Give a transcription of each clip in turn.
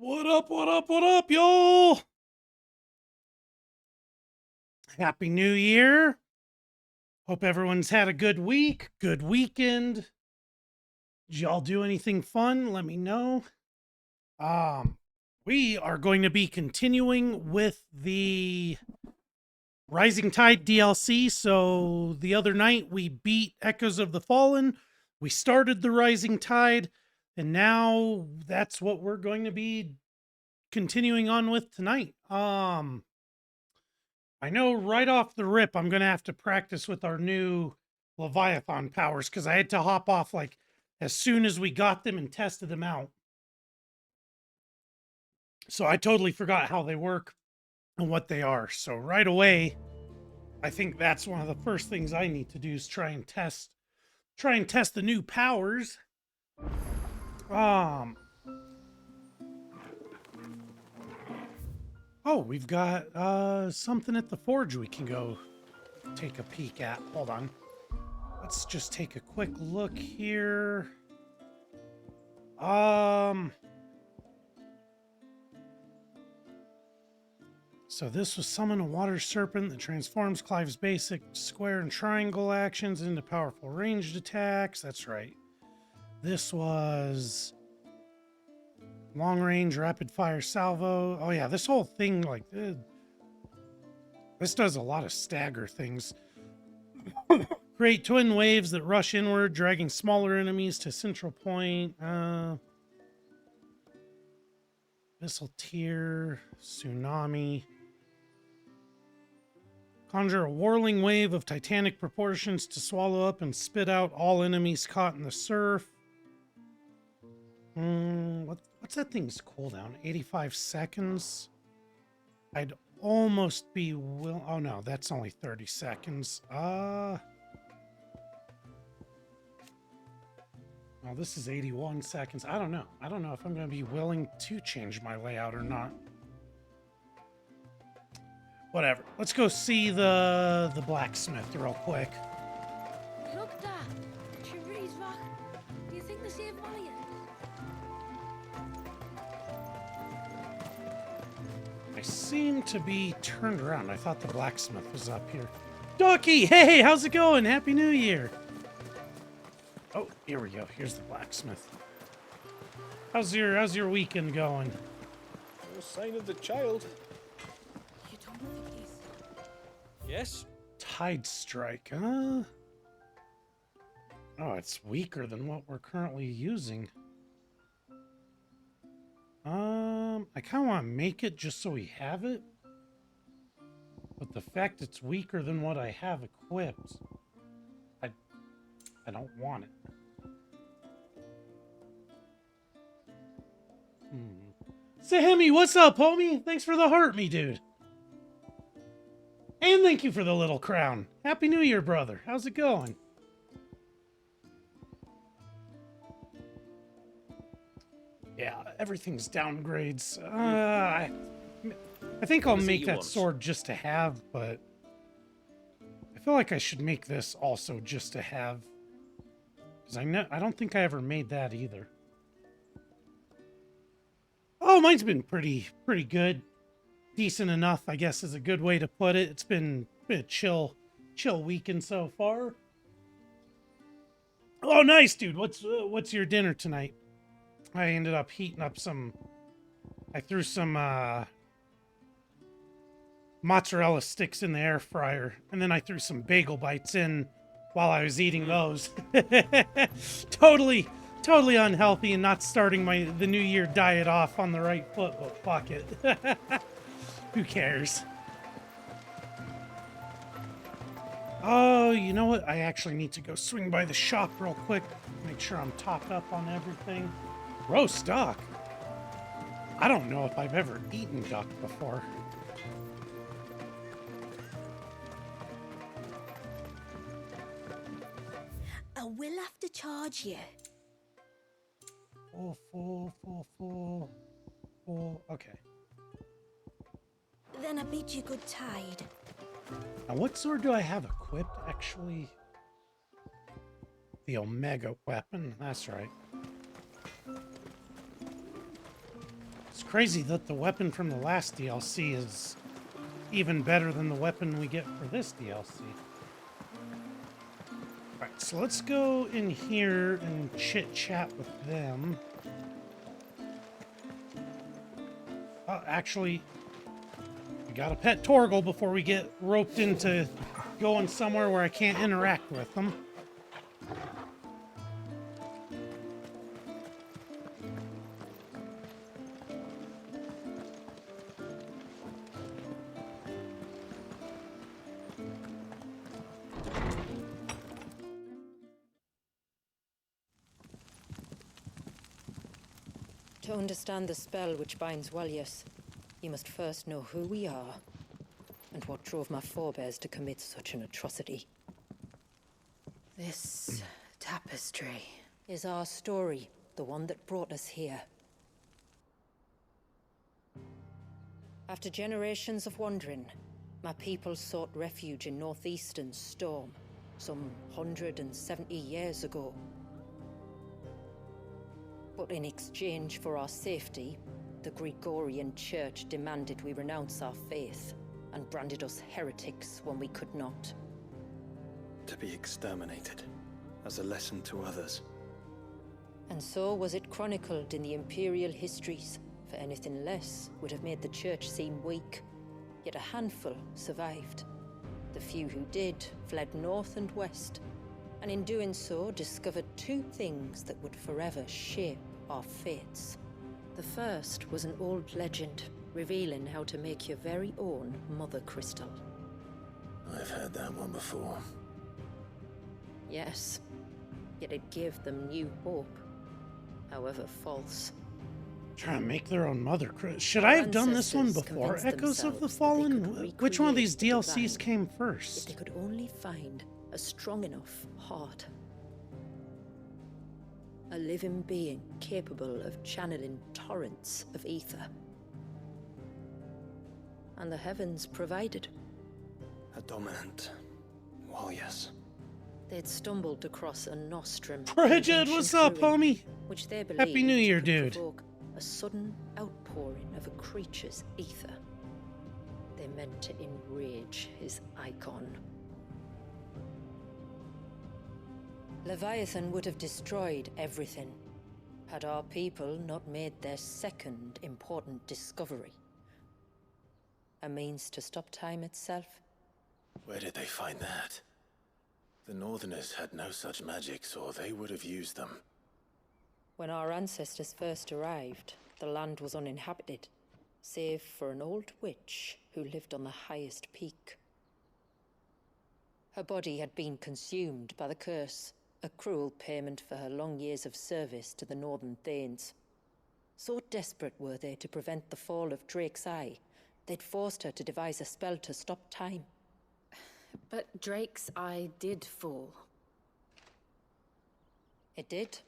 What up, y'all? Happy New Year. Hope everyone's had a good week, good weekend. Did y'all do anything fun? Let me know. We are going to be continuing with the Rising Tide DLC. So the other night we beat Echoes of the Fallen. We started the Rising Tide, and now that's what we're going to be continuing on with tonight. I know right off the rip, I'm going to have to practice with our new Leviathan powers because I had to hop off like as soon as we got them and tested them out. So I totally forgot how they work and what they are. So right away, I think that's one of the first things I need to do is try and test the new powers. Oh, we've got something at the forge we can go take a peek at. Hold on. Let's just take a quick look here. So this was summon a water serpent that transforms Clive's basic square and triangle actions into powerful ranged attacks. That's right. This was long range rapid fire salvo. Oh yeah, this whole thing, like, this does a lot of stagger things. Create twin waves that rush inward, dragging smaller enemies to central point. Missile tier, tsunami. Conjure a whirling wave of titanic proportions to swallow up and spit out all enemies caught in the surf. What's that thing's cooldown? 85 seconds? I'd almost be oh no, that's only 30 seconds. Oh, this is 81 seconds. I don't know. I don't know if I'm going to be willing to change my layout or not. Whatever. Let's go see the blacksmith real quick. Look, Dad. Chiri's rock. Do you think the same Valiant? I seem to be turned around. I thought the blacksmith was up here. Ducky, hey, how's it going? Happy New Year. Oh, here we go. Here's the blacksmith. How's your weekend going? No sign of the child. You don't think he's... Yes? Tide strike, huh? Oh, it's weaker than what we're currently using. I kind of want to make it just so we have it. But the fact it's weaker than what I have equipped, I don't want it. Sahemi, what's up, homie? Thanks for the heart, me dude. And thank you for the little crown. Happy New Year, brother. How's it going? Yeah, everything's downgrades. I think I'll make that sword just to have, but I feel like I should make this also just to have. Because I don't think I ever made that either. Oh, mine's been pretty good. Decent enough, I guess, is a good way to put it. It's been a chill weekend so far. Oh, nice, dude. What's your dinner tonight? I ended up heating up I threw some mozzarella sticks in the air fryer, and then I threw some bagel bites in while I was eating those. Totally unhealthy and not starting the New Year diet off on the right foot, but fuck it. Who cares? Oh, you know what? I actually need to go swing by the shop real quick, make sure I'm topped up on everything. Roast duck? I don't know if I've ever eaten duck before. I will have to charge you. Full. Okay. Then I bid you good tide. Now, what sword do I have equipped, actually? The Omega weapon. That's right. It's crazy that the weapon from the last DLC is even better than the weapon we get for this DLC. Alright, so let's go in here and chit-chat with them. Actually, we gotta pet Torgal before we get roped into going somewhere where I can't interact with them. To understand the spell which binds Walyas, you must first know who we are, and what drove my forebears to commit such an atrocity. This tapestry is our story, the one that brought us here. After generations of wandering, my people sought refuge in northeastern Storm, some 170 years ago. But in exchange for our safety, the Gregorian Church demanded we renounce our faith, and branded us heretics when we could not. To be exterminated, as a lesson to others. And so was it chronicled in the imperial histories, for anything less would have made the Church seem weak. Yet a handful survived. The few who did fled north and west, and in doing so discovered two things that would forever shape our fates. The first was an old legend, revealing how to make your very own Mother Crystal. I've heard that one before. Yes, yet it gave them new hope, however false. Trying to make their own mother. Should I have done this one Ancestors before convinced Echoes of the themselves that they Fallen? could Which one of recreate these the DLCs divine came if first? they could only find a strong enough heart. A living being capable of channeling torrents of ether. And the heavens provided. A dominant Walyas. They'd stumbled across a nostrum. Bridget, what's up, homie? Which they believed Happy New Year, could dude. provoke a sudden outpouring of a creature's ether. They meant to enrage his icon. Leviathan would have destroyed everything, had our people not made their second important discovery. A means to stop time itself. Where did they find that? The Northerners had no such magics, or they would have used them. When our ancestors first arrived, the land was uninhabited, save for an old witch who lived on the highest peak. Her body had been consumed by the curse, a cruel payment for her long years of service to the Northern Thanes. So desperate were they to prevent the fall of Drake's Eye, they'd forced her to devise a spell to stop time. But Drake's Eye did fall. It did.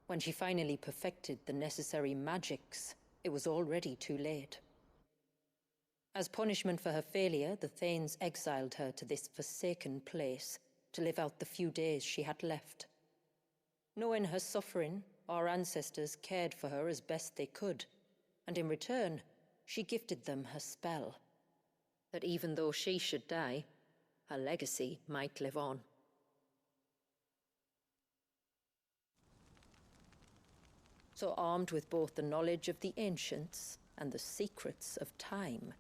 When she finally perfected the necessary magics, it was already too late. As punishment for her failure, the Thanes exiled her to this forsaken place to live out the few days she had left. Knowing her suffering, our ancestors cared for her as best they could, and in return, she gifted them her spell. That even though she should die, her legacy might live on. So armed with both the knowledge of the ancients and the secrets of time,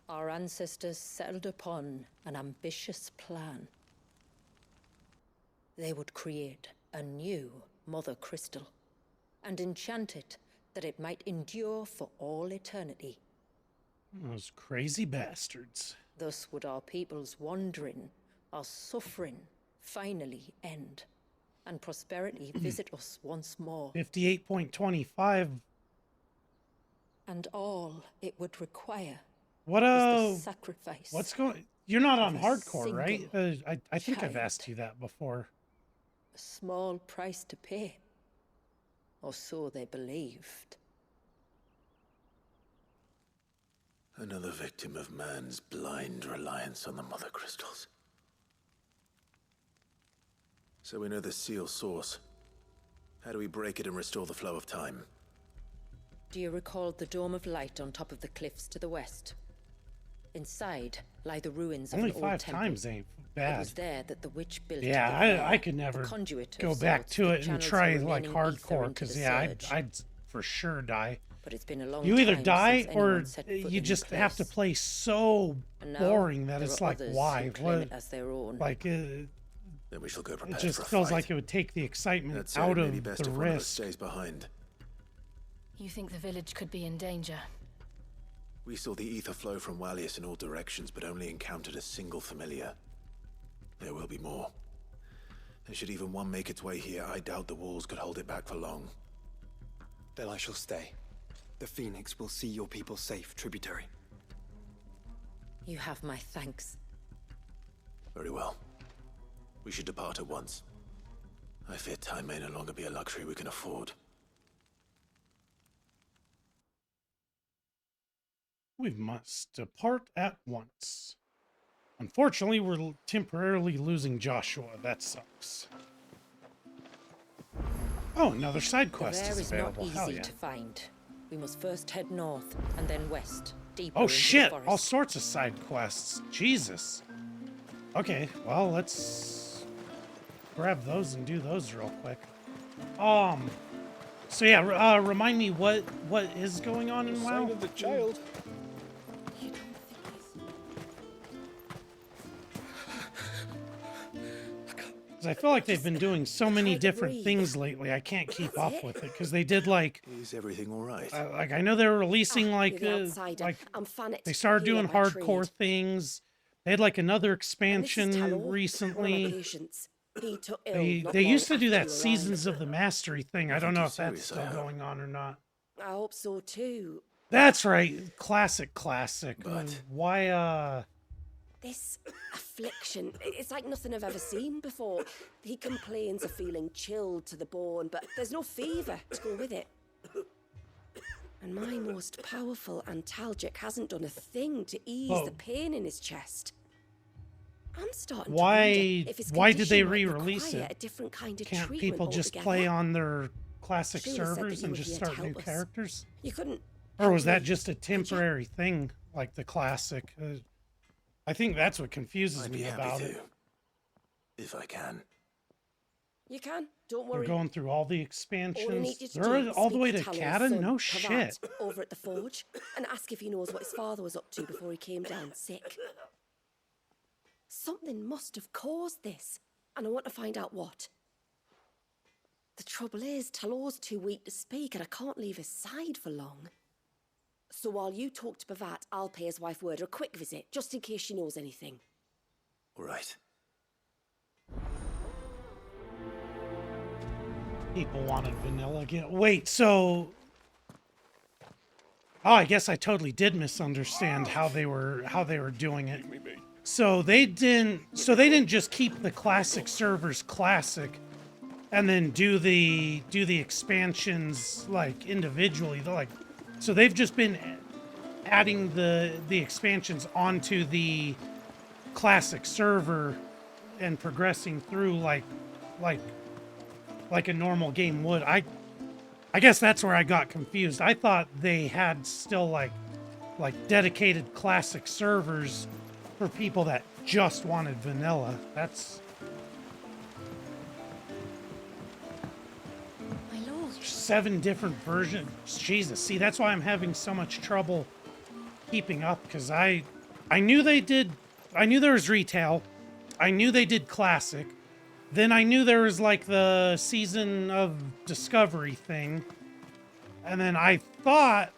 our ancestors settled upon an ambitious plan. They would create a new Mother Crystal and enchant it that it might endure for all eternity. Those crazy bastards. Thus would our people's wandering, our suffering, finally end, and prosperity visit us once more. 58.25. And all it would require What is the sacrifice. what's going? You're not on of a hardcore, right? I think I've child. asked you that before. A small price to pay. Or so they believed. Another victim of man's blind reliance on the Mother Crystals. So we know the seal source. How do we break it and restore the flow of time? Do you recall the dome of light on top of the cliffs to the west? Inside lie the ruins of Only an old 5 temple. times ain't It bad. was there that the witch built Yeah, the well, I could the never conduit of go back sorts to that it and channels the try like remaining ether hardcore into because the yeah, surge. I'd for sure die. But it's been a long You time either die since or anyone set foot you in the just have to place. play so And now boring that there it's are like others why who claim what it as their own. like Then we shall go it prepared just for a feels fight. like it would take the excitement That said, out it may of be best the if one of us risk. stays behind. You think the village could be in danger? We saw the ether flow from Wallius in all directions, but only encountered a single familiar. There will be more. And should even one make its way here, I doubt the walls could hold it back for long. Then I shall stay. The Phoenix will see your people safe, tributary. You have my thanks. Very well. We should depart at once. I fear time may no longer be a luxury we can afford. We must depart at once. Unfortunately, we're temporarily losing Joshua. That sucks. Oh, another side The quest Rare is is not available. Hell easy yeah. to find. We must first head north and then west, deeper Oh into shit! the All forest. sorts of side quests. Jesus. Okay, well, let's grab those and do those real quick. So yeah, remind me what is going on in WoW? Sign of the child. You don't think he's... 'Cause I feel like they've been doing so many Try to different breathe. things lately. I can't keep up with it because they did like Is everything all right? I know they were releasing You're like the outsider. I'm Fannet, they started healer doing by hardcore trade. things. They had like another And this is expansion Talon, one of my recently. patients. He took ill They not they long used to do after that you arrived. Seasons of the Mastery thing. I don't think know you're if that's serious, still I hope. going on or not. I hope so too. That's right. Classic. But- Why This affliction, it's like nothing I've ever seen before. He complains of feeling chilled to the bone, but there's no fever to go with it. And my most powerful antalgic hasn't done a thing to ease Oh. the pain in his chest. I'm starting Why- to wonder if his why did they condition might re-release require it? a different kind of can't treatment people just altogether. play on their classic Sheila said that servers you and were just here to start new help us. characters? You couldn't. Or was help that me, just a could you? temporary thing, like the classic? I think that's what confuses I'd be me happy about to. it. If I can. You can. Don't We're worry. going through all the All I need expansions. you to They're do is all the speak way to to Talon's Cata? son, No Pavat, shit. over at the forge, and ask if he knows what his father was up to before he came down sick. Something must have caused this, and I want to find out what. The trouble is, Talor's too weak to speak, and I can't leave his side for long. So while you talk to Pavat, I'll pay his wife word a quick visit, just in case she knows anything. All right. People wanted vanilla again. Wait, so... Oh, I guess I totally did misunderstand how they were doing it. So they didn't just keep the classic servers classic and then do the expansions like individually. They're like, so they've just been adding the expansions onto the classic server and progressing through like a normal game would. I guess that's where I got confused. I thought they had still like dedicated classic servers for people that just wanted vanilla. That's My lord. 7 different versions. Jesus, see, that's why I'm having so much trouble keeping up, because I knew there was retail. I knew they did classic. Then I knew there was like the Season of Discovery thing. And then I thought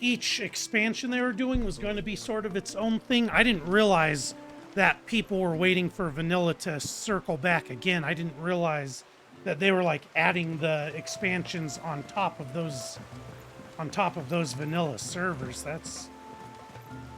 each expansion they were doing was going to be sort of its own thing. I didn't realize that people were waiting for vanilla to circle back again. I didn't realize that they were like adding the expansions on top of those vanilla servers. That's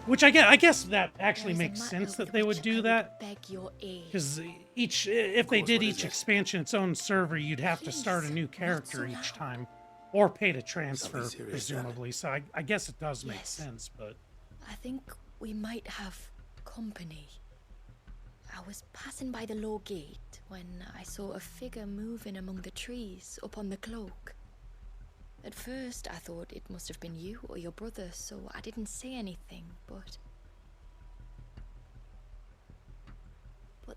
which I guess that actually There is a makes matter sense that with they which would do I that. Beg your aid. Because if they did what is each it? expansion its own server, you'd have to start a new character each time, or pay to transfer, Something serious, then. presumably. So I guess it does make Yes. sense, but I think we might have company. I was passing by the low gate when I saw a figure moving among the trees up on the cloak. At first, I thought it must have been you or your brother, so I didn't say anything, but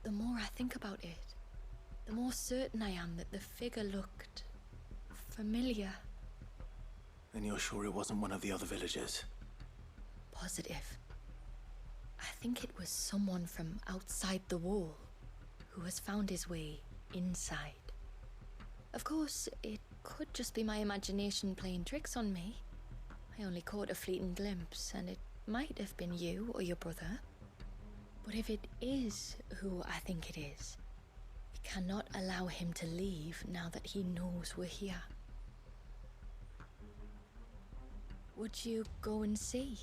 the more I think about it, the more certain I am that the figure looked familiar. Then you're sure it wasn't one of the other villagers? Positive. I think it was someone from outside the wall who has found his way inside. Of course, it could just be my imagination playing tricks on me. I only caught a fleeting glimpse, and it might have been you or your brother. But if it is who I think it is, we cannot allow him to leave now that he knows we're here. Would you go and see?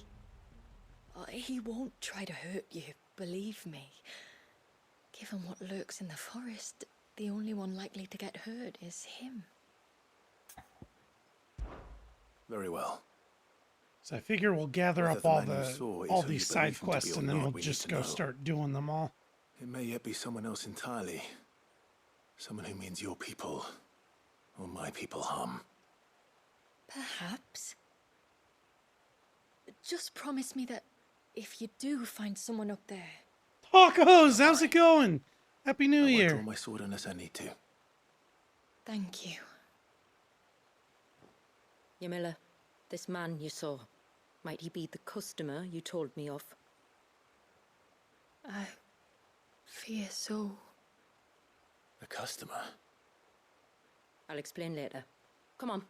He won't try to hurt you, believe me. Given what lurks in the forest, the only one likely to get hurt is him. Very well. So I figure we'll gather Whether up the all man you saw is all who these you side believe him to be quests, or and then not, we'll we need just to go know. start doing them all. It may yet be someone else entirely. Someone who means your people, or my people, harm. Perhaps. Just promise me that if you do find someone up there... Tacos, how's it going? Happy New I won't Year. draw my sword unless I need to. Thank you. Ymilla, this man you saw, might he be the customer you told me of? I fear so. A customer? I'll explain later. Come on.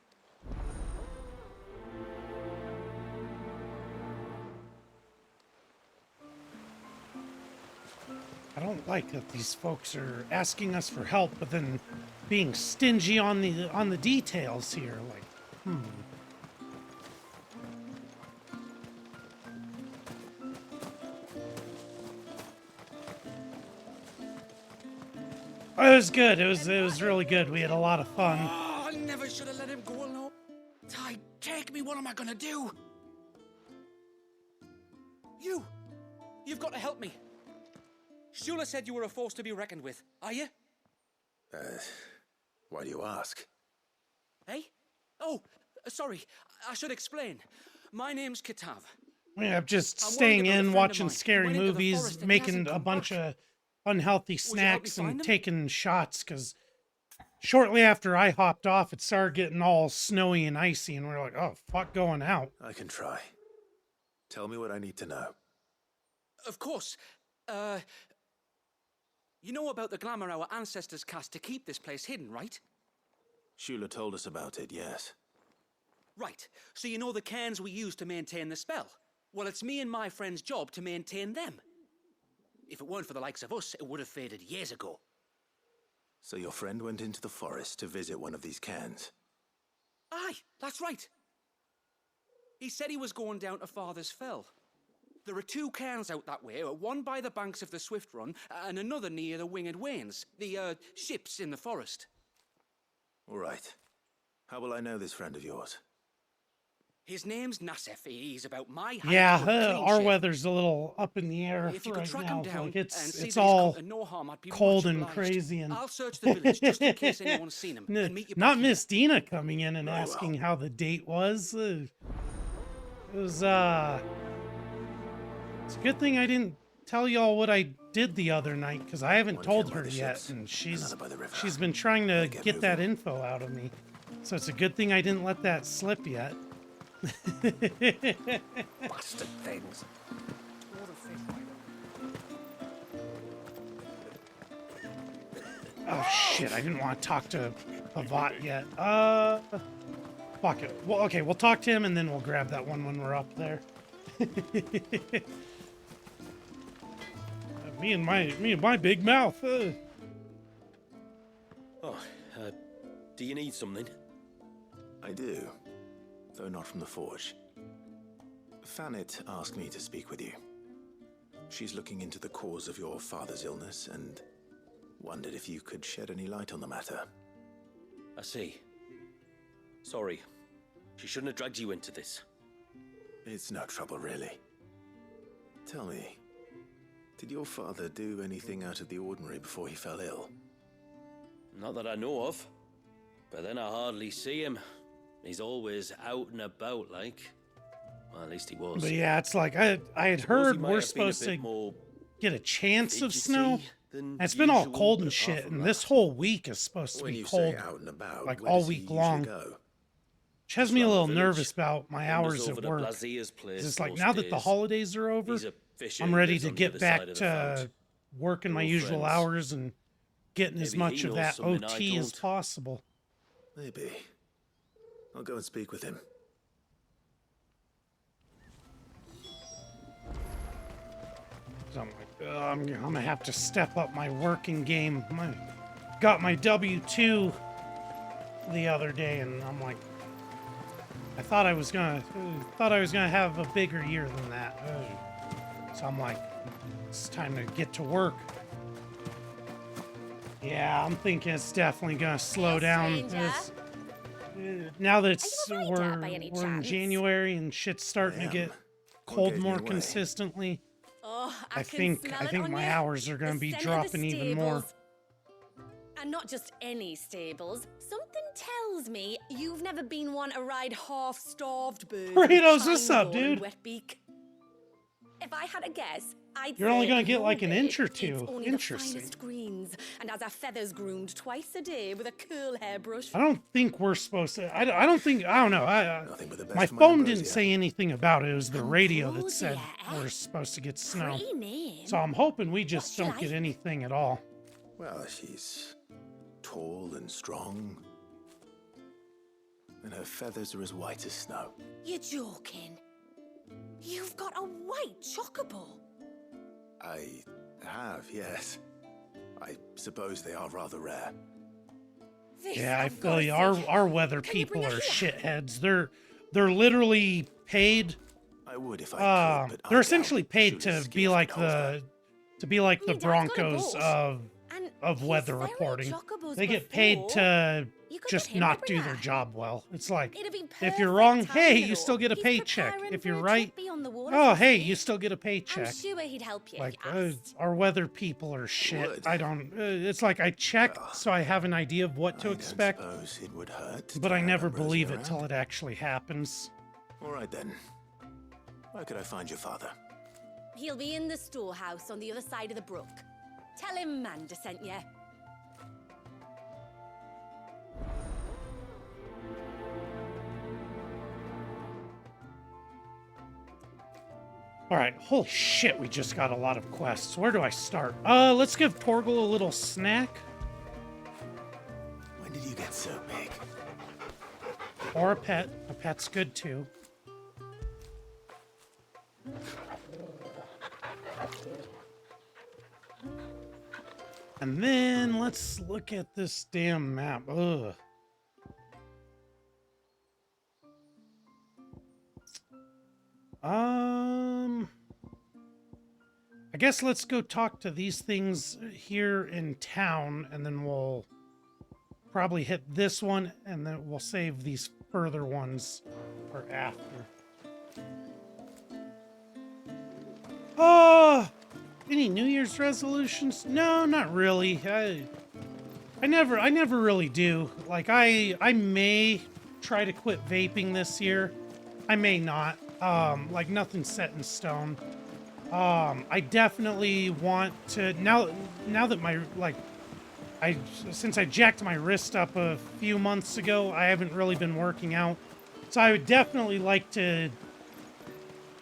I don't like that these folks are asking us for help, but then being stingy on the details here. Like, It was good. It was really good. We had a lot of fun. Oh, I never should have let him go alone. Ty, take me. What am I gonna do? You've got to help me. Shula said you were a force to be reckoned with. Are you? Why do you ask? Hey? Oh, sorry. I should explain. My name's Kitav. Yeah, I'm just I'm worried staying about a friend in, of watching mine. scary Went into the movies, forest and he making hasn't a come bunch back. of unhealthy you help me snacks find and him? taking shots, because shortly after I hopped off, it started getting all snowy and icy, and we're like, oh, fuck going out. I can try. Tell me what I need to know. Of course. You know about the glamour our ancestors cast to keep this place hidden, right? Shula told us about it, yes. Right. So you know the cairns we use to maintain the spell? Well, it's me and my friend's job to maintain them. If it weren't for the likes of us, it would have faded years ago. So your friend went into the forest to visit one of these cairns? Aye, that's right. He said he was going down to Father's Fell. There are two cairns out that way, one by the banks of the Swift Run, and another near the Winged Wains, the ships in the forest. All right. How will I know this friend of yours? His name's Nassef. He's about my height. Yeah, but our clean-shaven. weat's a little up in the air If you could right track now. him down Like and see it's that he's all come to no harm, I'd be cold much and obliged. crazy, and I'll search the village just in case anyone's seen him and meet you not back here. Miss Dina coming in and Very asking well. how the date was. It was it's a good thing I didn't tell y'all what I did the other night, because I haven't One told cairn by her the yet, ships, and she's another by the river. been trying to Get get that moving. info out of me. So it's a good thing I didn't let that slip yet. Bastard things. Oh shit, I didn't want to talk to Pavat yet. Fuck it. Well, okay, we'll talk to him and then we'll grab that one when we're up there. me and my big mouth. Do you need something? I do, though not from the forge. Fanit asked me to speak with you. She's looking into the cause of your father's illness and wondered if you could shed any light on the matter. I see. Sorry. She shouldn't have dragged you into this. It's no trouble, really. Tell me, did your father do anything out of the ordinary before he fell ill? Not that I know of. But then I hardly see him. He's always out and about, like. Well, at least he was. But yeah, it's like I had Suppose he heard might we're have been a supposed bit to more get a chance of fidgety snow. than And it's been all usual, cold but and apart shit, from and that- this whole week is supposed to When be you cold, say out and about, like where all does he week usually long. go? Which has Just me a round the little village. nervous about my Wanders hours over at to work. Blazier's place It's like most now that the days. holidays are over, He's a fisher I'm who ready lives to on the get other back side of the to fount. working my We're all usual friends. hours and getting as Maybe much he of knows that something I OT as don't. possible. Maybe. I'll go and speak with him. So I'm like, I'm gonna have to step up my working game. Got my W-2 the other day, and I'm like, I thought I was gonna have a bigger year than that. So I'm like, it's time to get to work. Yeah, I'm thinking it's definitely gonna slow down. Now that it's, Are you a writer by any we're in chance? January and shit's starting to am. get What cold gave me more away? consistently. Oh, I can think smell it on my you. hours are gonna The be scent of the dropping even more. stables. And not just any stables. Something tells me you've never been one to ride half-starved birds. with Kratos, what's shiny up, horn and dude? wet beak. If I had a guess, I'd You're say only gonna get your like an bird inch or eats two. only Interesting. the finest greens and has her feathers groomed twice a day with a curl hairbrush. I don't think we're supposed to. I don't know. Nothing but the best My for phone didn't ambrosia. say anything about it. It was the radio that Ambrosia, said eh? we're supposed to get snow. Pretty name. So I'm hoping we just What's she don't get like? anything at all. Well, she's tall and strong. And her feathers are as white as snow. You're joking. You've got a white chocobo. I have, yes. I suppose they are rather rare. This Yeah, I I've feel gotta you. see. Our weather Can you people bring are her here? shitheads. They're literally paid. I would if I could, but I They're doubt essentially paid Julius to be Skinner like could hold her. the My dad's got a Broncos boat. And of he's weather ferried reporting. chocobos They get paid before. to You could just get him to not bring do their her. job well. It's like It'd be if you're perfect wrong, hey, timing, you though. still get a He's paycheck. preparing If for you're a right, trip beyond the water oh, this hey, week. you still get a I'm paycheck. sure he'd help you. Like if you asked. our weather people are shit. Would. I don't. It's like I check so I have an idea of what to I expect, don't suppose it would hurt to but I have never ambrosia believe it around. till it actually happens. All right then. Where could I find your father? He'll be in the storehouse on the other side of the brook. Tell him Manda sent you. All right, holy shit, we just got a lot of quests. Where do I start? Let's give Torgal a little snack. When did you get so big? Or a pet. A pet's good too. And then let's look at this damn map. Ugh. I guess let's go talk to these things here in town, and then we'll probably hit this one, and then we'll save these further ones for after. Any New Year's resolutions? No, not really. I never really do. Like I may try to quit vaping this year. I may not. Like nothing's set in stone. I definitely want to now that my since I jacked my wrist up a few months ago, I haven't really been working out. So I would definitely like to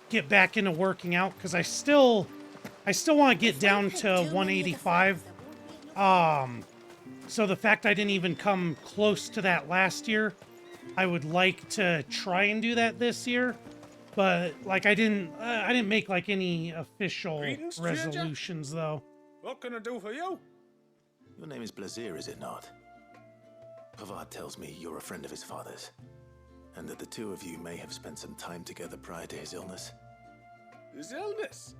get back into working out because I still want to get down to 185. So the fact I didn't even come close to that last year, I would like to try and do that this year. But like I didn't make like any official Greetings, stranger. resolutions though. What can I do for you? Your name is Blazier, is it not? Pavard tells me you're a friend of his father's, and that the two of you may have spent some time together prior to his illness. His illness?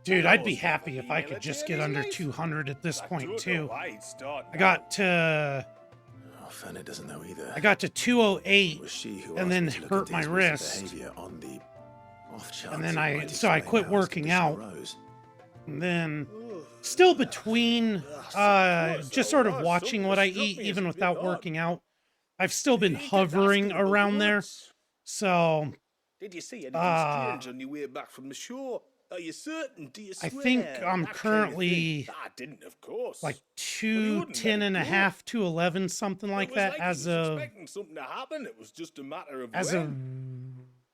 Dude, I I'd be was happy never if I been could a just day get in under his life. 200 at this I point don't too. know why I'd start I now. got to Oh, Fernet doesn't know either. I got to 208 It was she who and asked then me to look hurt into my his recent wrist. behavior on the off chance And then it I- might so I explain quit how his working condition out. arose. And then still between just sort of watching what I eat even without working out. I've still been You did hovering ask in the around there. woods. So Did you see anything strange on your way back from the shore? Are you certain? Do you I swear? think I'm That currently kind of thing. I didn't, of course. like Well, you wouldn't let 210 it and a go. half, 211, something It like was that he as was of expecting something to happen. It was just a matter of as when.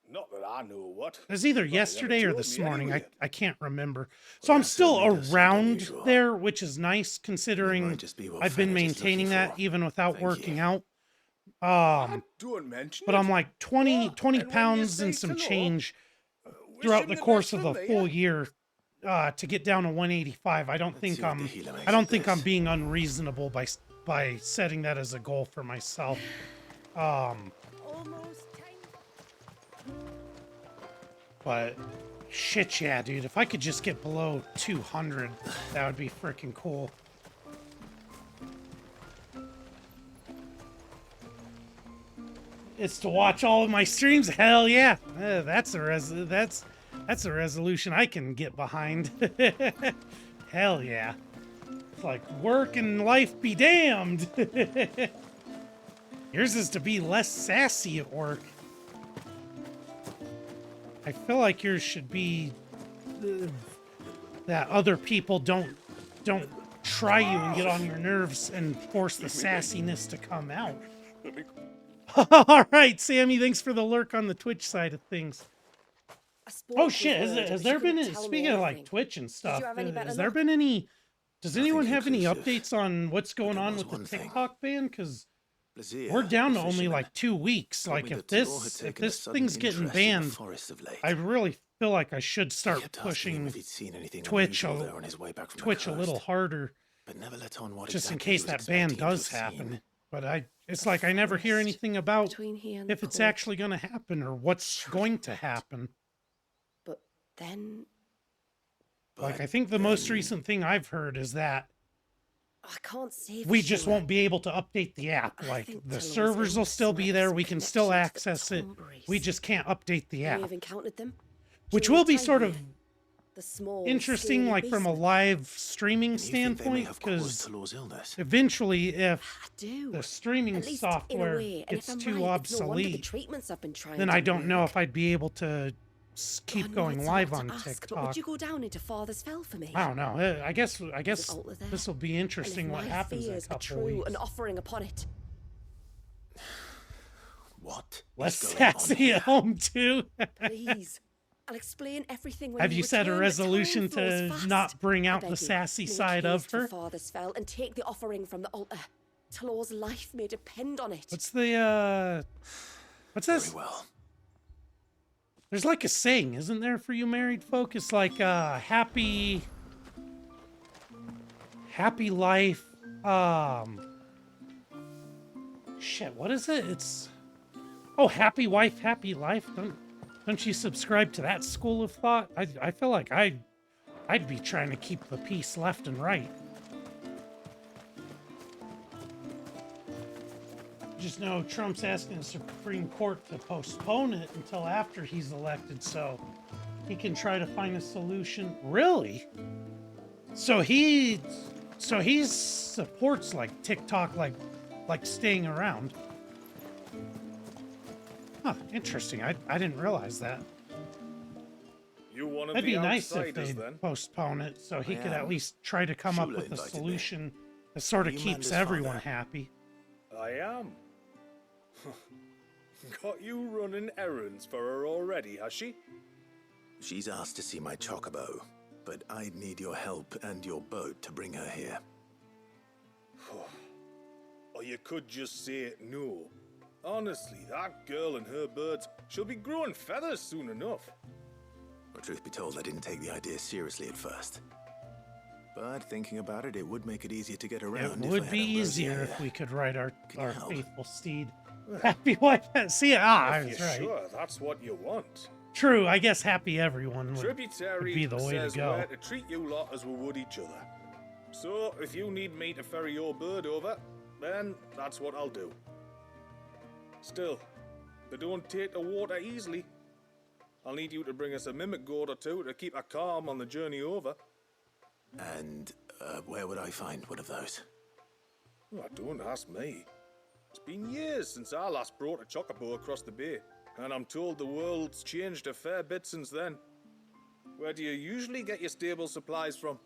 of Not that I know what. it was either Well, you never yesterday or told this me morning. anyway. I can't remember. So I'm that still certainly does seem around unusual. there, which is nice considering just be what I've been Fenner is looking maintaining that for. even without Thank working you. out. Don't mention But it. I'm like 20 What? 20 And when you pounds say and some to know, change wish throughout him the the course best of the for full later. year to get down to 185. I don't think see what the I'm healer makes I don't of think I'm this. being unreasonable by setting that as a goal for myself. Almost time. But shit, yeah, dude. If I could just get below 200, that would be freaking cool. It's to watch all of my streams. Hell yeah, that's a resolution I can get behind. Hell yeah. It's like work and life be damned. Yours is to be less sassy at work. I feel like yours should be that other people don't try you and get on your nerves and force the sassiness to come out. All right, Sammy, thanks for the lurk on the Twitch side of things. I spoke Oh with shit, her, has but there she couldn't been, tell me speaking of like anything. Twitch and stuff, you have any better has there luck? been any, does anyone Nothing have any conclusive. updates on what's going there on was with the one thing. TikTok ban? Because Blazia, we're down the to only fisherman, like 2 weeks. told Like me if that Talor had this taken a sudden thing's getting interest in the banned, forest of late. I really feel like I should He start kept asking him pushing if he'd seen anything Twitch unusual there on his way back from the Twitch a little coast, harder, but never let on what just in exactly he case was that ban expecting him to does have seen. happen. But it's like I never hear forest anything about between here and if the it's court. actually going to happen or what's going to happen. But then Like, But I think the most then- recent thing I've heard is that I can't say. we for just sure. won't be able to update the app. I Like, think the Talor's servers will illness still might be have there. some We can still connection to the access it. Tombries. We just can't update the You may app. have encountered them. Which during will your be time sort here. of The small, interesting, scaly like, from a beastmen. live streaming And you think they may standpoint, have caused because Talor's illness? eventually, if I do. the streaming At least software in a way. And gets if I'm too right, it's no wonder the obsolete, treatments I've been trying then to I don't know work. if I'd be able to keep I know going it's a live lot on to ask, But TikTok. would you go down into Father's Fell for me? I don't know. I guess altar there? this will be And interesting if what my happens in a fears are couple of true, weeks. an offering upon it. What? Less is going on sassy here? at home too. Please. I'll explain everything when Have you set a return, but resolution time flows to fast. not bring I out beg the you, sassy make side of haste to her? Father's Fell and take the offering from the altar. Talor's life may depend on it. What's the what's Very this? well. There's like a saying, isn't there, for you married folk? It's like happy life. Shit, what is it? It's happy wife, happy life. Don't you subscribe to that school of thought? I feel like I'd be trying to keep the peace left and right. Just know Trump's asking the Supreme Court to postpone it until after he's elected so he can try to find a solution. Really? So he supports like TikTok like staying around. Huh, interesting. I didn't realize that. You one of That'd the be nice if outsiders they then? postpone it so he I could am. at least try to come up Shula with a invited me. solution that sort of Are you keeps Amanda's everyone father? happy. I am. Got you running errands for her already, has she? She's asked to see my chocobo, but I'd need your help and your boat to bring her here. Or you could just say it no. Honestly, that girl and her birds, she'll be growing feathers soon enough. Well, truth be told, I didn't take the idea seriously at first. But thinking about it, it would make it easier to get It around. if I would had be a rosy easier hair. if we could ride our Can you help? faithful steed. Happy wife. See, I If was you're right. sure that's what you want. True, I guess happy everyone would Tributary be the way to says go. we're to treat you lot as we would each other. So, if you need me to ferry your bird over, then that's what I'll do. Still, they don't take the water easily. I'll need you to bring us a mimic goat or two to keep her calm on the journey over. And where would I find one of those? Oh, don't ask me. It's been years since I last brought a chocobo across the bay, and I'm told the world's changed a fair bit since then. Where do you usually get your stable supplies from?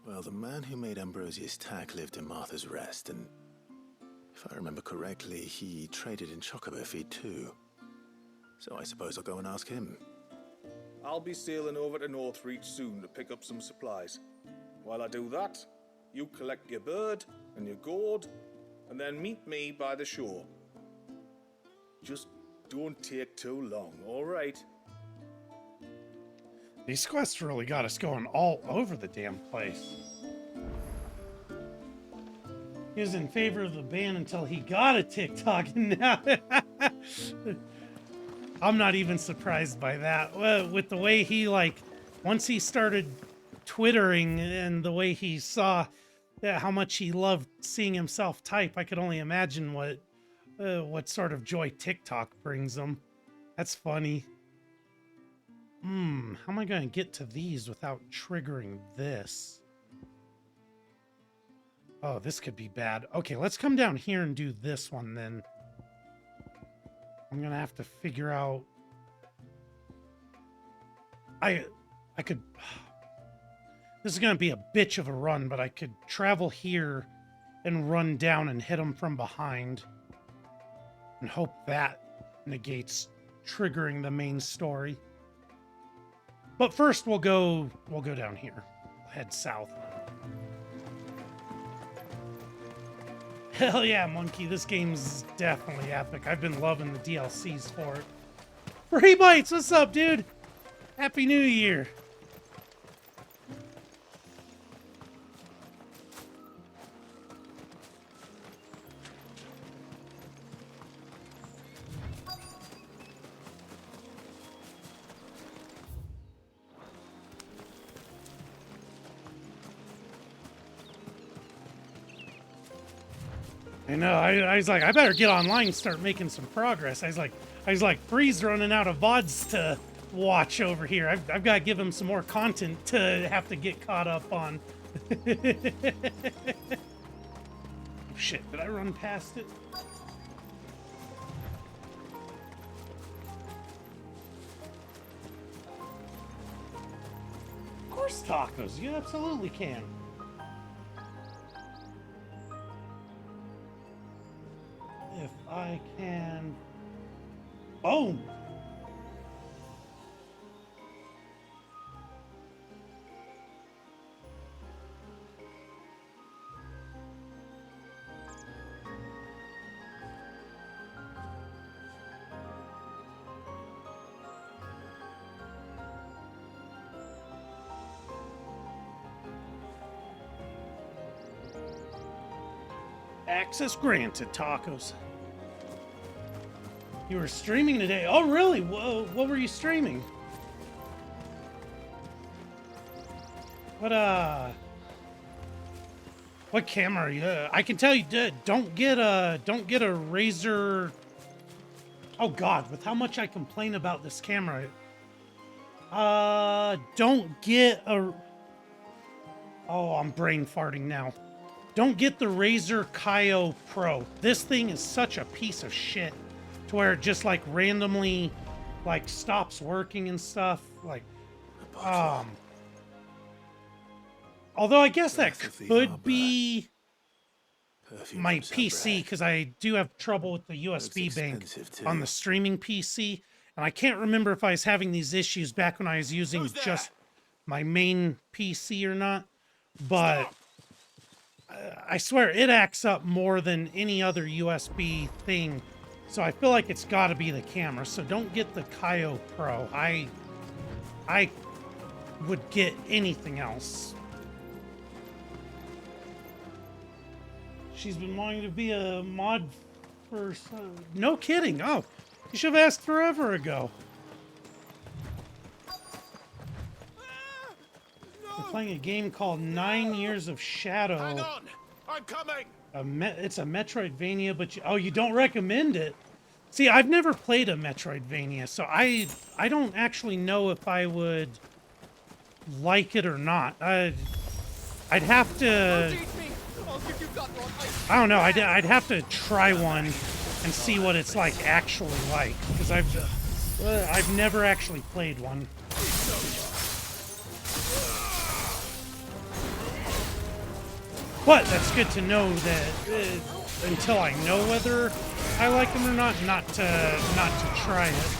Well, the man who made Ambrosius tack lived in Martha's Rest, and if I remember correctly, he traded in chocobo feed too. So I suppose I'll go and ask him. I'll be sailing over to Northreach soon to pick up some supplies. While I do that, you collect your bird and your gourd, and then meet me by the shore. Just don't take too long, all right? These quests really got us going all over the damn place. He was in favor of the ban until he got a TikTok, and now I'm not even surprised by that. With the way he, like, once he started twittering and the way he saw how much he loved seeing himself type, I could only imagine what sort of joy TikTok brings him. That's funny. How am I going to get to these without triggering this? Oh, this could be bad. Okay, let's come down here and do this one then. I'm going to have to figure out... I could... This is going to be a bitch of a run, but I could travel here and run down and hit him from behind. And hope that negates triggering the main story. But first we'll go down here. We'll head south. Hell yeah, Monkey. This game's definitely epic. I've been loving the DLCs for it. Free Bites, what's up, dude? Happy New Year. I know. I was like, I better get online and start making some progress. I was like, Free's running out of VODs to watch over here. I've got to give him some more content to have to get caught up on. Oh, shit, did I run past it? Of course, tacos. You absolutely can. If I can... Boom! Access granted, tacos. You were streaming today? Oh, really? What were you streaming? What camera are you? I can tell you, don't get a Razer. Oh God, with how much I complain about this camera, don't get a. Oh, I'm brain farting now. Don't get the Razer Kaio Pro. This thing is such a piece of shit. To where it just like randomly like stops working and stuff. Like although I guess that could be my PC, because I do have trouble with the USB bank on the streaming PC. And I can't remember if I was having these issues back when I was using just my main PC or not. But I swear it acts up more than any other USB thing. So I feel like it's got to be the camera. So don't get the Kaio Pro. I would get anything else. She's been wanting to be a mod for... No kidding. Oh, you should have asked forever ago. We're playing a game called 9 Years of Shadow. Hang on! I'm coming! It's a Metroidvania, but you don't recommend it. See, I've never played a Metroidvania, so I don't actually know if I would like it or not. I'd have to if you got one. I don't know. I'd have to try one and see what it's like actually like, because I've never actually played one. But that's good to know that until I know whether I like them or not to try it.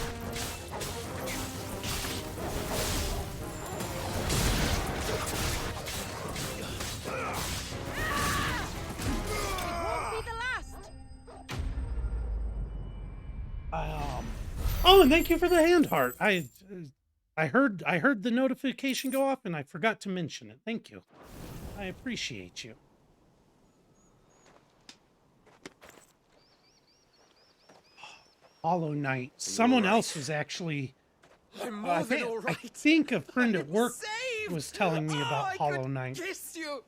Oh, and thank you for the hand heart. I heard the notification go off and I forgot to mention it. Thank you. I appreciate you. Hollow Knight. Someone else was actually. I'm more than all right. I think a friend at work Saved! was telling me about Hollow Knight. Kiss you.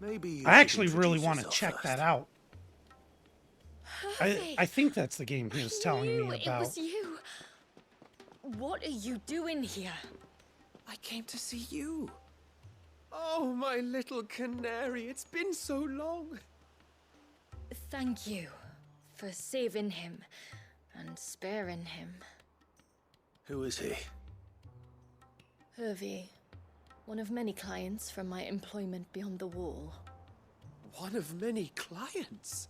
Maybe I actually really want to check that out. I think that's the game he was telling me about. It was you. What are you doing here? I came to see you. Oh, my little canary. It's been so long. Thank you for saving him and sparing him. Who is he? Hervey, one of many clients from my employment beyond the wall. One of many clients?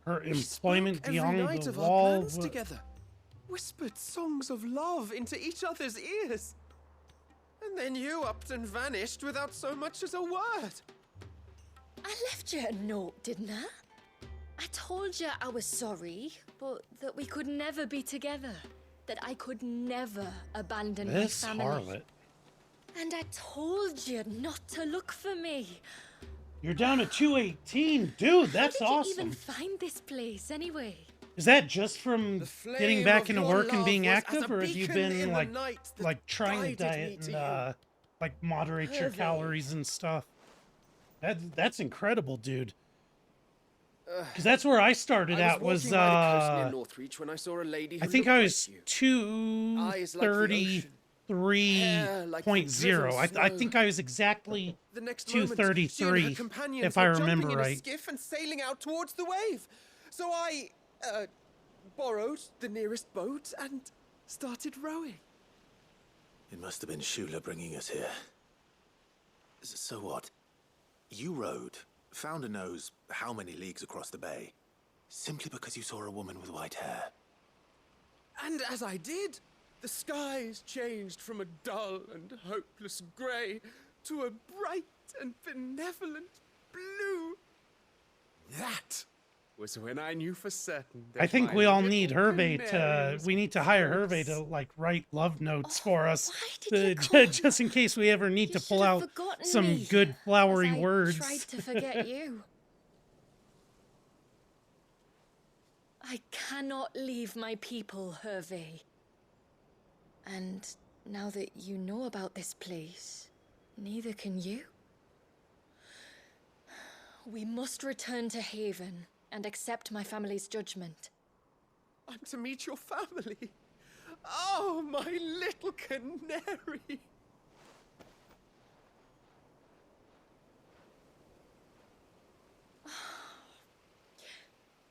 Her We employment spoke beyond every night the of wall. our plans together. Whispered songs of love into each other's ears. And then you upped and vanished without so much as a word. I left you a note, didn't I? I told you I was sorry, but that we could never be together. That I could never abandon This my family. harlot. And I told you not to look for me. You're down to 218, dude. That's How did awesome. you even find this place anyway? Is that just from flame getting back of into your work and love being was as active, a or have you beacon in been the like night that trying to guided me diet to and like moderate your Hervey. calories and stuff? That's incredible, dude. Because that's where I started I at. was Was walking by the coast near Northreach when I saw a lady who I think looked I like was you. Eyes like the ocean. Hair like the 233.0. driven I snow. think I was exactly The next moment, she and her 233, companions if I were remember jumping in a right. skiff and sailing out towards the wave. So I borrowed the nearest boat and started rowing. It must have been Shula bringing us here. So what? You rowed, found a nose how many leagues across the bay, simply because you saw a woman with white hair. And as I did, the skies changed from a dull and hopeless grey to a bright and benevolent blue. That was when I knew for certain that I think my we all little need Hervey canary was we need to hire close. Hervey to like write love notes for us, why did you call just in case we ever need You to should pull have out forgotten some me, good flowery as I words. tried to forget you. I cannot leave my people, Hervey. And now that you know about this place, neither can you. We must return to Haven and accept my family's judgment. I'm to meet your family. Oh, my little canary.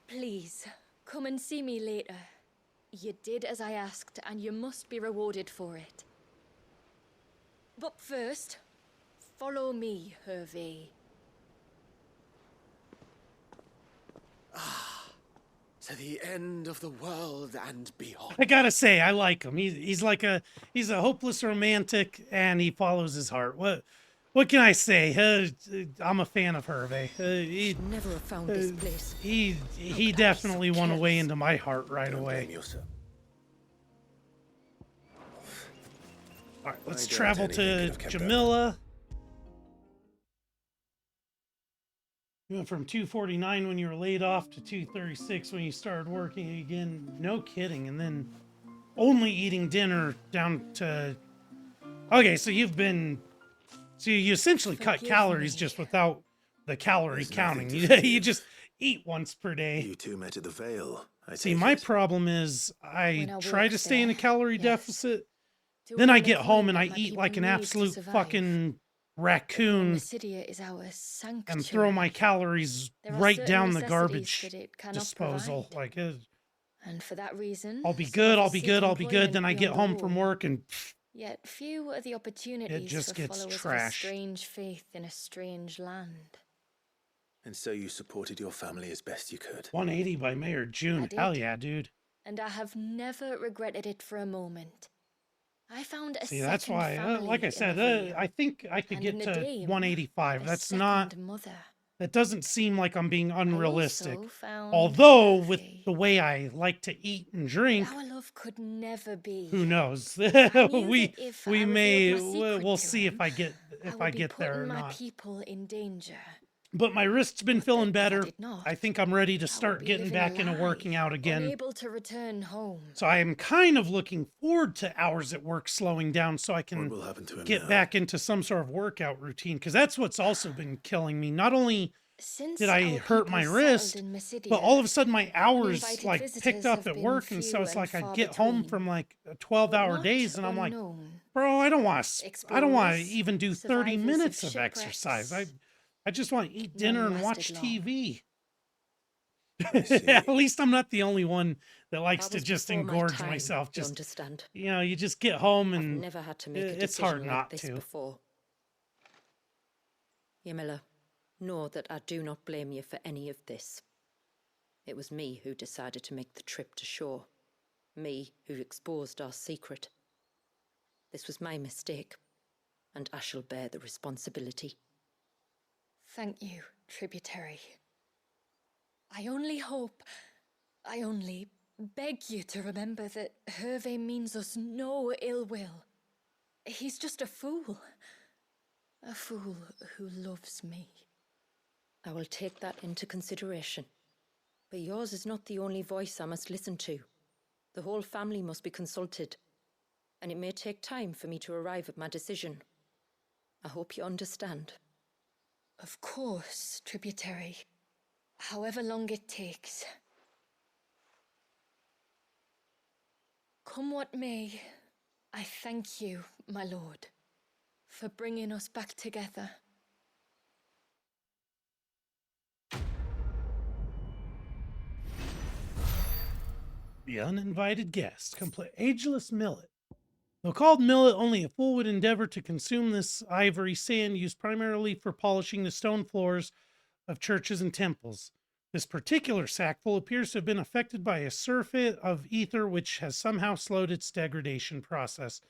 Please, come and see me later. You did as I asked, and you must be rewarded for it. But first, follow me, Hervey. To the end of the world and beyond. I gotta say, I like him. He's a hopeless romantic, and he follows his heart. What can I say? I'm a fan of Hervey. He Never have found this place. he definitely won away into my heart right Don't blame away. you, sir. All right, let's I doubt travel anything to could have kept Jamila. You went from 249 when you were laid off to 236 when you started working again. No kidding. And then only eating dinner down to... Okay, so you essentially cut Forgive calories me. just without the calorie There's counting. nothing to You forgive. just eat once per day. You two met at the Vale. I See, take my it. problem is I When I try to worked stay in a there, calorie yes. deficit. To Then I earn the get home coin and I that my eat like people an need to absolute survive. fucking raccoon Mysidia is our sanctuary. and throw my calories There are right certain down the necessities garbage that it cannot disposal. provide. Like, And for that reason, I'll be some good, of I'll us be seek good, I'll be good. Then I employment get beyond the home from wall. work and Yet few are the opportunities just for gets followers of a trashed. strange faith in a strange land. And so you supported your family as best you could. 180 by Mayor June. I Hell did. yeah, dude. And I have never regretted it for a moment. I found a See, second that's why, family like I in said, Avia, I think I could and get in to Nadine, 185. a That's second not, mother. that doesn't seem like I'm being I unrealistic. also found Although, with Hervey. the way I like to eat and But drink, our love could never be. who knows? I knew we that if we I may, revealed my secret we'll to see him, if I get I would be get there putting or my not. people in danger. But my wrist's been But feeling that if I better. did not, I think I'm ready to I would start be getting living back into alive, working out again. unable to return home. So I am kind of looking forward to hours at work slowing down so I What can will happen to him get now? back into some sort of workout routine, because that's what's also been killing me. Not only Since did I our hurt my people wrist, settled in Mysidia, but all of a sudden my hours uninvited like visitors picked up have at been work, and so few it's and like I'd far get home between. from like But 12-hour not days, and I'm like, unknown. bro, I don't want to Explorers, even do 30 survivors of minutes of exercise. shipwrecks. I just want to eat dinner None and watch lasted long. TV. see. At least I'm not the only one that likes That to was just before my engorge time, myself. you Just, understand. you just get home I've and never had to make a it's decision hard like not this to. before. Yamila, know that I do not blame you for any of this. It was me who decided to make the trip to shore. Me who exposed our secret. This was my mistake, and I shall bear the responsibility. Thank you, tributary. I only beg you to remember that Hervé means us no ill will. He's just a fool. A fool who loves me. I will take that into consideration. But yours is not the only voice I must listen to. The whole family must be consulted, and it may take time for me to arrive at my decision. I hope you understand. Of course, tributary. However long it takes. Come what may, I thank you, my lord, for bringing us back together. The uninvited guest, complete ageless millet. Though called millet, only a fool would endeavor to consume this ivory sand used primarily for polishing the stone floors of churches and temples. This particular sackful appears to have been affected by a surfeit of ether which has somehow slowed its degradation process,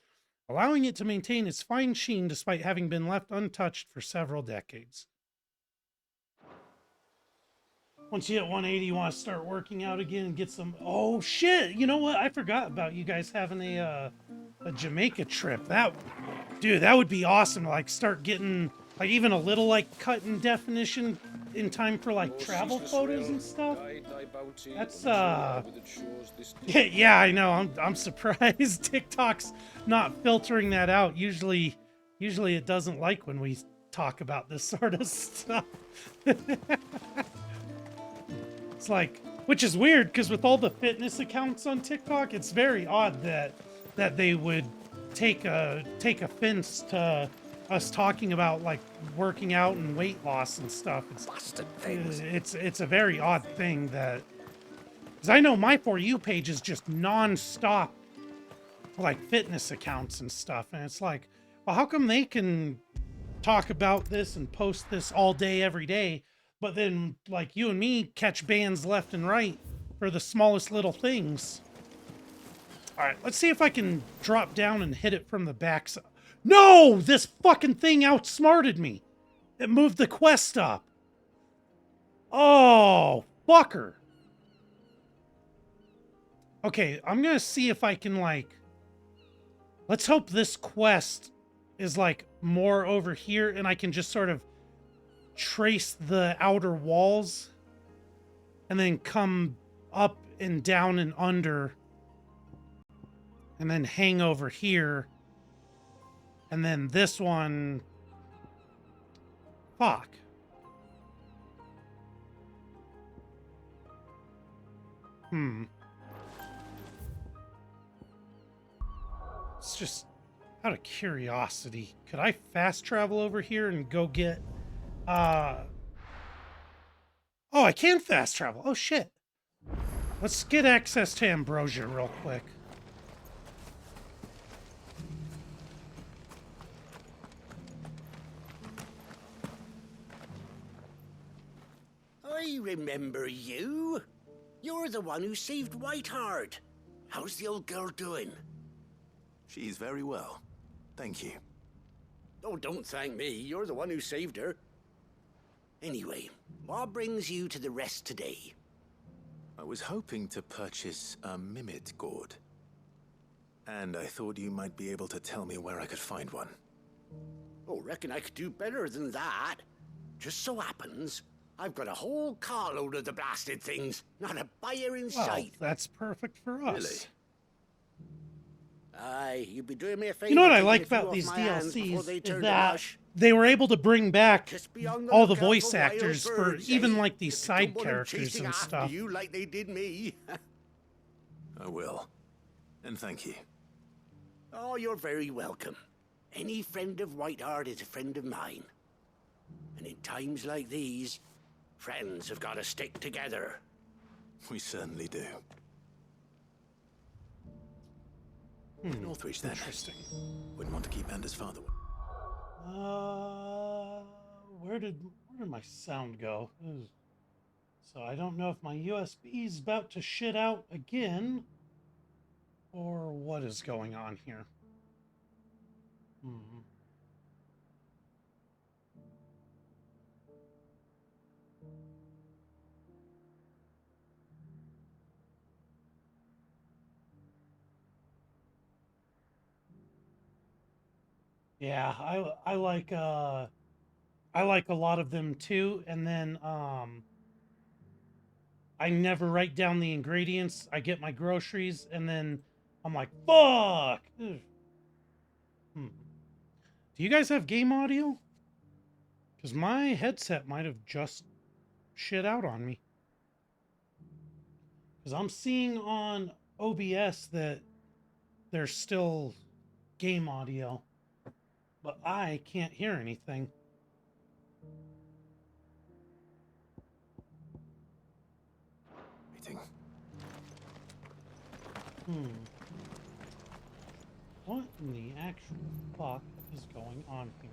allowing it to maintain its fine sheen despite having been left untouched for several decades. Once you hit 180, you want to start working out again and get some... Oh, shit! You know what? I forgot about you guys having a Jamaica trip. Dude, that would be awesome. Like, start getting, like, even a little, like, cut in definition in time for, like, travel photos and stuff. That's, yeah, I know. I'm surprised TikTok's not filtering that out. Usually it doesn't like when we talk about this sort of stuff. It's like, which is weird, because with all the fitness accounts on TikTok, it's very odd that they would take offense to us talking about like working out and weight loss and stuff. It's a very odd thing that, because I know my For You page is just non-stop like fitness accounts and stuff, and it's like, well, how come they can talk about this and post this all day every day, but then like you and me catch bans left and right for the smallest little things? All right, let's see if I can drop down and hit it from the backside. No, this fucking thing outsmarted me. It moved the quest up. Oh, fucker. Okay, I'm gonna see if I can like, let's hope this quest is like more over here and I can just sort of trace the outer walls and then come up and down and under and then hang over here, and then this one, fuck. It's just, Out of curiosity, could I fast travel over here and go get, oh, I can fast travel. Oh, shit. Let's get access to Ambrosia real quick. I remember you. You're the one who saved Whiteheart. How's the old girl doing? She's very well. Thank you. Oh, don't thank me. You're the one who saved her. Anyway, what brings you to the rest today? I was hoping to purchase a Mimit gourd. And I thought you might be able to tell me where I could find one. Oh, reckon I could do better than that. Just so happens, I've got a whole carload of the blasted things. Not a buyer in Well, sight. that's perfect for us. Really? Aye, you'd be doing me a favor. You know what I taking like a few about off these my hands before DLCs they is turn to that mush. they were able to bring back Just be on the all the lookout voice for wild actors for birds, even eh? like these If you don't side want 'em characters chasing and after stuff. you like they did me. I will. And thank you. Oh, you're very welcome. Any friend of Whiteheart is a friend of mine. And in times like these, friends have got to stick together. We certainly do. Northreach, then. Interesting. Wouldn't want to keep Anders' father. Where did my sound go? So I don't know if my USB is about to shit out again, or what is going on here. Yeah, I like a lot of them too, and then I never write down the ingredients. I get my groceries and then I'm like, fuck. Ugh. Do you guys have game audio? Because my headset might have just shit out on me. Because I'm seeing on OBS that there's still game audio, but I can't hear anything. Waiting. What in the actual fuck is going on here?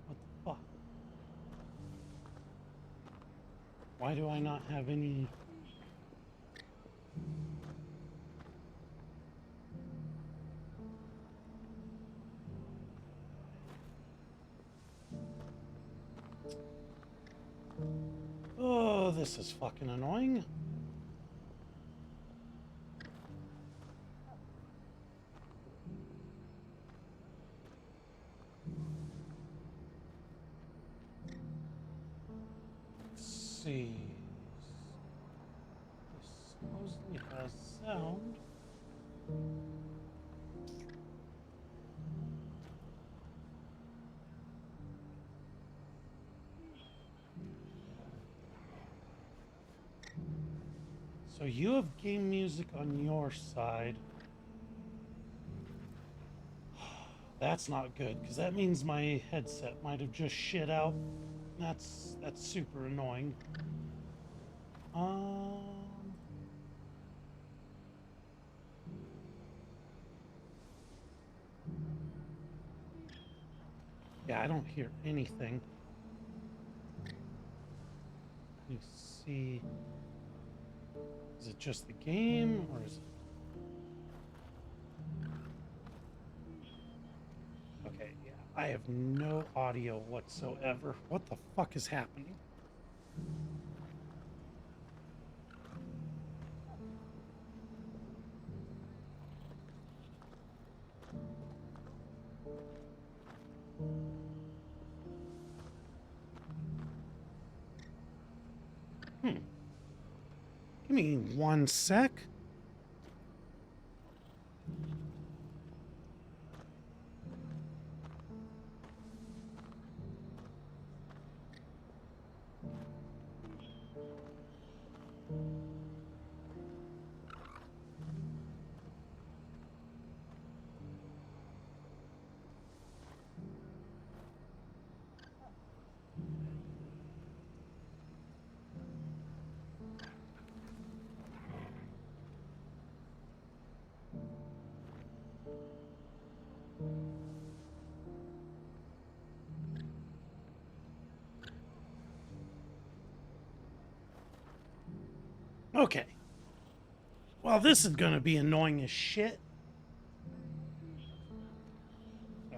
What the fuck? Why do I not have any... Oh, this is fucking annoying. Let's see. This supposedly has sound. So you have game music on your side. That's not good, because that means my headset might have just shit out. That's super annoying. Yeah, I don't hear anything. Let me see. Is it just the game, or is it... Okay, yeah, I have no audio whatsoever. What the fuck is happening? Give me 1 sec. Okay. Well, this is gonna be annoying as shit.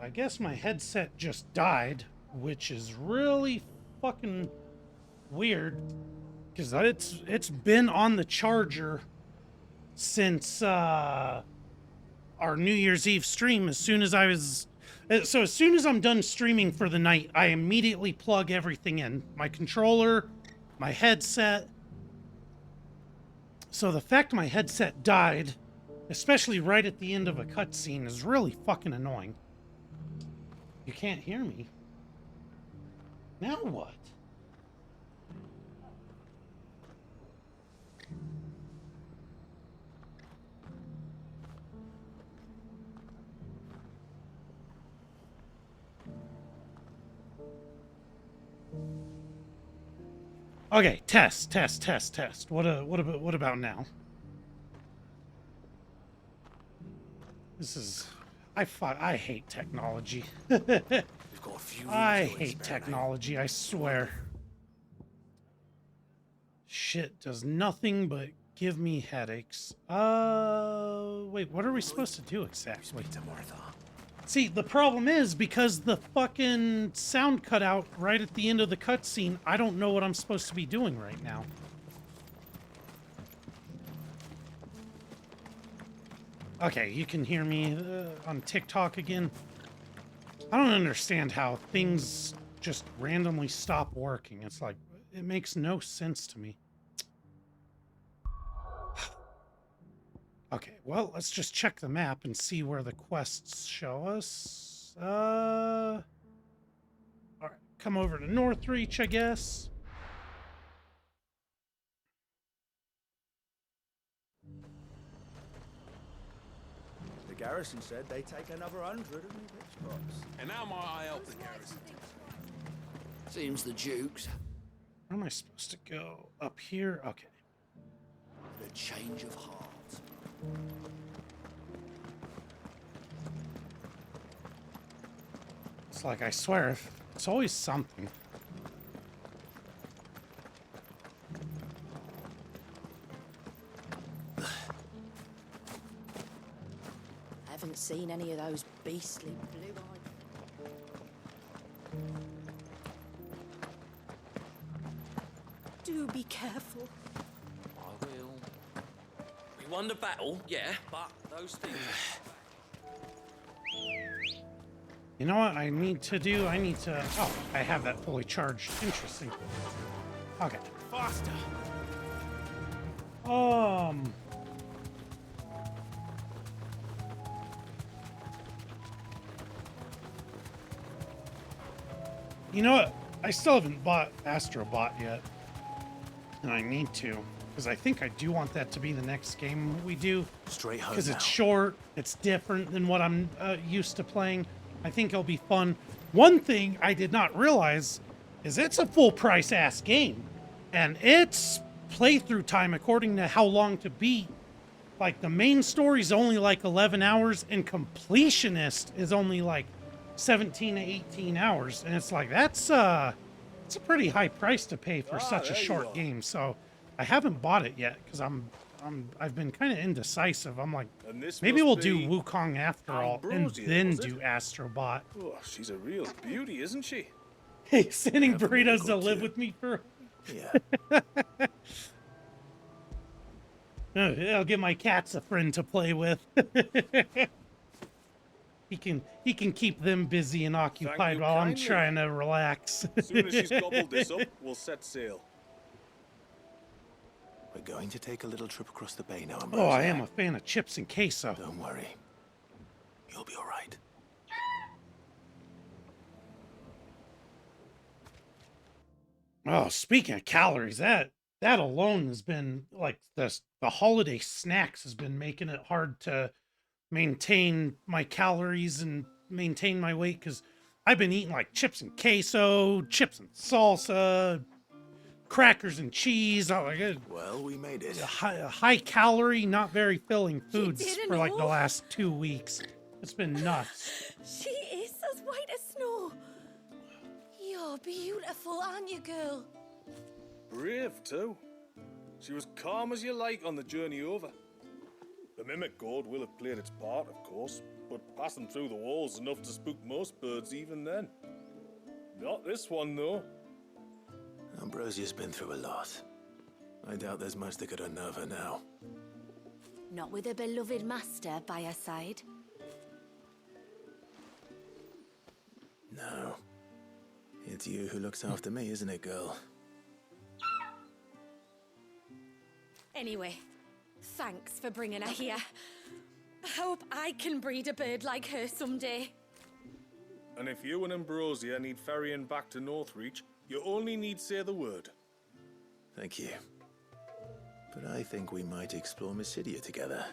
I guess my headset just died, which is really fucking weird. Because it's been on the charger since our New Year's Eve stream. As soon as I'm done streaming for the night, I immediately plug everything in. My controller, my headset. So the fact my headset died, especially right at the end of a cutscene, is really fucking annoying. You can't hear me. Now what? Okay, test. What about now? This is I hate technology. I hate technology, I swear. Shit does nothing but give me headaches. Wait, what are we supposed to do exactly? See, the problem is, because the fucking sound cut out right at the end of the cutscene, I don't know what I'm supposed to be doing right now. Okay, you can hear me on TikTok again. I don't understand how things just randomly stop working. It's like, it makes no sense to me. Okay, well, let's just check the map and see where the quests show us. Alright, come over to Northreach, I guess. The garrison said they take another 100 in the rich box. And how might I help the garrison? Seems the Dukes. Where am I supposed to go? Up here? Okay. The change of heart. It's like, I swear, it's always something. I haven't seen any of those beastly blue-eyed... Do be careful. I will. We won the battle, yeah, but those things... You know what I need to do? I need to... Oh, I have that fully charged. Interesting. Okay. Faster! You know what? I still haven't bought Astrobot yet. And I need to. Because I think I do want that to be the next game we do. Straight home Because now. it's short. It's different than what I'm used to playing. I think it'll be fun. One thing I did not realize is it's a full price ass game. And it's playthrough time according to how long to beat. Like the main story is only like 11 hours and completionist is only like 17 to 18 hours. And it's like, it's a pretty high price to pay for such a short game. So I haven't bought it yet because I've been kind of indecisive. I'm like, maybe we'll do Wukong after all, and then do Astrobot. Oh, she's a real beauty, isn't she? Hey, sending burritos to live with me for... Yeah. I'll give my cats a friend to play with. He can keep them busy and occupied while I'm trying to relax. As soon as she's gobbled this up, we'll set sail. We're going to take a little trip across the bay now, Oh, I Ambrosia. am a fan of chips and queso. Don't worry. You'll be all right. Oh, speaking of calories, that alone has been like the holiday snacks has been making it hard to maintain my calories and maintain my weight because I've been eating like chips and queso, chips and salsa, crackers and cheese. Oh my god. Well, we made it. High calorie, not very filling foods didn't for like the know. last 2 weeks. It's been nuts. She is as white as snow. You're beautiful, aren't you, girl? Brave, too. She was calm as you like on the journey over. The mimic gourd will have played its part, of course, but passing through the walls is enough to spook most birds even then. Not this one, though. Ambrosia's been through a lot. I doubt there's much that could unnerve her now. Not with a beloved master by her side. No. It's you who looks after me, isn't it, girl? Anyway, thanks for bringing her here. I hope I can breed a bird like her someday. And if you and Ambrosia need ferrying back to Northreach, you only need say the word. Thank you. But I think we might explore Mysidia together.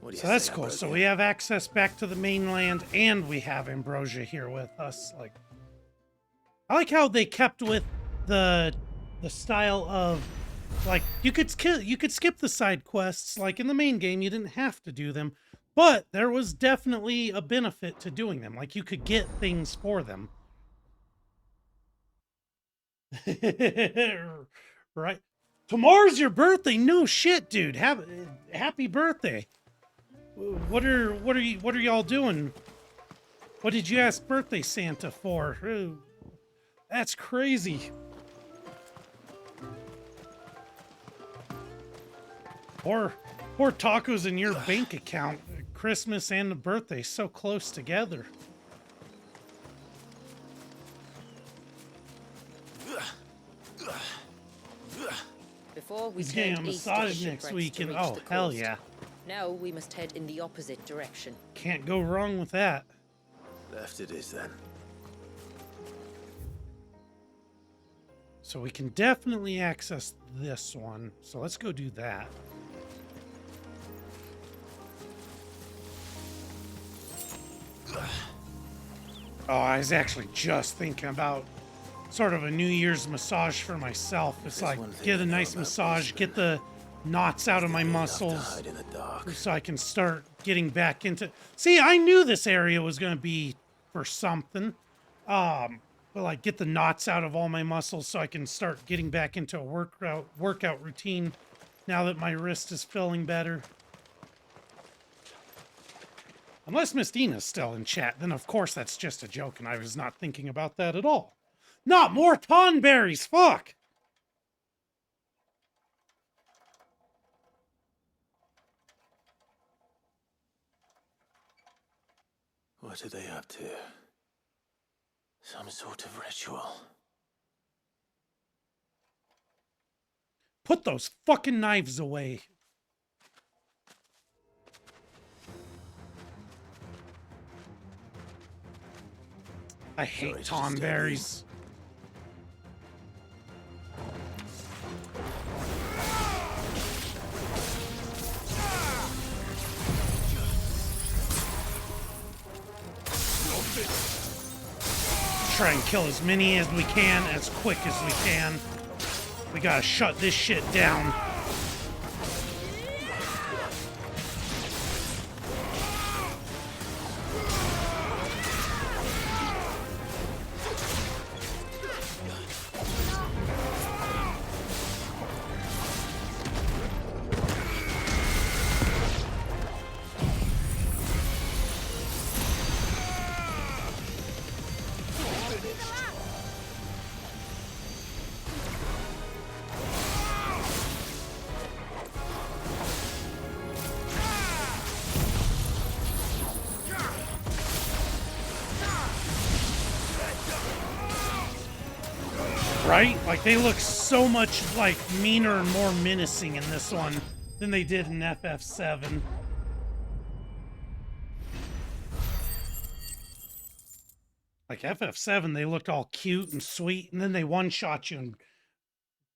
What do you So that's say, cool. So Ambrosia? we have access back to the mainland, and we have Ambrosia here with us. Like, I like how they kept with the style of, like, you could skip the side quests. Like in the main game, you didn't have to do them, but there was definitely a benefit to doing them. Like you could get things for them. Right? Tomorrow's your birthday. No shit, dude. Happy birthday. What are y'all doing? What did you ask birthday Santa for? Ooh, that's crazy. Or tacos in your bank account. Christmas and the birthday so close together. Before we He's getting a turned east to the massage next shipwrecks week, to and reach oh the hell coast. yeah, Now we must head in the opposite direction. can't go wrong with that. Left it is then. So we can definitely access this one. So let's go do that. Oh, I was actually just thinking about sort of a New Year's massage for myself. It's There's like one thing get I a know nice about massage, Brisbane. get the knots out of my Enough to muscles hide in the dark. so I can start getting back into. See, I knew this area was going to be for something. But like get the knots out of all my muscles so I can start getting back into a workout routine now that my wrist is feeling better. Unless Miss Dina's still in chat, then of course that's just a joke and I was not thinking about that at all. Not more tonberries, fuck! What are they up to? Some sort of ritual. Put those fucking knives away. I hate Sorry to disturb you. tonberries. Try and kill as many as we can, as quick as we can. We gotta shut this shit down. Right? Like, they look so much, like, meaner and more menacing in this one than they did in FF7. Like, FF7, they looked all cute and sweet, and then they one-shot you and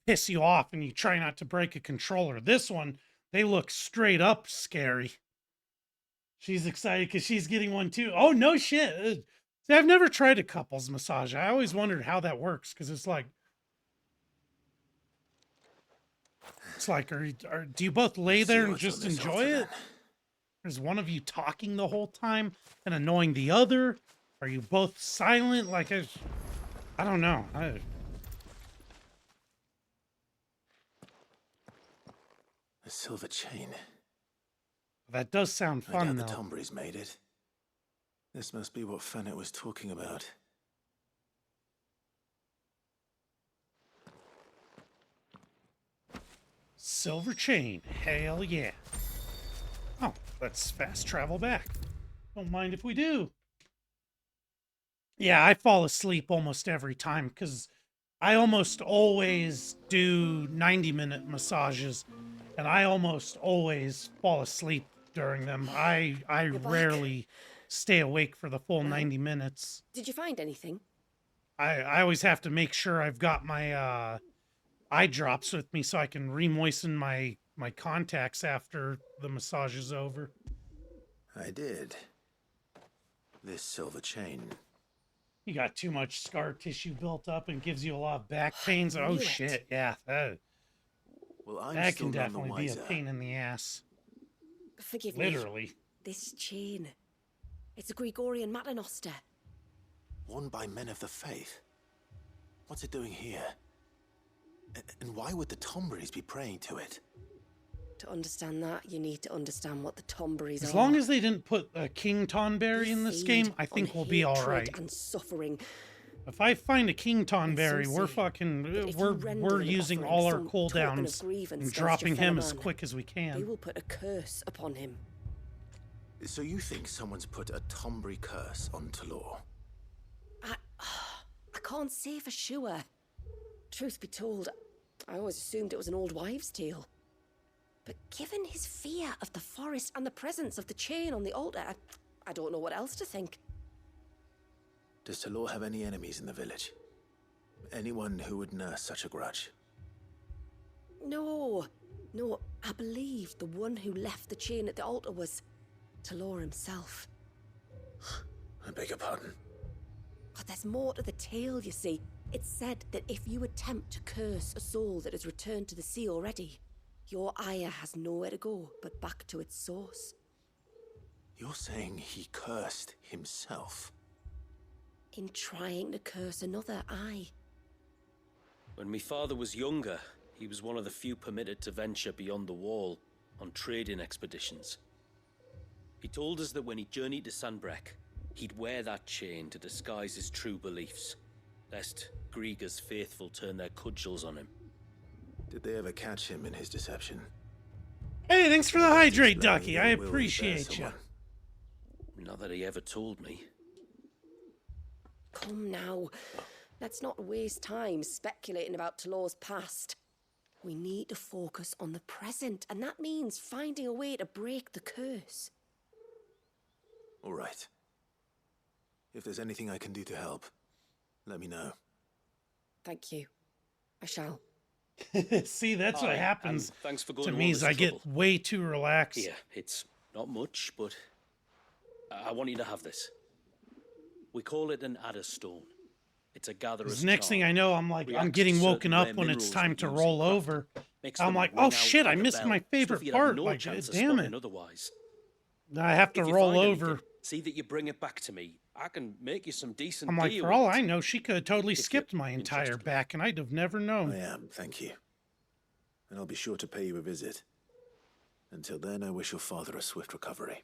piss you off, and you try not to break a controller. This one, they look straight up scary. She's excited because she's getting one, too. Oh, no shit. See, I've never tried a couples massage. I always wondered how that works, because it's like, do you both lay there and just enjoy it? Is one of you talking the whole time and annoying the other? Are you both silent? Like, I don't know. A silver chain. That does sound fun, I though. doubt the Tombury's made it. This must be what Fennec was talking about. Silver chain. Hell yeah. Oh, let's fast travel back. Don't mind if we do. Yeah, I fall asleep almost every time because I almost always do 90-minute massages, and I almost always fall asleep during them. I rarely stay awake for the full 90 minutes. Did you find anything? I always have to make sure I've got my eye drops with me so I can re-moisten my contacts after the massage is over. I did. This silver chain. You got too much scar tissue built up and gives you a lot of back pains. Oh shit, yeah. That can definitely be a pain in the ass. Forgive me. Literally. This chain. It's a Gregorian Maternoster. Worn by men of the faith. What's it doing here? And why would the Tomburys be praying to it? To understand that, you need to understand what the Tomburys are. As long as they didn't put a King Tonberry in this game, I think we'll be all right. And suffering. If I find a King Tonberry, we're using all our cooldowns and dropping him as quick as we can. They will put a curse upon him. So you think someone's put a Tombury curse on Talor? I can't say for sure. Truth be told, I always assumed it was an old wives' tale. But given his fear of the forest and the presence of the chain on the altar, I don't know what else to think. Does Talor have any enemies in the village? Anyone who would nurse such a grudge? No, I believe the one who left the chain at the altar was Talor himself. I beg your pardon? But there's more to the tale, you see. It's said that if you attempt to curse a soul that has returned to the sea already, your ire has nowhere to go but back to its source. You're saying he cursed himself? In trying to curse another, aye. When my father was younger, he was one of the few permitted to venture beyond the wall on trading expeditions. He told us that when he journeyed to Sanbreque, he'd wear that chain to disguise his true beliefs, lest Grieger's faithful turn their cudgels on him. Did they ever catch him in his deception? Hey, thanks for the hydrate, Ducky. I appreciate you. Not that he ever told me. Come now. Let's not waste time speculating about Talor's past. We need to focus on the present, and that means finding a way to break the curse. All right. If there's anything I can do to help, let me know. Thank you. I shall. See, that's what happens thanks for going to me is I get way too relaxed. Yeah, it's not much, but I want you to have this. We call it an adder stone. It's a gatherer's next thing I know, I'm getting woken up when it's time to roll over. I'm like, oh shit, I missed my favorite part. Like, damn it. Otherwise. I have to roll over. See that you bring it back to me. I can make you some decent I'm like, for all I know, she could have totally skipped my entire back, and I'd have never known. I am, thank you. And I'll be sure to pay you a visit. Until then, I wish your father a swift recovery.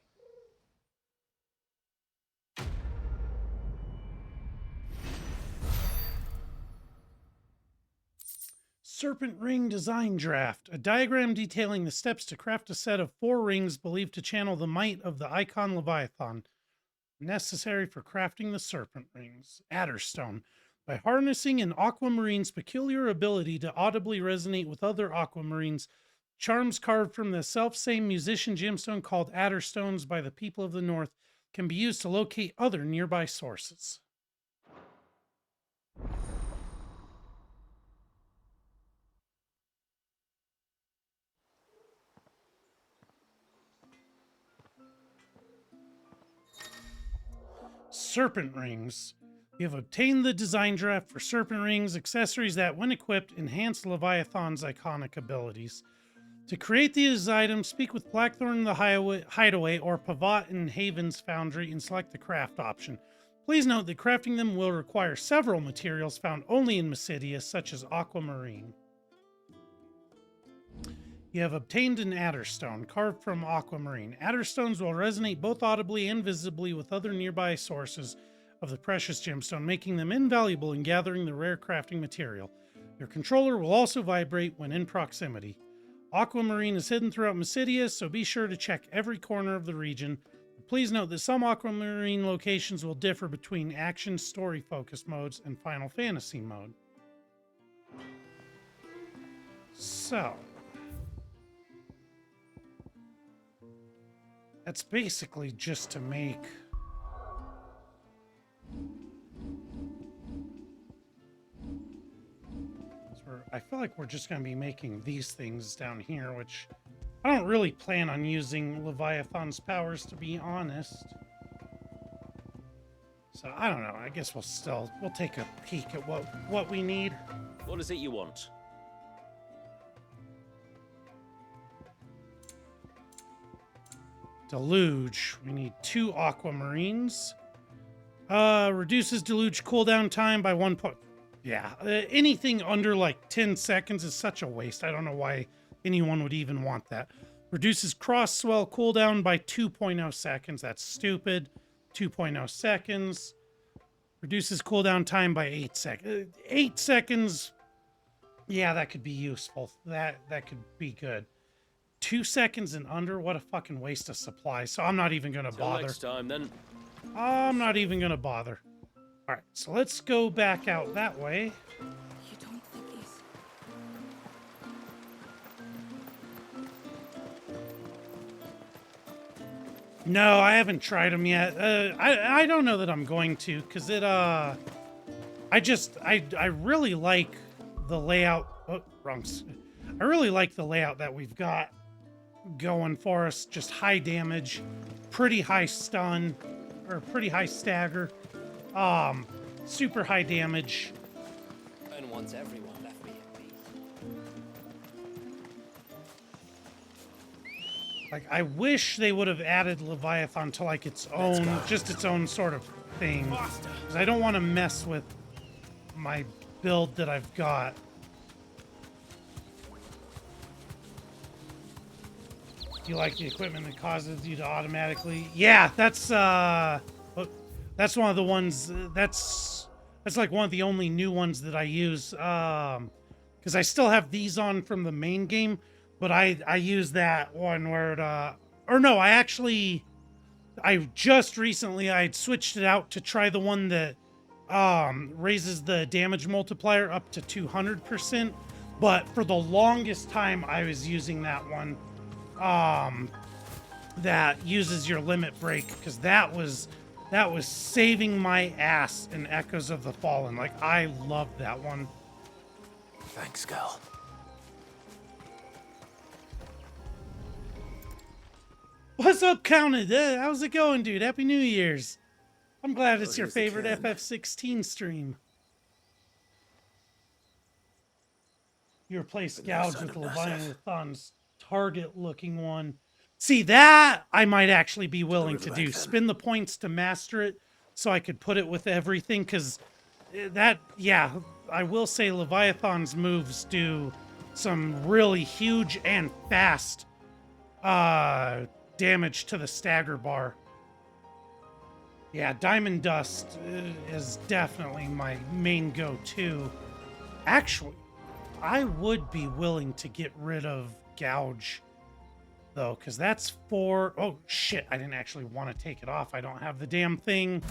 Serpent Ring Design Draft. A diagram detailing the steps to craft a set of 4 rings believed to channel the might of the icon Leviathan, necessary for crafting the serpent rings. Adderstone. By harnessing an aquamarine's peculiar ability to audibly resonate with other aquamarines, charms carved from the self-same musician gemstone called Adderstones by the people of the North can be used to locate other nearby sources. Serpent rings. You have obtained the design draft for serpent rings, accessories that, when equipped, enhance Leviathan's iconic abilities. To create these items, speak with Blackthorn in the Hideaway or Pavat in Haven's Foundry and select the craft option. Please note that crafting them will require several materials found only in Mysidia, such as aquamarine. You have obtained an Adderstone, carved from aquamarine. Adderstones will resonate both audibly and visibly with other nearby sources of the precious gemstone, making them invaluable in gathering the rare crafting material. Your controller will also vibrate when in proximity. Aquamarine is hidden throughout Mysidia, so be sure to check every corner of the region. Please note that some aquamarine locations will differ between action story-focused modes and Final Fantasy mode. So, that's basically just to make I feel like we're just going to be making these things down here, which I don't really plan on using Leviathan's powers, to be honest. So I don't know. I guess we'll take a peek at what we need. What is it you want? Deluge. We need 2 aquamarines. Reduces deluge cooldown time by 1 point. Yeah, anything under like 10 seconds is such a waste. I don't know why anyone would even want that. Reduces cross swell cooldown by 2.0 seconds. That's stupid. 2.0 seconds. Reduces cooldown time by 8 seconds. 8 seconds. Yeah, that could be useful. That could be good. 2 seconds and under. What a fucking waste of supply. So I'm not even gonna bother. Next time, then. I'm not even gonna bother. All right, so let's go back out that way. You don't think he's... No, I haven't tried them yet. I don't know that I'm going to, because it, I really like the layout. Oh, wrong. I really like the layout that we've got going for us. Just high damage, pretty high stun, or pretty high stagger. Super high damage. And once everyone left me at peace. Like, I wish they would have added Leviathan to like its own, just its own sort of thing. Because I don't want to mess with my build that I've got. Do you like the equipment that causes you to automatically? Yeah, that's one of the ones. That's like one of the only new ones that I use. Because I still have these on from the main game, but I use that one where it, or no, I just recently I'd switched it out to try the one that raises the damage multiplier up to 200%. But for the longest time, I was using that one. That uses your limit break, because that was saving my ass in Echoes of the Fallen. Like, I loved that one. Thanks, Gal. What's up, Counted? How's it going, dude? Happy New Year's. I'm glad it's your favorite FF16 stream. You replace Gouge with Leviathan's target-looking one. See, that I might actually be willing to do. Spend the points to master it so I could put it with everything, because that, yeah, I will say Leviathan's moves do some really huge and fast damage to the stagger bar. Yeah, Diamond Dust is definitely my main go-to. Actually, I would be willing to get rid of Gouge, though, because that's for... Oh, shit, I didn't actually want to take it off. I don't have the damn thing.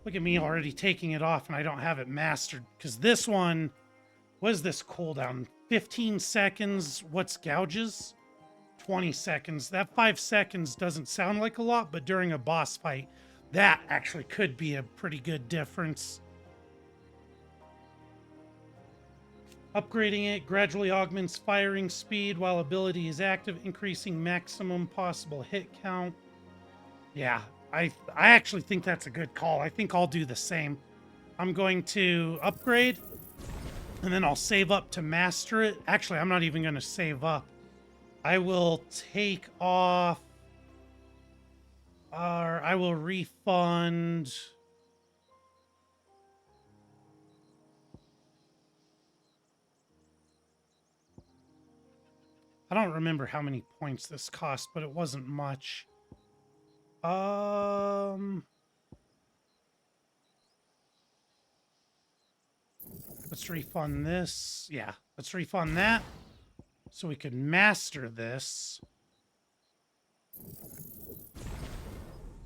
Look at me already taking it off and I don't have it mastered. Because this one, what is this cooldown? 15 seconds. What's gouges? 20 seconds. That 5 seconds doesn't sound like a lot, but during a boss fight, that actually could be a pretty good difference. Upgrading it gradually augments firing speed while ability is active, increasing maximum possible hit count. Yeah, I actually think that's a good call. I think I'll do the same. I'm going to upgrade, and then I'll save up to master it. Actually, I'm not even going to save up. I will take off, or I will refund. I don't remember how many points this cost, but it wasn't much. Let's refund this. Yeah, let's refund that. So we could master this.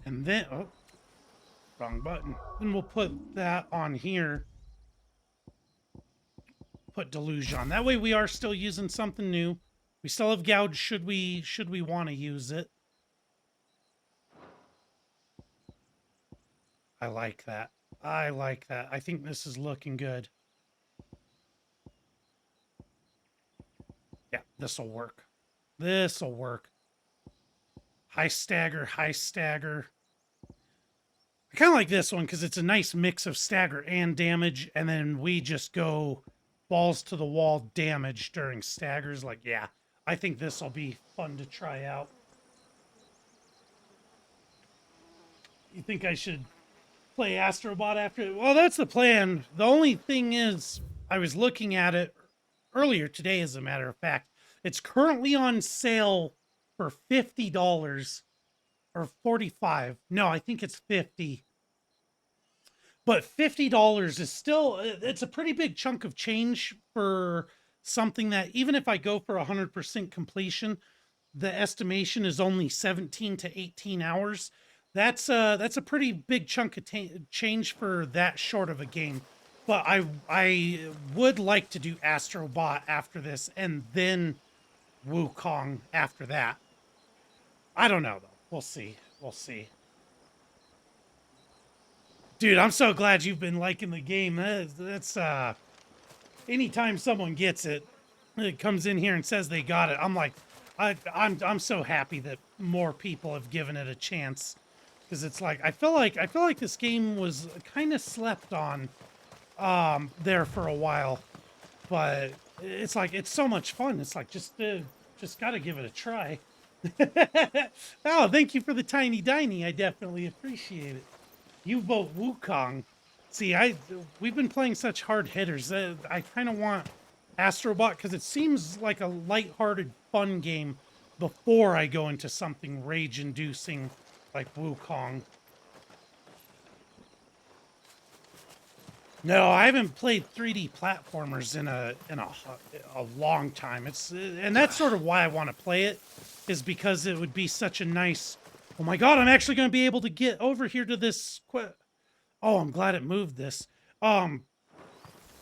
And then, oh, wrong button. Then we'll put that on here. Put Deluge on. That way we are still using something new. We still have gouge should we want to use it. I like that. I like that. I think this is looking good. Yeah, this'll work. This'll work. High stagger, high stagger. I kind of like this one because it's a nice mix of stagger and damage, and then we just go balls to the wall damage during staggers. Like, yeah, I think this will be fun to try out. You think I should play Astrobot after? Well, that's the plan. The only thing is, I was looking at it earlier today, as a matter of fact. It's currently on sale for $50 or $45. No, I think it's $50. But $50 is still, it's a pretty big chunk of change for something that, even if I go for 100% completion, the estimation is only 17 to 18 hours. That's a pretty big chunk of change for that short of a game. But I would like to do Astrobot after this, and then Wukong after that. I don't know, though. We'll see. We'll see. Dude, I'm so glad you've been liking the game. That's anytime someone gets it, it comes in here and says they got it, I'm like, I'm so happy that more people have given it a chance. Because it's like, I feel like this game was kind of slept on there for a while. But it's like, it's so much fun. It's like, just got to give it a try. Oh, thank you for the tiny diny. I definitely appreciate it. You vote Wukong. See, we've been playing such hard hitters. I kind of want Astrobot because it seems like a lighthearted, fun game before I go into something rage-inducing like Wukong. No, I haven't played 3D platformers in a long time. And that's sort of why I want to play it, is because it would be such a nice. Oh my God! I'm actually going to be able to get over here to this. Oh, I'm glad it moved this. Because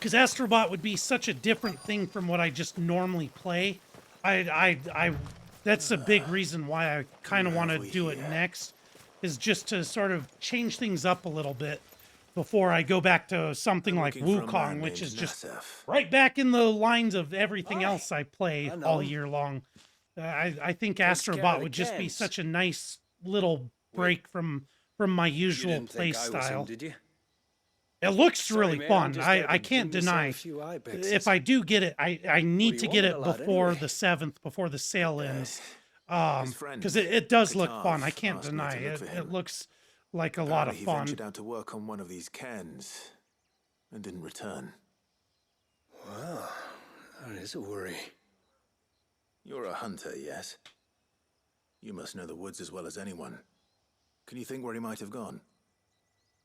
Astrobot would be such a different thing from what I just normally play. That's a big reason why I kind of want to do it next, is just to sort of change things up a little bit before I go back to something like Wukong, which is just right back in the lines of everything else I play all year long. I think Astrobot would just be such a nice little break from my usual play style. Did you? It looks really fun. I can't deny. If I do get it, I need to get it before the 7th, before the sale ends. Because it does look fun. I can't deny it. It looks like a lot of fun. He ventured out to work on one of these cairns and didn't return. Well, that is a worry. You're a hunter, yes? You must know the woods as well as anyone. Can you think where he might have gone?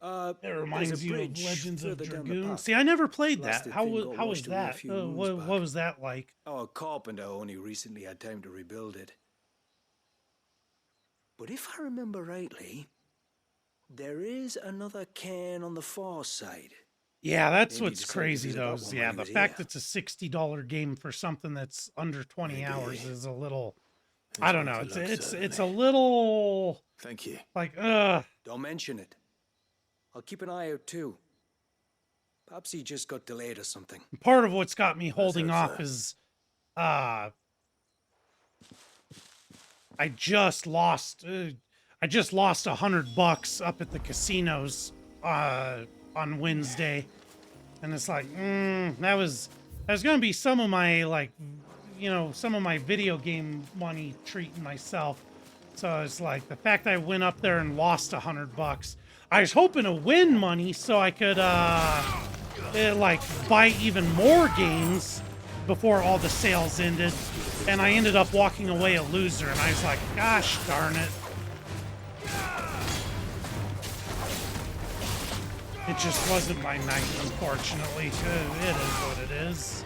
It reminds you of Legends of Dragoon. See, I never played that. How was that? What was that like? Oh, a carpenter only recently had time to rebuild it. But if I remember rightly, There is another cairn on the far side. Yeah, that's Maybe what's decided to crazy visit though. that Is, one yeah, when he the was fact here. it's a $60 game for something that's under 20 hours is a little. I It's don't worth know. a It's look, it's a certainly. little Thank you. like Don't mention it. I'll keep an eye out too. Perhaps he just got delayed or something. Part of what's got me holding hope off so. is I just lost $100 up at the casinos on Wednesday, and it's like that was gonna be some of my, like, some of my video game money treating myself. So it's like the fact I went up there and lost $100. I was hoping to win money so I could like buy even more games before all the sales ended, and I ended up walking away a loser, and I was like, gosh darn it. It just wasn't my night, unfortunately. It is what it is.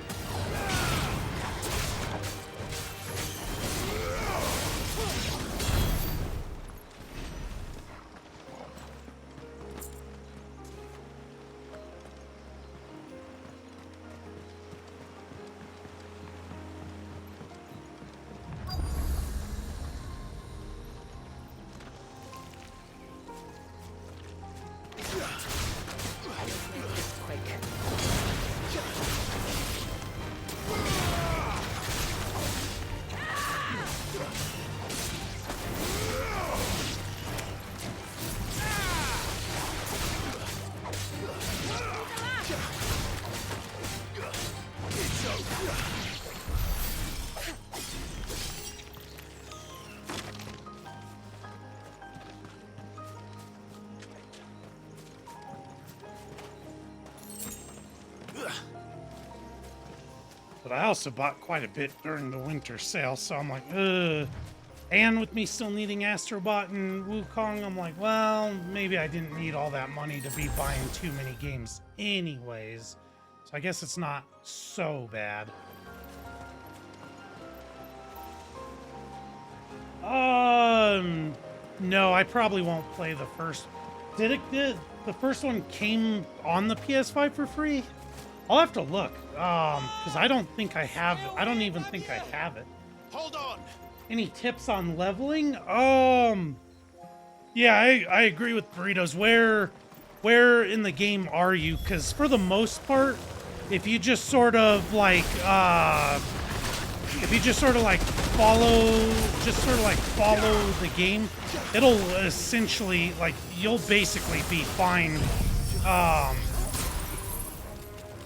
But I also bought quite a bit during the winter sale, so I'm like, ugh. And with me still needing Astrobot and Wukong, I'm like, well, maybe I didn't need all that money to be buying too many games anyways. So I guess it's not so bad. No, I probably won't play the first. Did the first one came on the PS5 for free? I'll have to look, because I don't think I have. I don't even think I have it. Hold on. Any tips on leveling? Yeah, I agree with Burritos. Where in the game are you? Because for the most part, if you just sort of like follow the game, it'll essentially, like, you'll basically be fine.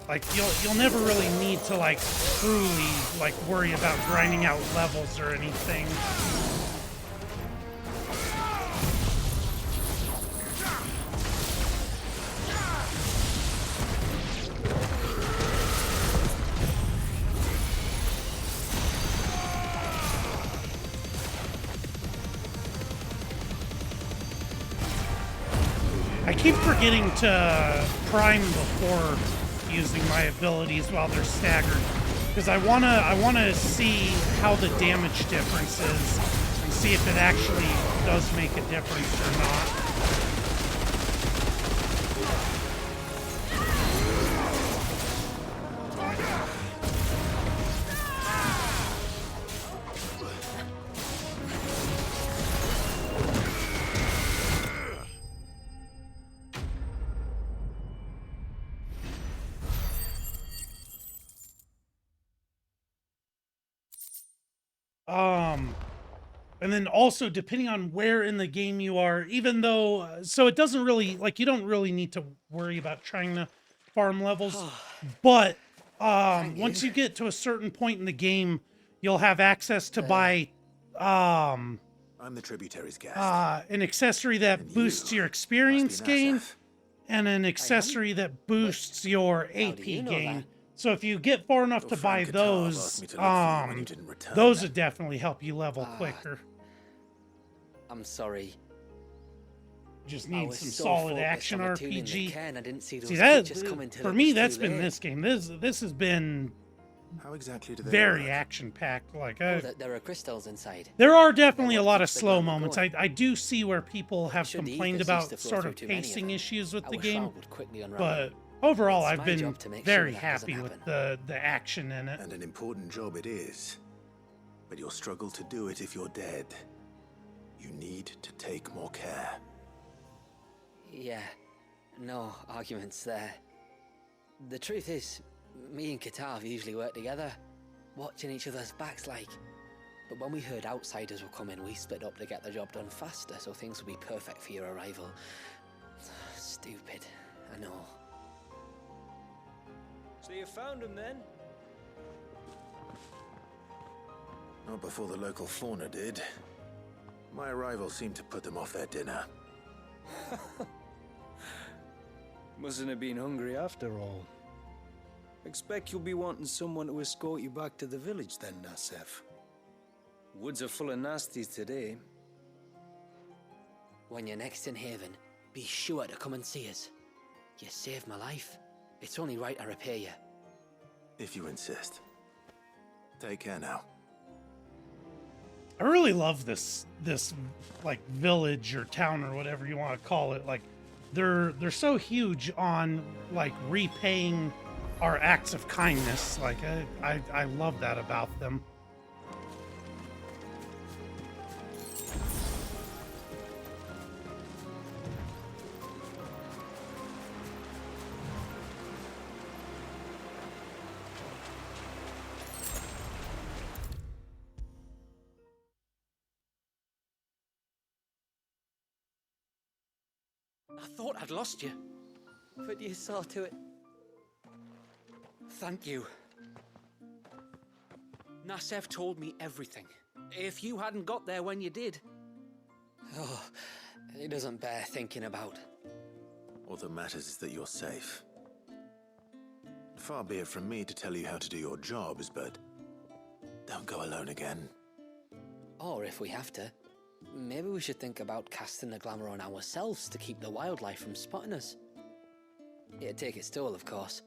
Like, you'll never really need to, like, truly, like, worry about grinding out levels or anything. I keep forgetting to prime before using my abilities while they're staggered, because I wanna see how the damage difference is and see if it actually does make a difference or not. And then also, depending on where in the game you are, even though, so it doesn't really, like, you don't really need to worry about trying to farm levels, but once you get to a certain point in the game, you'll have access to buy I'm the tributary's guest. an accessory that boosts your experience gain, and an accessory that boosts your AP gain. So if you get far enough to buy those, those would definitely help you level quicker. I'm sorry. Just need some so solid focused action on the tune in the RPG. can, I didn't see those See, that creatures coming till for it me, was that's too been late. this game. This has been How exactly do they very work? action-packed. Like, There are crystals inside. there are definitely a lot of keeps the slow glamour moments. going. I do see where people have Should the complained ether cease to about flow sort through of too many of pacing them, issues with the our game, shroud would quickly unravel. but overall, It's I've my been job to make very sure that doesn't happy with happen. the action in it. And an important job it is. But you'll struggle to do it if you're dead. You need to take more care. Yeah, no arguments there. The truth is, me and Katav usually work together, watching each other's backs like. But when we heard outsiders were coming, we split up to get the job done faster so things would be perfect for your arrival. Stupid, I know. So you found him then? Not before the local fauna did. My arrival seemed to put them off their dinner. Mustn't have been hungry after all. Expect you'll be wanting someone to escort you back to the village then, Nasef. Woods are full of nasties today. When you're next in Haven, be sure to come and see us. You saved my life. It's only right I repay you. If you insist. Take care now. I really love this like village or town or whatever you want to call it. Like they're so huge on like repaying our acts of kindness. Like I love that about them. I thought I'd lost you. But you saw to it. Thank you. Nasef told me everything. If you hadn't got there when you did. Oh, it doesn't bear thinking about. All that matters is that you're safe. Far be it from me to tell you how to do your jobs, but don't go alone again. Or if we have to, maybe we should think about casting the glamour on ourselves to keep the wildlife from spotting us. It'd take its toll, of course,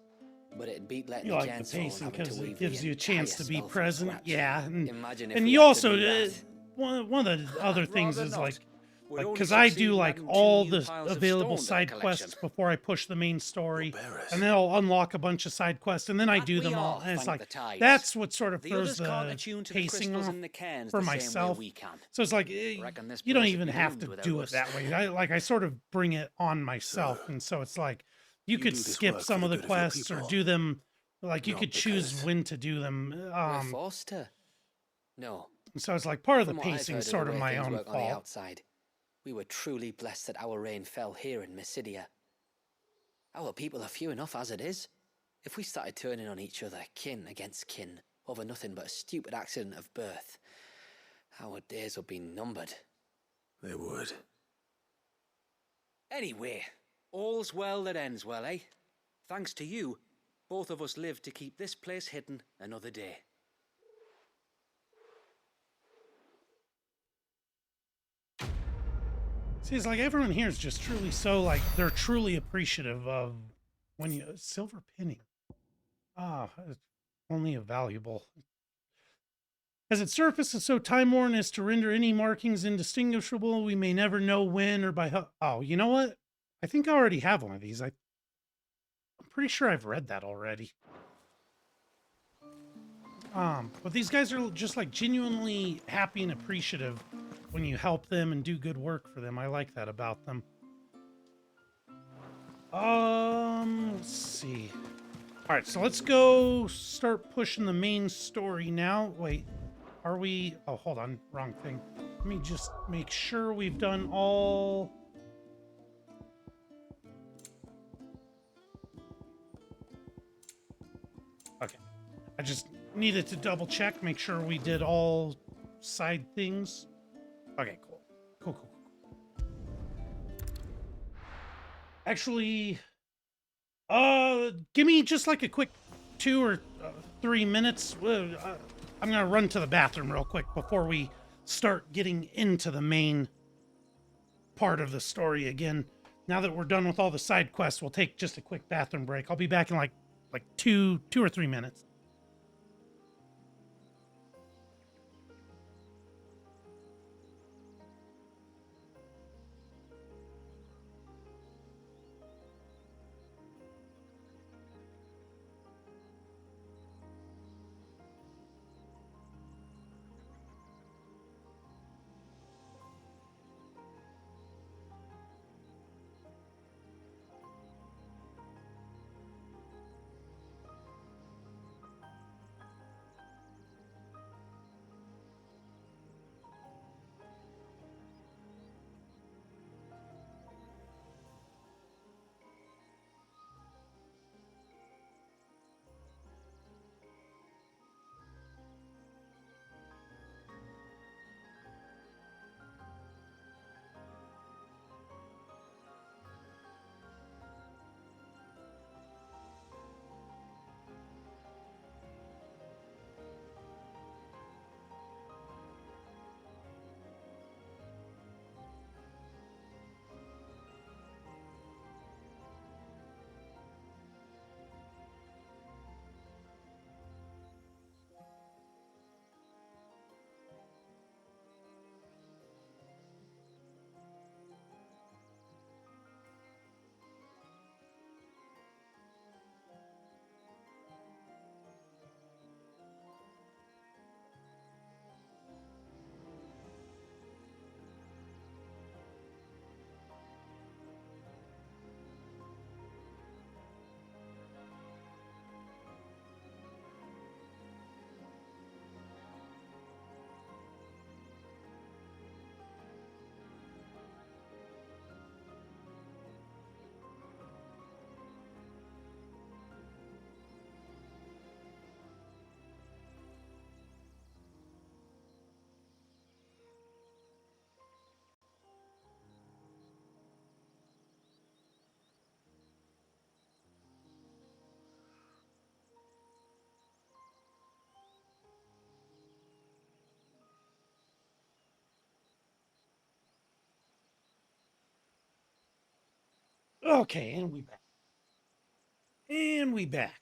but it'd beat letting You the like the chainsaw pacing having to because it weave gives the you a chance to entire be spell from present. scratch. Yeah, Imagine if and we you had to also do that. one of the other things rather is not. like We'd only because I succeed do in like adding two all new the piles of available stone to our side quests collection. before I push the main story, Bearers. and then I'll unlock a bunch of side quests, and then I That do we them all, are, and it's thank like the tides. that's what sort of The throws others can't the attune to the pacing crystals off in the cairns for the same way myself. we can. So it's like Reckon this you don't place would even be have doomed to without do it us. that way. I sort of bring it on myself, and so it's like you could do this skip work for some the of the good of your quests or people. do them. Like you Not could choose because when to do them. We're forced to. No. So it's like part of the From what I've pacing, heard sort the of way my things own work on the fault. outside, we were truly blessed that our reign fell here in Mysidia. Our people are few enough as it is. If we started turning on each other, kin against kin, over nothing but a stupid accident of birth, our days would be numbered. They would. Anyway, all's well that ends well, eh? Thanks to you, both of us lived to keep this place hidden another day. See, it's like everyone here is just truly so like they're truly appreciative of when you silver penny. It's only a valuable. As its surface is so time-worn as to render any markings indistinguishable, we may never know when or by how. Oh, you know what? I think I already have one of these. I'm pretty sure I've read that already. But these guys are just like genuinely happy and appreciative when you help them and do good work for them. I like that about them. Let's see. All right, so let's go start pushing the main story now. Wait, are we? Oh, hold on, wrong thing. Let me just make sure we've done all. Okay, I just needed to double check, make sure we did all side things. Okay, cool. Cool. Actually, give me just like a quick 2 or 3 minutes. I'm gonna run to the bathroom real quick before we start getting into the main part of the story again. Now that we're done with all the side quests, we'll take just a quick bathroom break. I'll be back in like 2 or 3 minutes. Okay, and we back. And we back.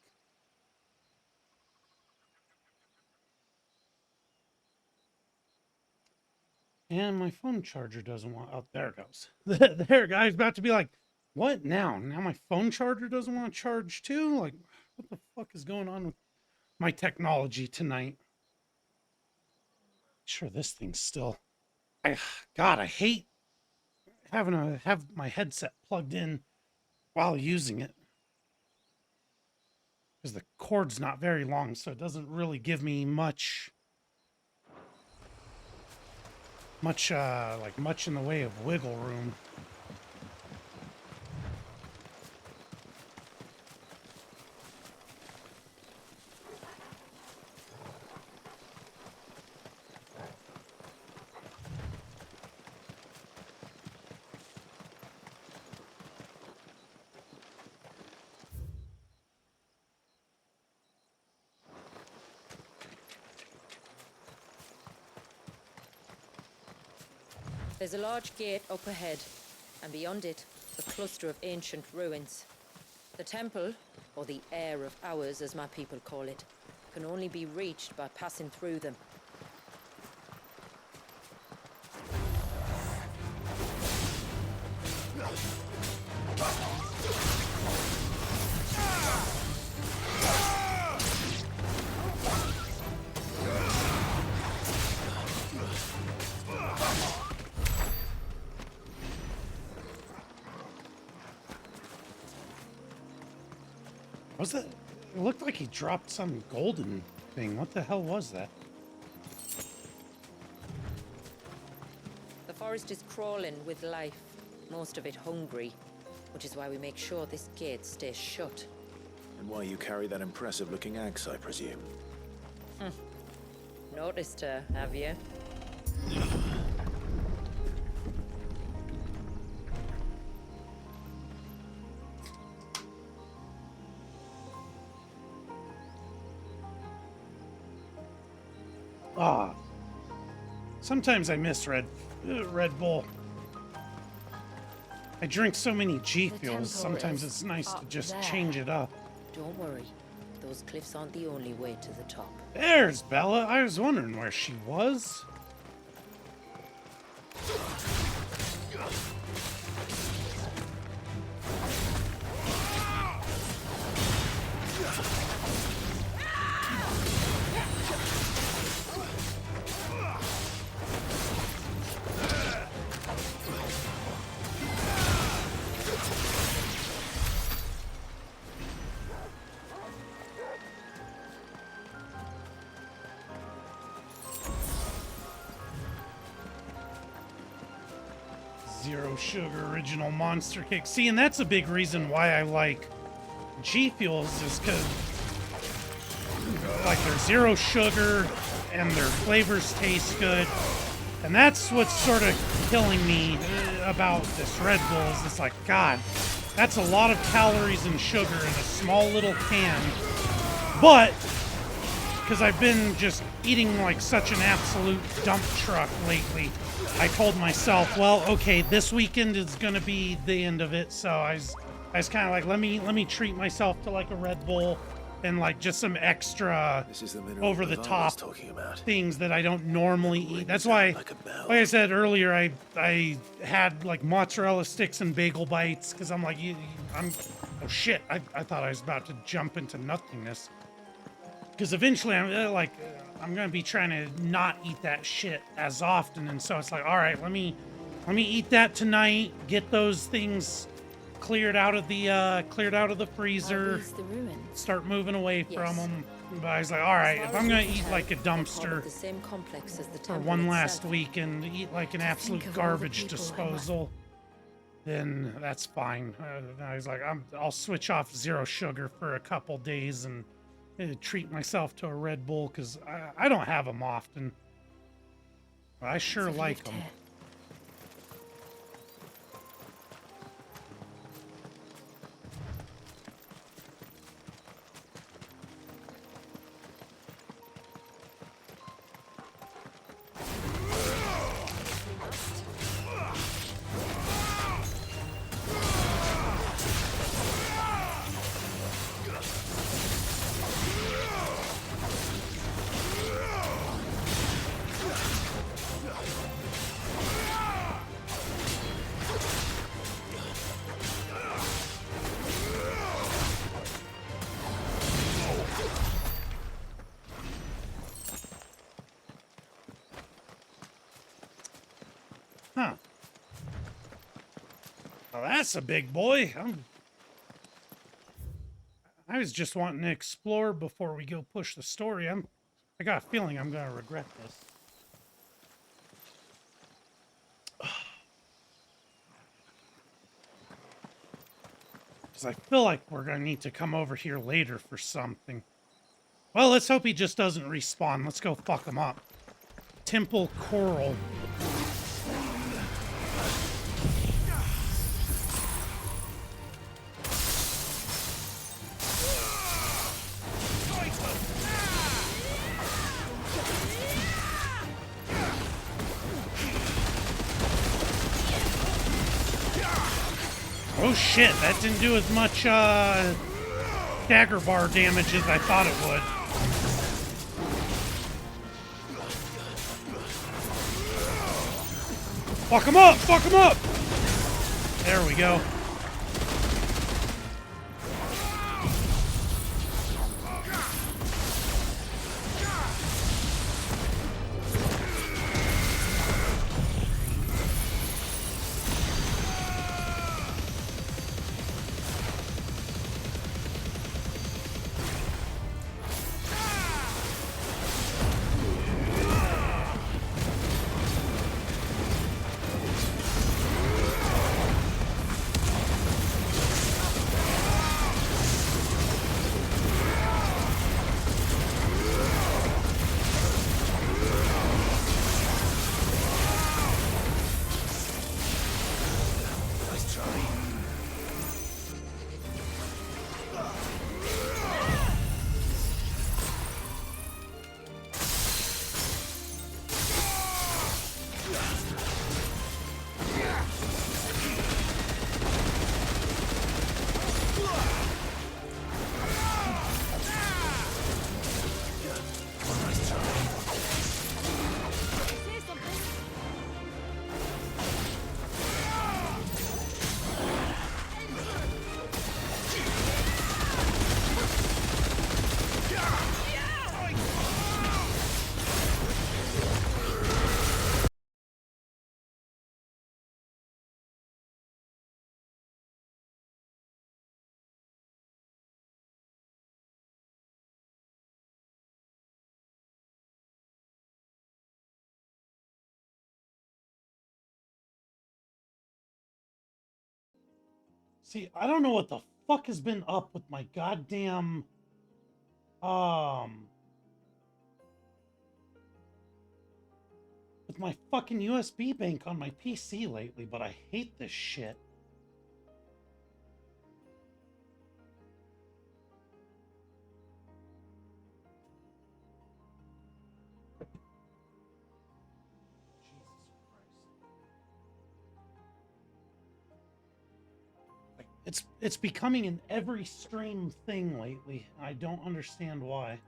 And my phone charger doesn't want. Oh, there it goes. There, guys, about to be like, what now? Now my phone charger doesn't want to charge too? Like, what the fuck is going on with my technology tonight? Sure, this thing's still. God, I hate having to have my headset plugged in while using it, because the cord's not very long, so it doesn't really give me much in the way of wiggle room. There's a large gate up ahead, and beyond it, a cluster of ancient ruins. The temple, or the Heir of Hours as my people call it, can only be reached by passing through them. Was that? It looked like he dropped some golden thing. What the hell was that? The forest is crawling with life, most of it hungry, which is why we make sure this gate stays shut. And why you carry that impressive-looking axe, I presume. Noticed her, have you? Ah, sometimes I miss Red Bull. I drink so many G Fuels, sometimes it's nice to just change it up. Don't worry, those cliffs aren't the only way to the top. There's Bella. I was wondering where she was. Zero sugar original monster cake. See, and that's a big reason why I like G Fuels, is because like they're zero sugar and their flavors taste good. And that's what's sort of killing me about this Red Bull, is it's like, God, that's a lot of calories and sugar in a small little can. But because I've been just eating like such an absolute dump truck lately, I told myself, well, okay, this weekend is gonna be the end of it. So I was kind of like, let me treat myself to like a Red Bull and like just some extra over the top things that I don't normally eat. That's why, like I said earlier, I had like mozzarella sticks and bagel bites, because I'm like, oh shit, I thought I was about to jump into nothingness. Because eventually I'm gonna be trying to not eat that shit as often, and so it's like, all right, let me eat that tonight, get those things cleared out of the freezer, start moving away from them. But I was like, all right, if I'm gonna eat like a dumpster for one last week and eat like an absolute garbage disposal, then that's fine. I was like, I'll switch off zero sugar for a couple days and treat myself to a Red Bull, because I don't have them often. But I sure like them. that's a big boy. I was just wanting to explore before we go push the story. I got a feeling I'm gonna regret this. Because I feel like we're gonna need to come over here later for something. Well, let's hope he just doesn't respawn. Let's go fuck him up. Temple Coral. Oh shit, that didn't do as much dagger bar damage as I thought it would. Fuck him up! Fuck him up! There we go. See, I don't know what the fuck has been up with my goddamn, with my fucking USB bank on my PC lately, but I hate this shit. It's becoming an every stream thing lately. I don't understand why.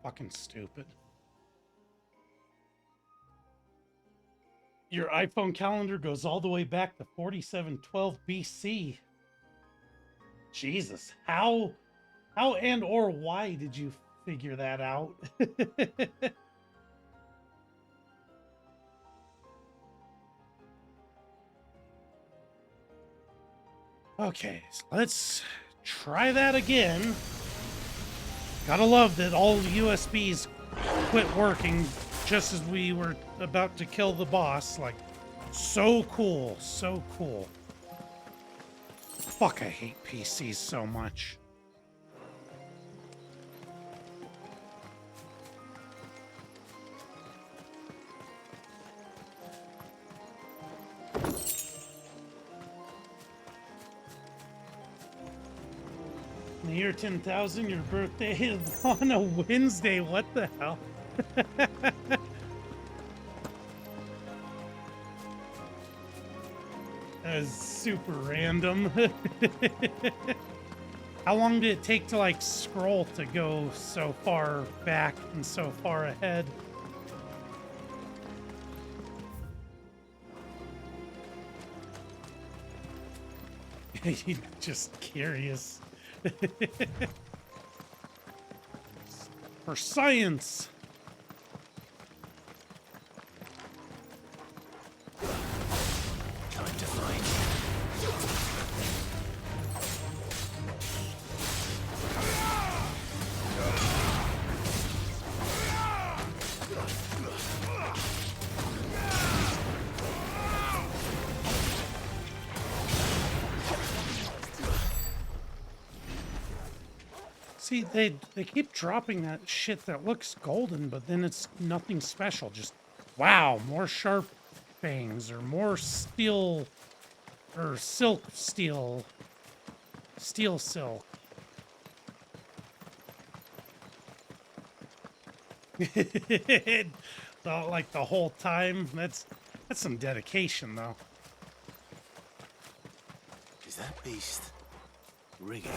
Fucking stupid. Your iPhone calendar goes all the way back to 4712 BC. Jesus, how and or why did you figure that out? Okay, so let's try that again. Gotta love that all USBs quit working just as we were about to kill the boss. Like, so cool, so cool. Fuck, I hate PCs so much. In the year 10,000, your birthday is on a Wednesday. What the hell? That is super random. How long did it take to, like, scroll to go so far back and so far ahead? Just curious. For science. See, they keep dropping that shit that looks golden, but then it's nothing special. Just, wow, more sharp fangs, or more steel, or silk steel. Steel silk. Like the whole time. That's some dedication, though. Is that beast rigging?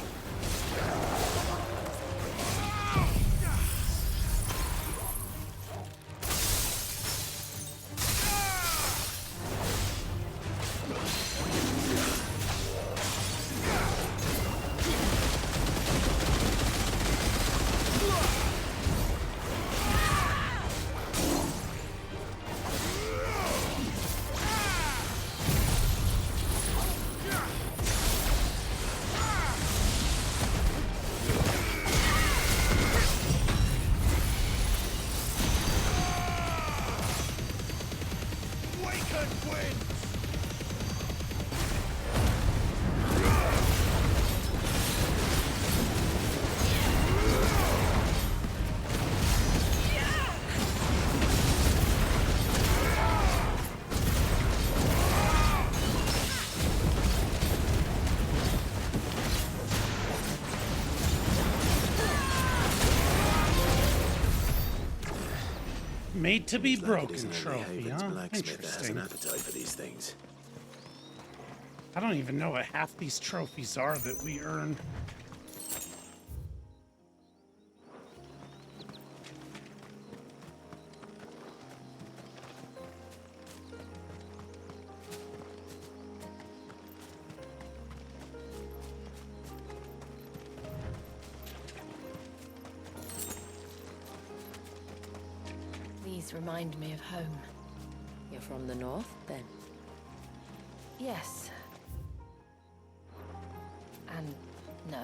Made to be Looks like it broken isn't only trophy, Haven's huh? blacksmith that has Interesting. an appetite for these things. I don't even know what half these trophies are that we earn. These remind me of home. You're from the north, then? Yes. And no.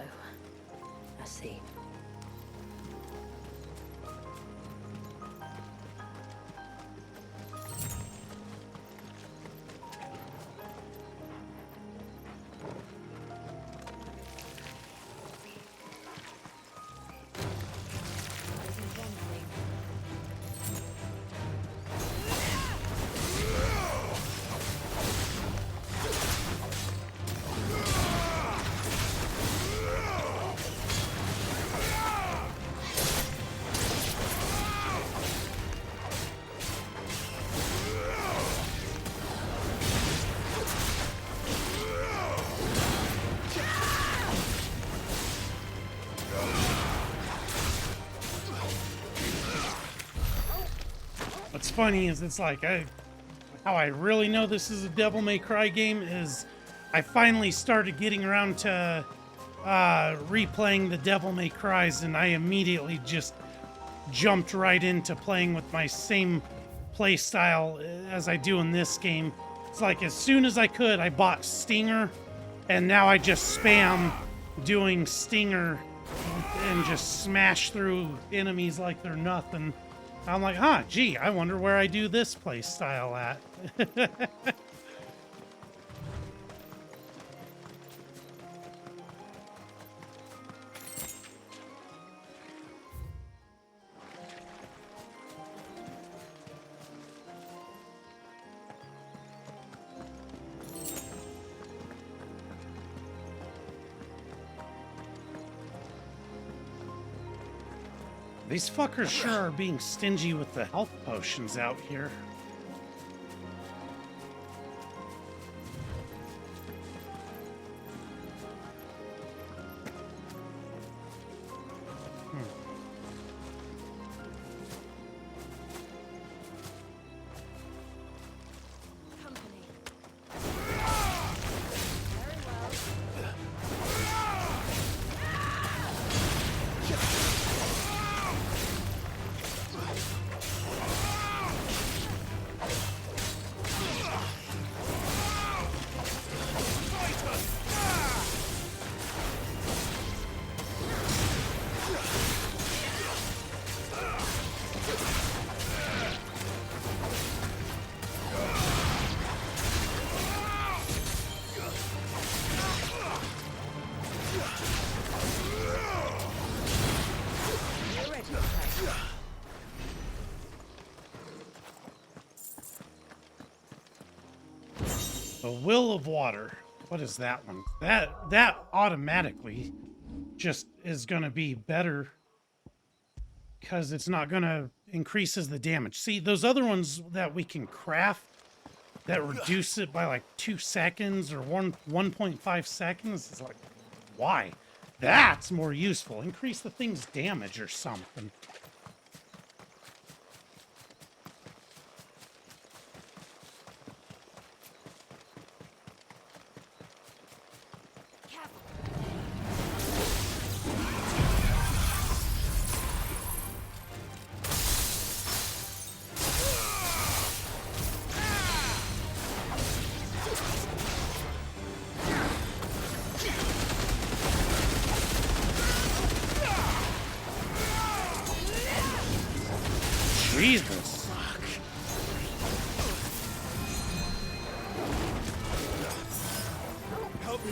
I see. What's funny is it's like how I really know this is a Devil May Cry game is I finally started getting around to replaying the Devil May Cries, and I immediately just jumped right into playing with my same play style as I do in this game. It's like as soon as I could, I bought Stinger, and now I just spam doing Stinger and just smash through enemies like they're nothing. I'm like, gee, I wonder where I do this play style at. These fuckers sure are being stingy with the health potions out here. Will of Water. What is that one? That automatically just is going to be better because it's not going to increases the damage. See, those other ones that we can craft that reduce it by like 2 seconds or 1.5 seconds is like, why? That's more useful. Increase the thing's damage or something. Jesus. Help me.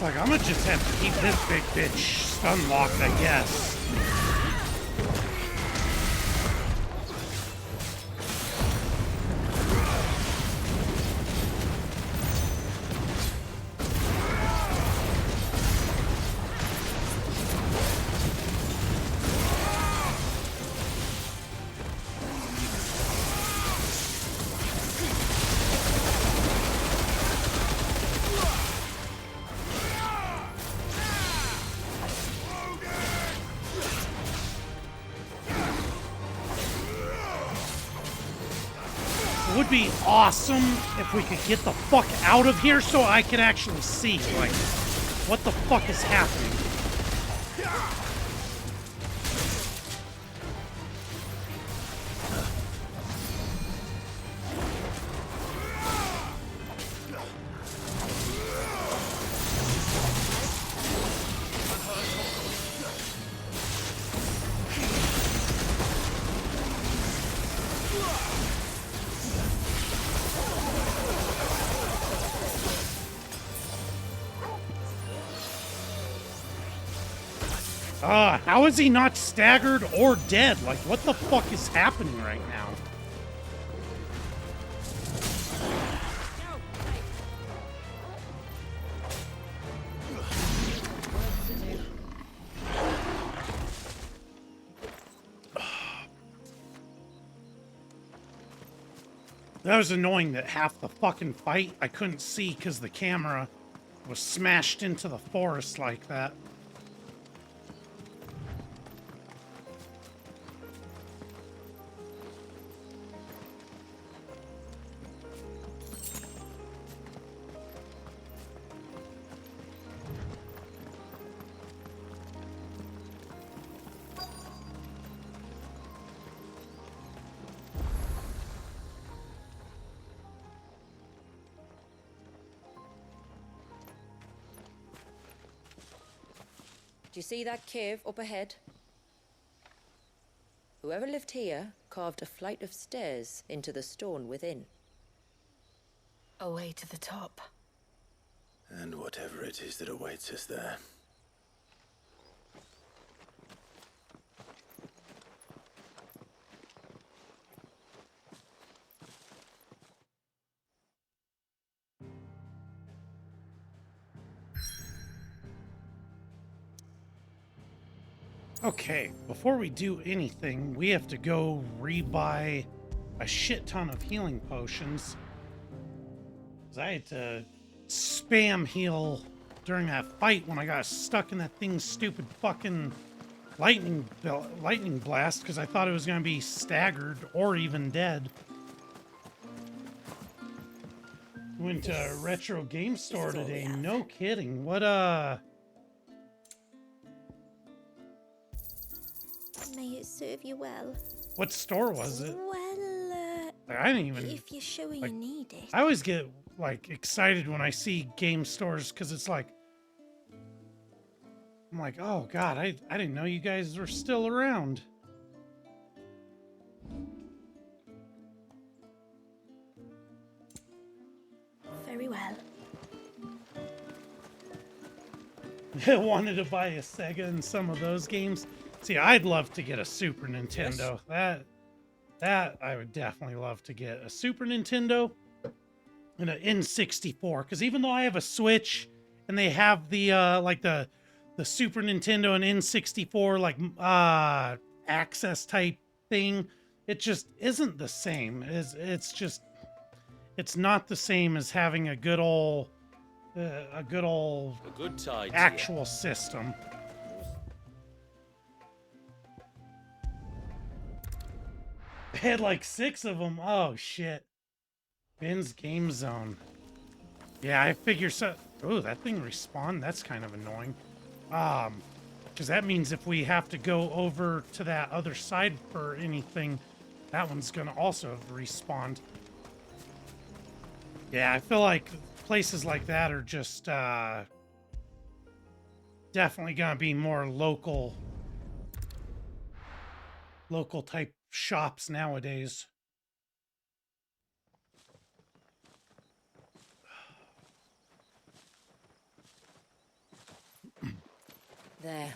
Like, I'm gonna just have to keep this big bitch stun locked, I guess. It would be awesome if we could get the fuck out of here so I could actually see, like, what the fuck is happening. How is he not staggered or dead? Like, what the fuck is happening right now? That was annoying that half the fucking fight I couldn't see because the camera was smashed into the forest like that. Do you see that cave up ahead? Whoever lived here carved a flight of stairs into the stone within. A way to the top. And whatever it is that awaits us there. Okay, before we do anything, we have to go rebuy a shit ton of healing potions. 'Cause I had to spam heal during that fight when I got stuck in that thing's stupid fucking lightning blast because I thought it was going to be staggered or even dead. Went to a retro game store today. No kidding. What May it serve you well. what store was it? Well, Like, I didn't even if you're sure like, you need it. I always get like excited when I see game stores because it's like I'm like, oh god, I didn't know you guys were still around. Very well. I wanted to buy a Sega in some of those games. See, I'd love to get a Super Nintendo. That I would definitely love to get a Super Nintendo and an N64. Because even though I have a Switch and they have the like the Super Nintendo and N64 like access type thing, it just isn't the same. It's not the same as having a good old actual system. I had like 6 of them. Oh shit. Ben's Game Zone. Yeah, I figure so. Oh, that thing respawned. That's kind of annoying. Because that means if we have to go over to that other side for anything, that one's gonna also have respawned. Yeah, I feel like places like that are just definitely gonna be more local type shops nowadays. There.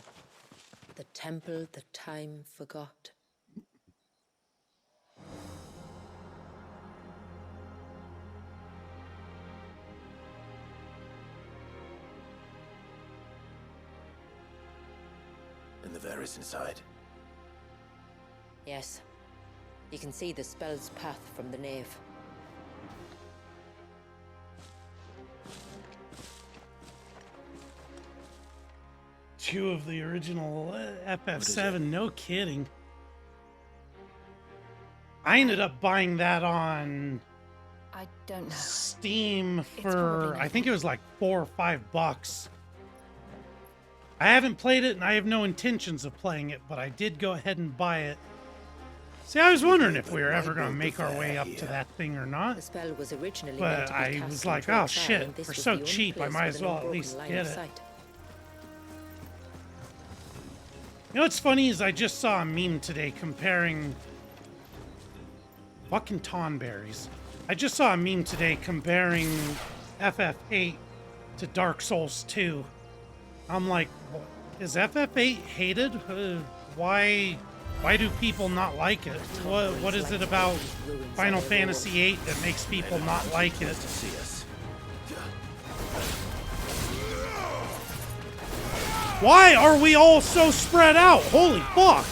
The temple the time forgot. And the Varys inside. Yes. You can see the spell's path from the nave. Two of the original FF7, no kidding. I ended up buying that on I don't know. Steam for, probably I think it was like $4 or $5. I haven't played it and I have no intentions of playing it, but I did go ahead and buy it. See, I was wondering if we were ever going to make our way up to that thing or not. The spell was originally meant But to be I cast was on like, oh Troll's Eye, shit, and this we're was so the only cheap, I place might with as an well at unbroken least line get of it. sight. You know what's funny is I just saw a meme today comparing fucking Tonberries. I just saw a meme today comparing FF8 to Dark Souls 2. I'm like, is FF8 hated? Why do people not like it? What is it about Final Fantasy VIII that makes people not like it? Why are we all so spread out? Holy fuck!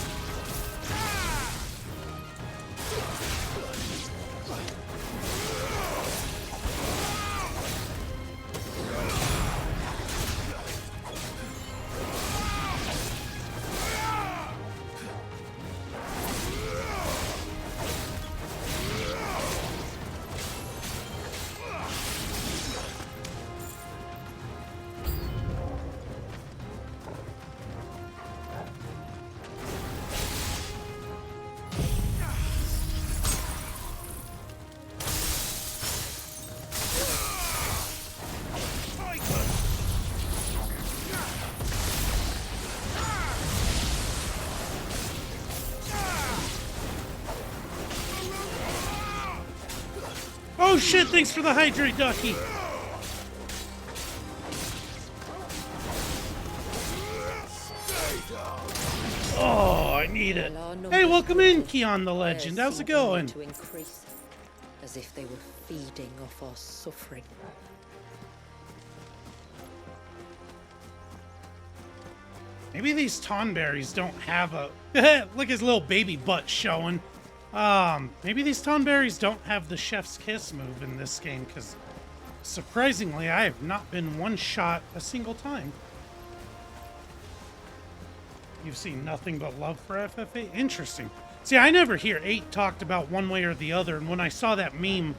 Oh shit, thanks for the hydrate, Ducky. Oh, I need it. Hey, welcome in, Keon the Legend. How's it going? To increase, as if they were feeding off our suffering. Maybe these tonberries don't have a... Look, his little baby butt showing. Maybe these tonberries don't have the chef's kiss move in this game, because surprisingly, I have not been one-shot a single time. You've seen nothing but love for FF8? Interesting. See, I never hear 8 talked about one way or the other, and when I saw that meme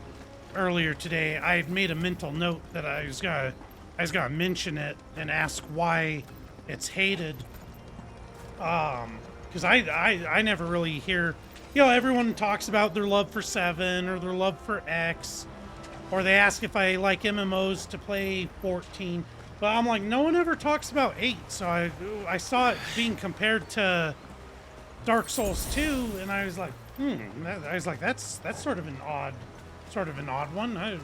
earlier today, I had made a mental note that I was gonna mention it and ask why it's hated. Because I never really hear, you know, everyone talks about their love for 7 or their love for X, or they ask if I like MMOs to play 14. But I'm like, no one ever talks about 8, so I saw it being compared to Dark Souls 2, and I was like, I was like, that's sort of an odd one.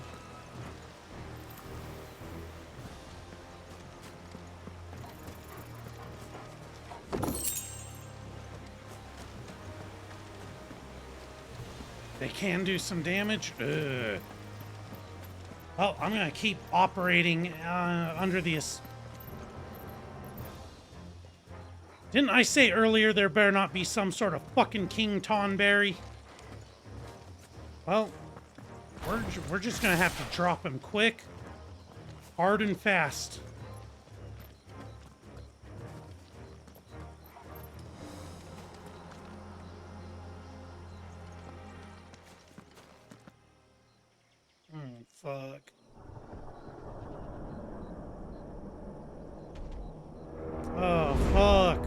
They can do some damage. Ugh. Well, I'm gonna keep operating under the... Didn't I say earlier there better not be some sort of fucking King Tonberry? Well, we're just gonna have to drop him quick, hard and fast. Fuck. Oh, fuck.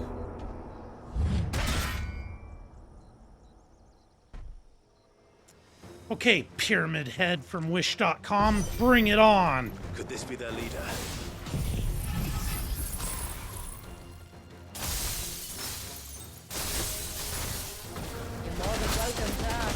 Okay, Pyramid Head from Wish.com, bring it on. Could this be their leader? You're more than welcome, Dad.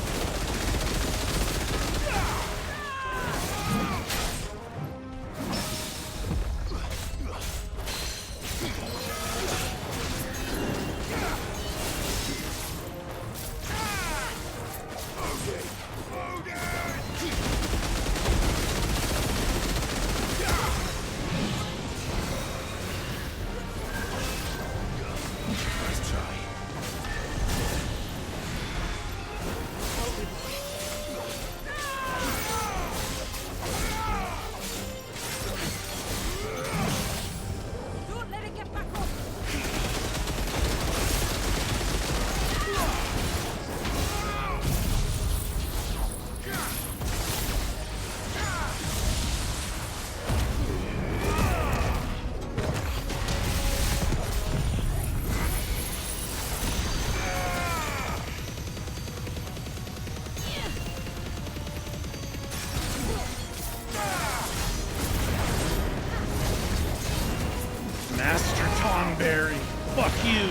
Master Tonberry, fuck you.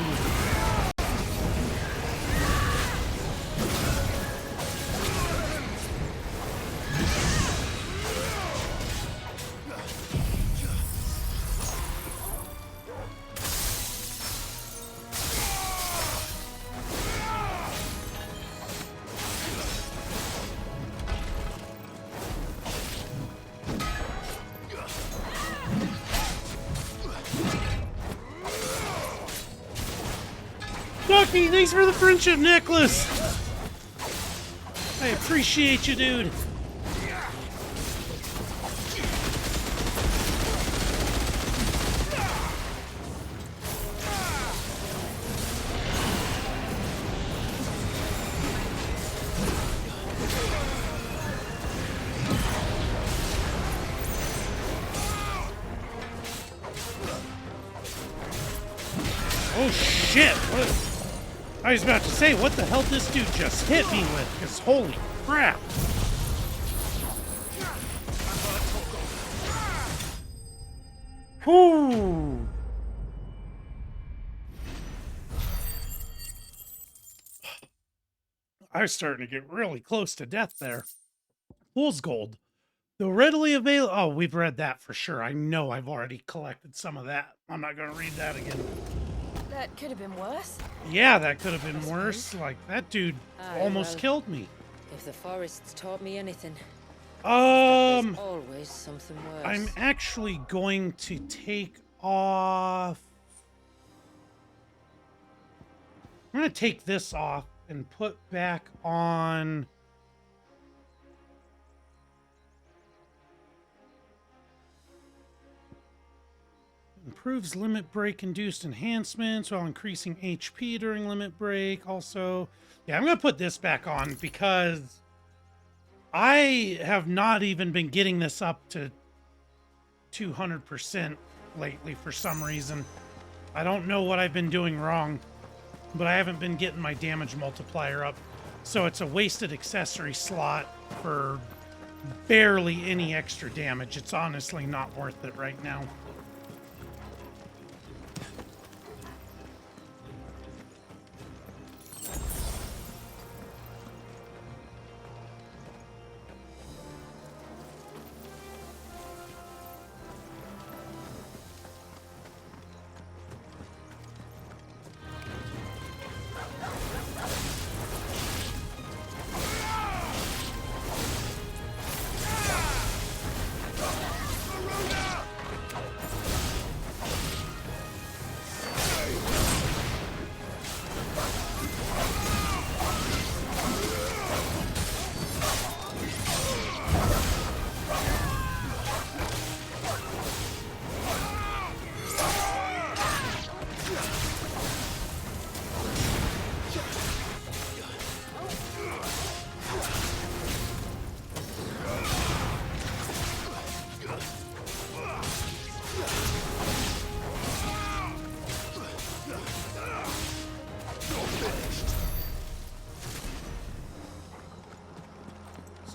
Ducky, thanks for the friendship necklace. I appreciate you, dude. Oh shit! What? I was about to say, what the hell this dude just hit me with? Because holy crap! Whew! I was starting to get really close to death there. Fool's Gold. The readily available... Oh, we've read that for sure. I know I've already collected some of that. I'm not going to read that again. That could have been worse. Yeah, that could have been worse. Like, that dude almost killed me. If the forests taught me anything, there's always something worse. I'm actually going to take off I'm going to take this off and put back on... Improves limit break induced enhancements while increasing HP during limit break. Also, yeah, I'm going to put this back on because I have not even been getting this up to 200% lately for some reason. I don't know what I've been doing wrong, but I haven't been getting my damage multiplier up. So it's a wasted accessory slot for barely any extra damage. It's honestly not worth it right now.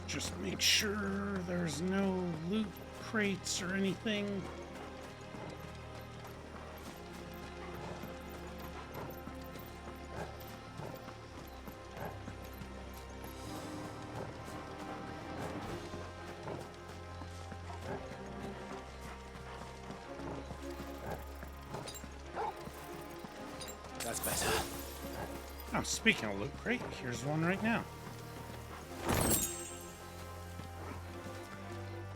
Just make sure there's no loot crates or anything. That's better. Oh, speaking of loot crate, here's one right now.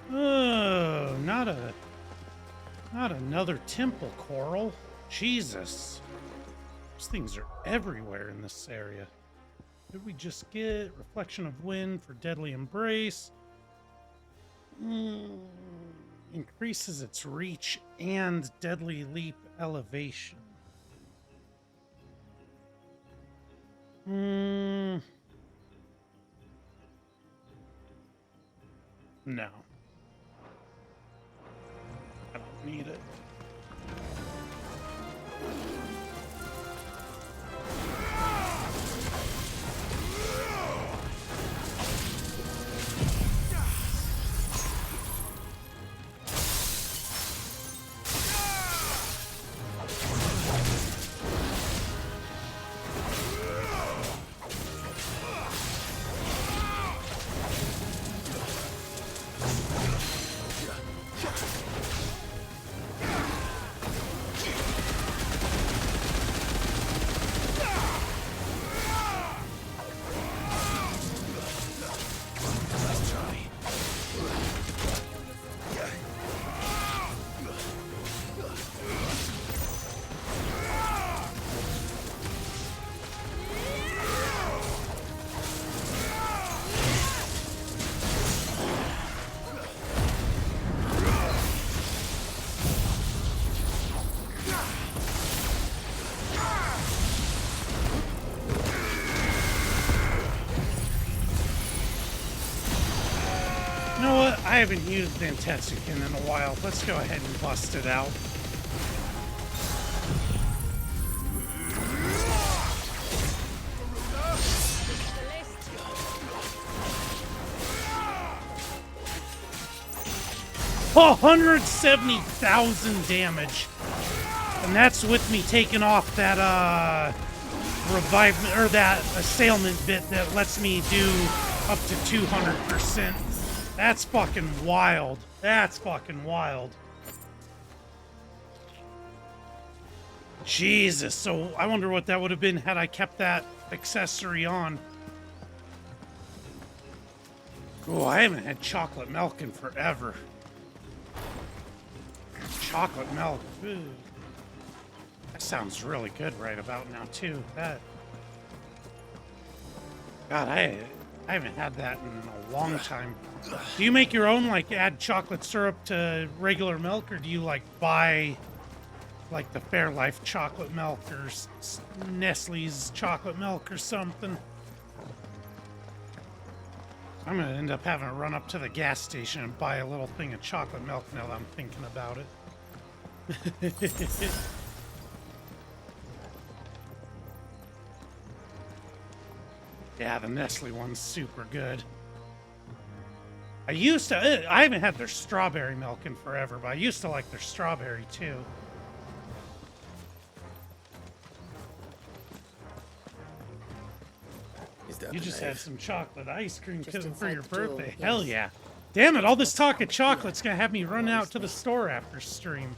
Oh, not another temple coral. Jesus. These things are everywhere in this area. Did we just get reflection of wind for deadly embrace? Increases its reach and deadly leap elevation. No. I don't need it. I haven't used Nantetsuken in a while. Let's go ahead and bust it out. Oh, 170,000 damage. And that's with me taking off that revive or that assailment bit that lets me do up to 200%. That's fucking wild. That's fucking wild. Jesus. So I wonder what that would have been had I kept that accessory on. Oh, I haven't had chocolate milk in forever. Chocolate milk. Ooh. That sounds really good right about now, too. That God, I haven't had that in a long time. Do you make your own, like add chocolate syrup to regular milk, or do you like buy like the Fairlife chocolate milk or Nestle's chocolate milk or something? I'm gonna end up having to run up to the gas station and buy a little thing of chocolate milk now that I'm thinking about it. Yeah, the Nestle one's super good. I haven't had their strawberry milk in forever, but I used to like their strawberry too. You just had some chocolate ice cream for your birthday. Yes. Hell yeah. Damn it, all this talk of chocolate's gonna have me run out to the store after stream.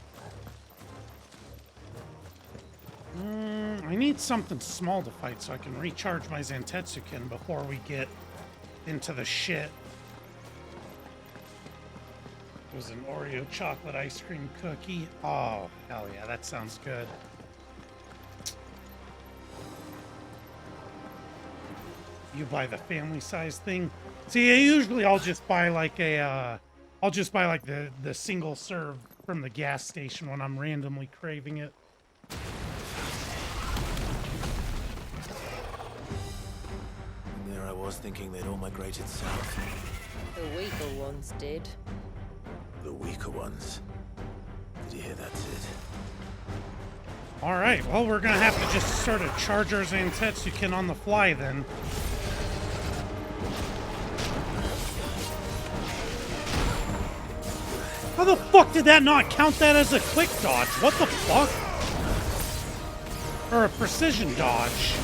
I need something small to fight so I can recharge my Zantetsuken before we get into the shit. It was an Oreo chocolate ice cream cookie. Oh, hell yeah, that sounds good. You buy the family size thing? See, usually I'll just buy like the single serve from the gas station when I'm randomly craving it. And there I was thinking they'd all migrated south. The weaker ones did. The weaker ones. Did you hear that, Sid? Alright, well, we're gonna have to just sort of charge our Zantetsuken on the fly then. How the fuck did that not count that as a quick dodge? What the fuck? Or a precision dodge?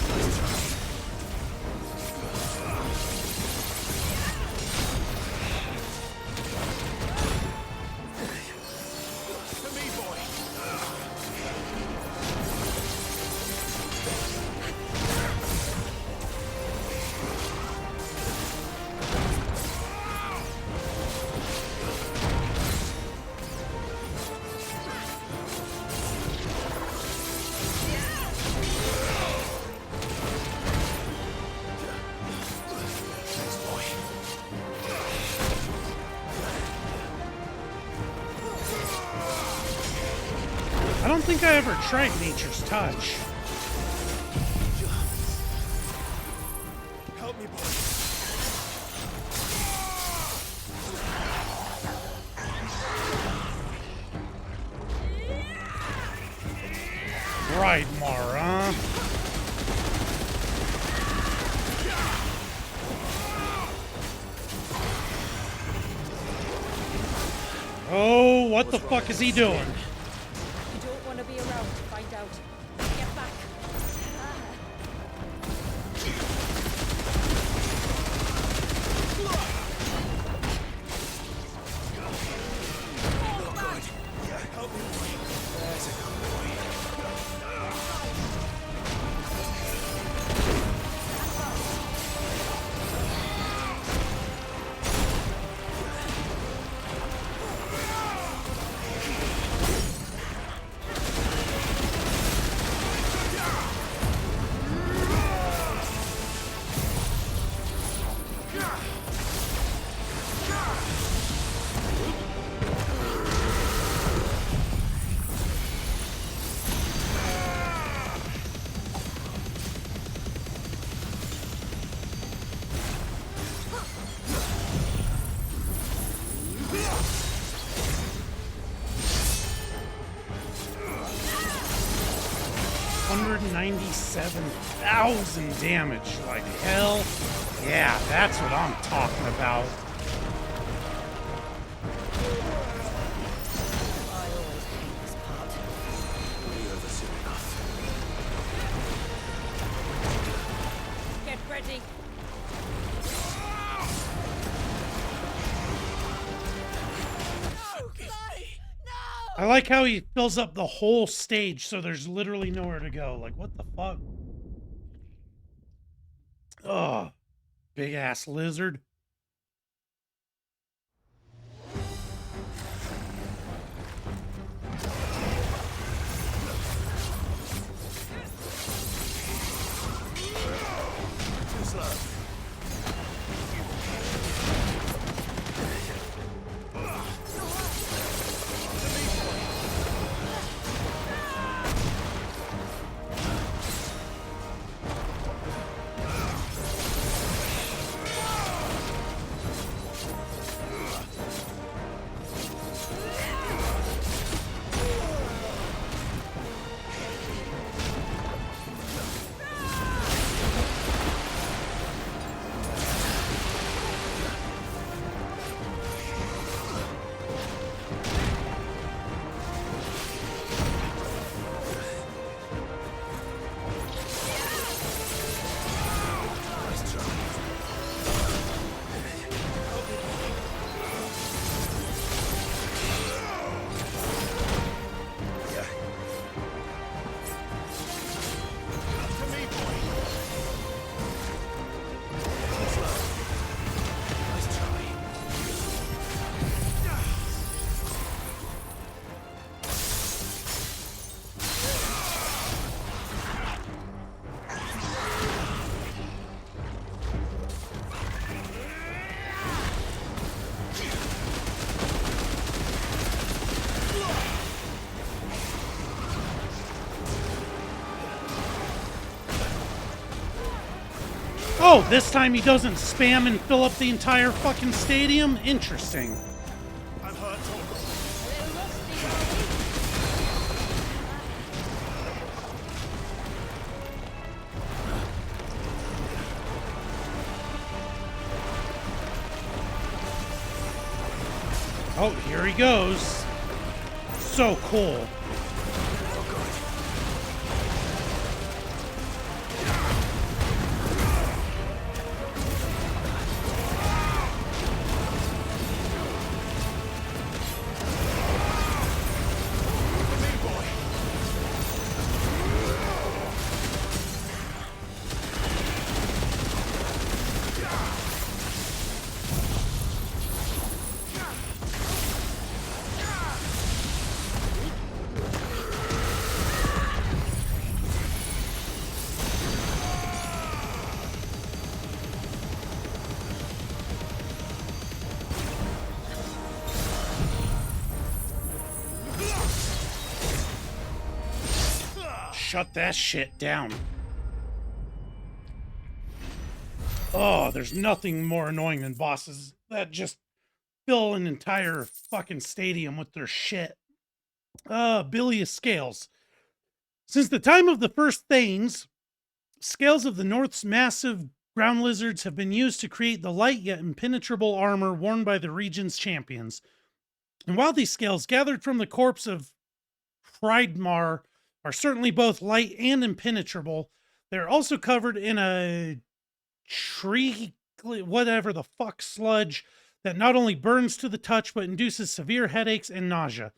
I don't think I ever tried Nature's Touch. Help me, boy. Right, Mara. Oh, what the fuck is he doing? You don't want to be around to find out. Get back. Help me, boy. There's a good boy. $197,000 damage. Like hell. Yeah, that's what I'm talking about. I always hate this part. You ever seen enough? Get ready. I like how he fills up the whole stage so there's literally nowhere to go. Like, what the fuck? Ugh. Big ass lizard. Too slow. Oh, this time he doesn't spam and fill up the entire fucking stadium? Interesting. I'm hurt. Oh, here he goes. So cool. Shut that shit down. Oh, there's nothing more annoying than bosses that just fill an entire fucking stadium with their shit. Bilious scales. Since the time of the first Thanes, scales of the North's massive ground lizards have been used to create the light yet impenetrable armor worn by the region's champions. And while these scales gathered from the corpse of Hreidmar are certainly both light and impenetrable, they're also covered in a tree, whatever the fuck, sludge that not only burns to the touch but induces severe headaches and nausea.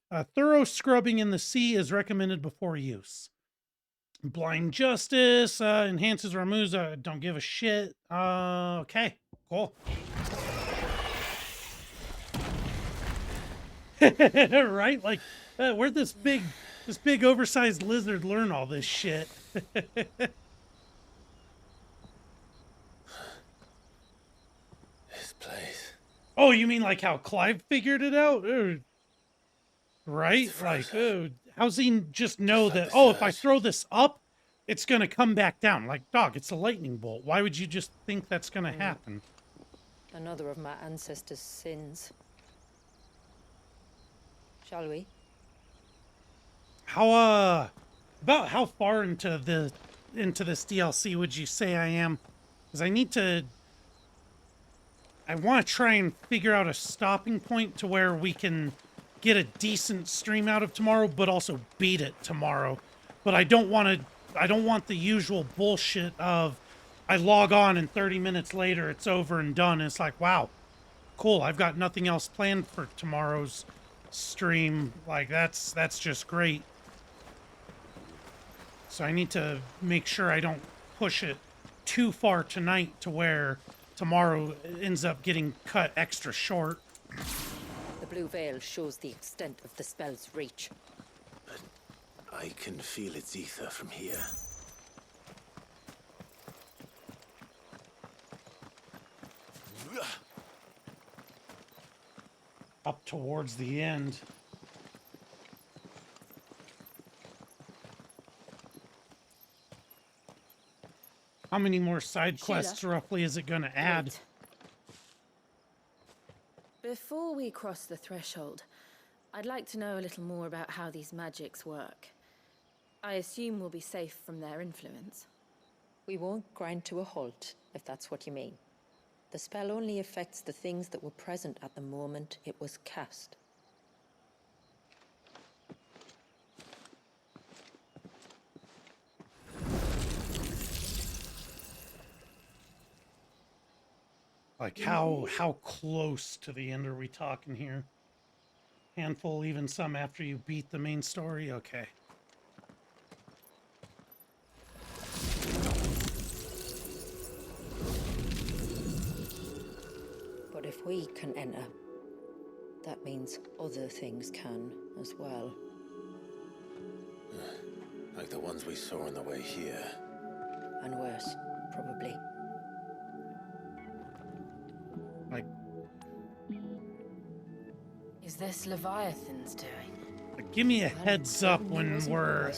A thorough scrubbing in the sea is recommended before use. Blind Justice enhances Ramuza. Don't give a shit. Okay, cool. Right? Like, where'd this big oversized lizard learn all this shit? This place. Oh, you mean like how Clive figured it out? Right? Like, how's he just know that, oh, if I throw this up, it's going to come back down? Like, dog, it's a lightning bolt. Why would you just think that's going to happen? Another of my ancestors' sins. Shall we? How, about how far into this DLC would you say I am? Because I want to try and figure out a stopping point to where we can get a decent stream out of tomorrow, but also beat it tomorrow. But I don't want the usual bullshit of I log on and 30 minutes later it's over and done. And it's like, wow, cool. I've got nothing else planned for tomorrow's stream. Like, that's just great. So I need to make sure I don't push it too far tonight to where tomorrow ends up getting cut extra short. The blue veil shows the extent of the spell's reach. But I can feel its ether from here. Up towards the end. How many more side quests roughly is it going to add? Wait. Before we cross the threshold, I'd like to know a little more about how these magics work. I assume we'll be safe from their influence. We won't grind to a halt, if that's what you mean. The spell only affects the things that were present at the moment it was cast. Like, how close to the end are we talking here? Handful, even some after you beat the main story? Okay. But if we can enter, that means other things can as well. Like the ones we saw on the way here. And worse, probably. Like, Is this Leviathan's doing? give me a heads up when we're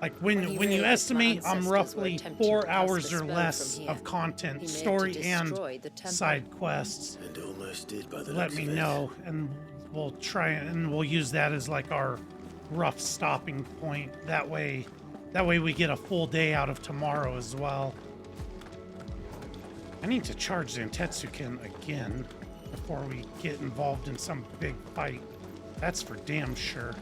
Like when you realized my estimate, I'm ancestors were roughly attempting 4 to cast hours the or spell less from here. of content, He meant to story and destroy the temple. side quests. And almost did by the Let looks me of it. know, and we'll try and we'll use that as like our rough stopping point. That way we get a full day out of tomorrow as well. I need to charge the Tetsuken again before we get involved in some big fight. That's for damn sure.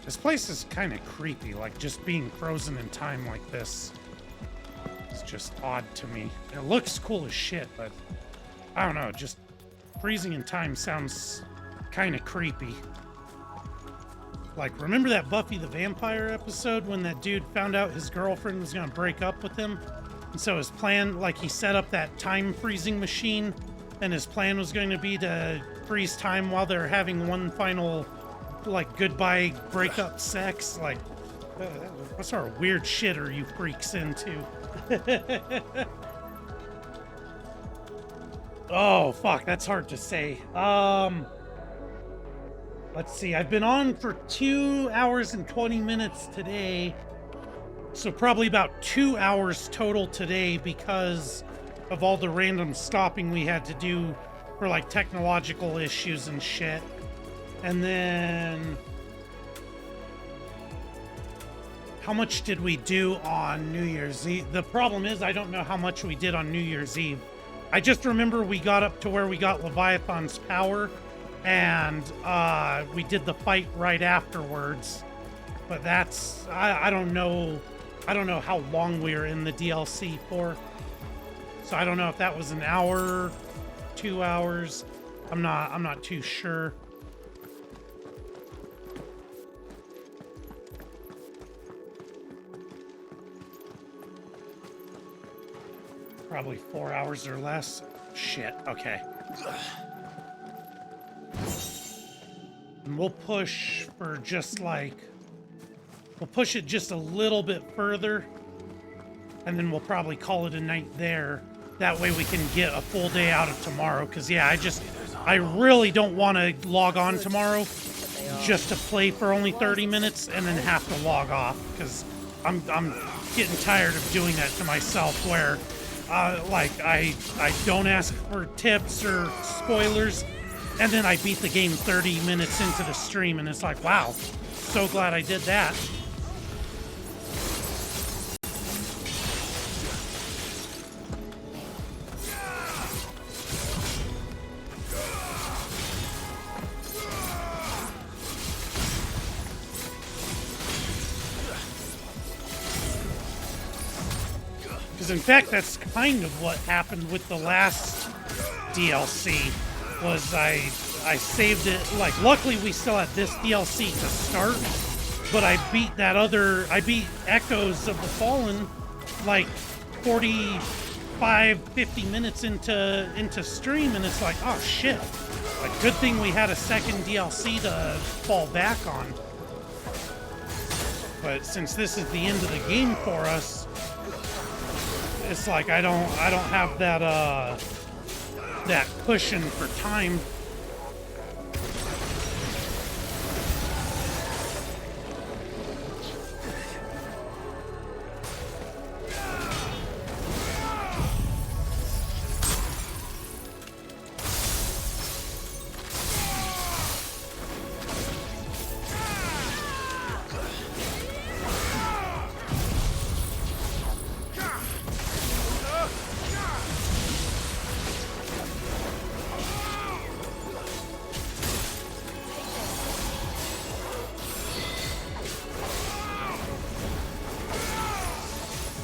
This place is kind of creepy, like just being frozen in time like this. It's just odd to me. It looks cool as shit, but I don't know, just freezing in time sounds kind of creepy. Like, remember that Buffy the Vampire episode when that dude found out his girlfriend was gonna break up with him? And so his plan, like he set up that time freezing machine, and his plan was going to be to freeze time while they're having one final, like, goodbye breakup sex. Like, what sort of weird shit are you freaks into? Oh, fuck, that's hard to say. Let's see, I've been on for 2 hours and 20 minutes today. So probably about 2 hours total today because of all the random stopping we had to do for like technological issues and shit. And then how much did we do on New Year's Eve? The problem is I don't know how much we did on New Year's Eve. I just remember we got up to where we got Leviathan's power, and we did the fight right afterwards. But that's I don't know how long we were in the DLC for. So I don't know if that was an hour, 2 hours. I'm not too sure. Probably 4 hours or less. Shit, okay. And we'll push for just like... We'll push it just a little bit further. And then we'll probably call it a night there. That way we can get a full day out of tomorrow. Because, yeah, I really don't want to log on tomorrow just to play for only 30 minutes and then have to log off. Because I'm getting tired of doing that to myself where... like, I don't ask for tips or spoilers, and then I beat the game 30 minutes into the stream, and it's like, wow, so glad I did that. In fact, that's kind of what happened with the last DLC, was I saved it, like, luckily we still had this DLC to start, but I beat Echoes of the Fallen, like, 45, 50 minutes into stream, and it's like, oh shit, like, good thing we had a second DLC to fall back on. But since this is the end of the game for us, it's like I don't have that cushion for time.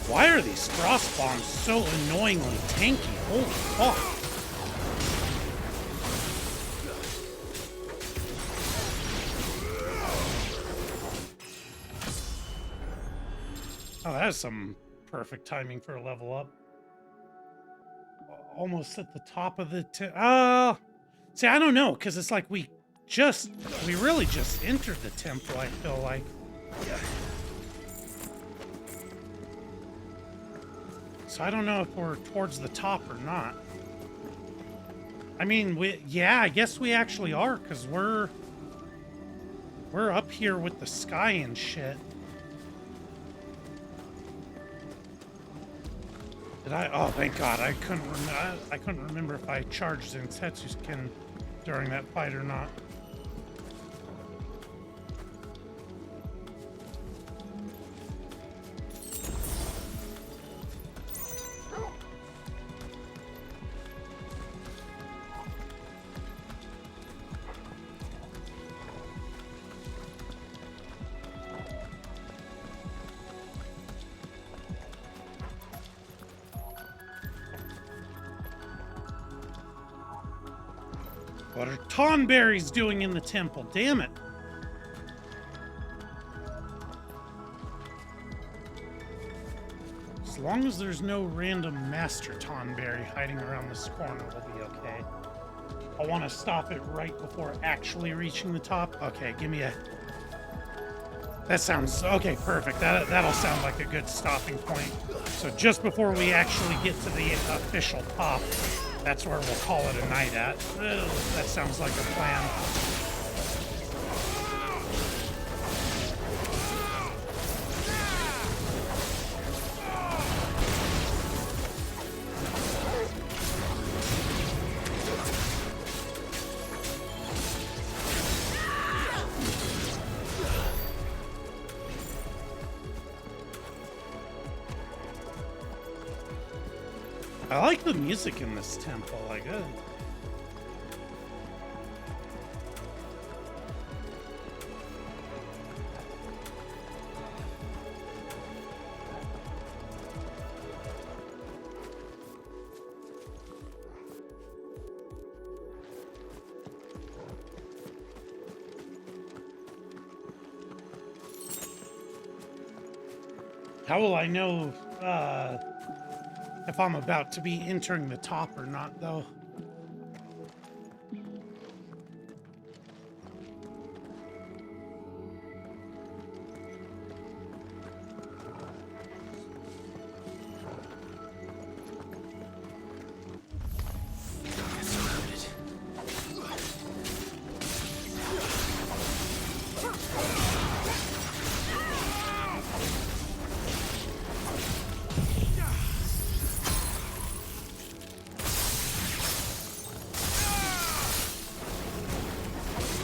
Why are these frost bombs so annoyingly tanky? Holy fuck. Oh, that is some perfect timing for a level up. Almost at the top of the... see, I don't know, because it's like we really just entered the temple, I feel like. So I don't know if we're towards the top or not. I mean, yeah, I guess we actually are, because we're up here with the sky and shit. Did I? Oh, thank God! I couldn't remember if I charged Zensetsu's skin during that fight or not. What are Tonberries doing in the temple? Damn it. As long as there's no random Master Tonberry hiding around this corner, we'll be okay. I want to stop it right before actually reaching the top. Okay, give me a... That sounds... Okay, perfect. That'll sound like a good stopping point. So just before we actually get to the official top, that's where we'll call it a night at. That sounds like a plan. I like the music in this temple, like how will I know, if I'm about to be entering the top or not, though?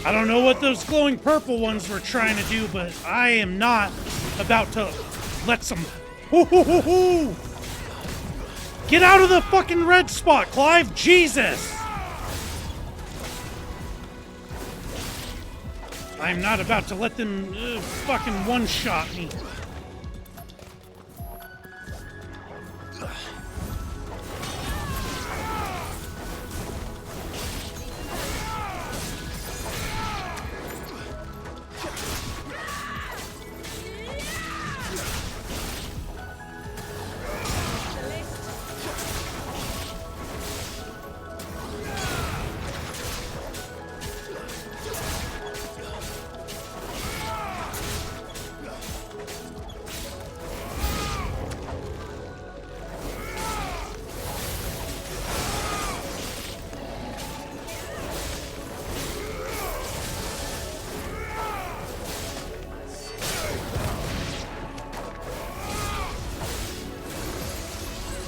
I don't know what those glowing purple ones were trying to do, but I am not about to let some... Hoo-hoo-hoo-hoo! Get out of the fucking red spot, Clive! Jesus! I'm not about to let them fucking one-shot me.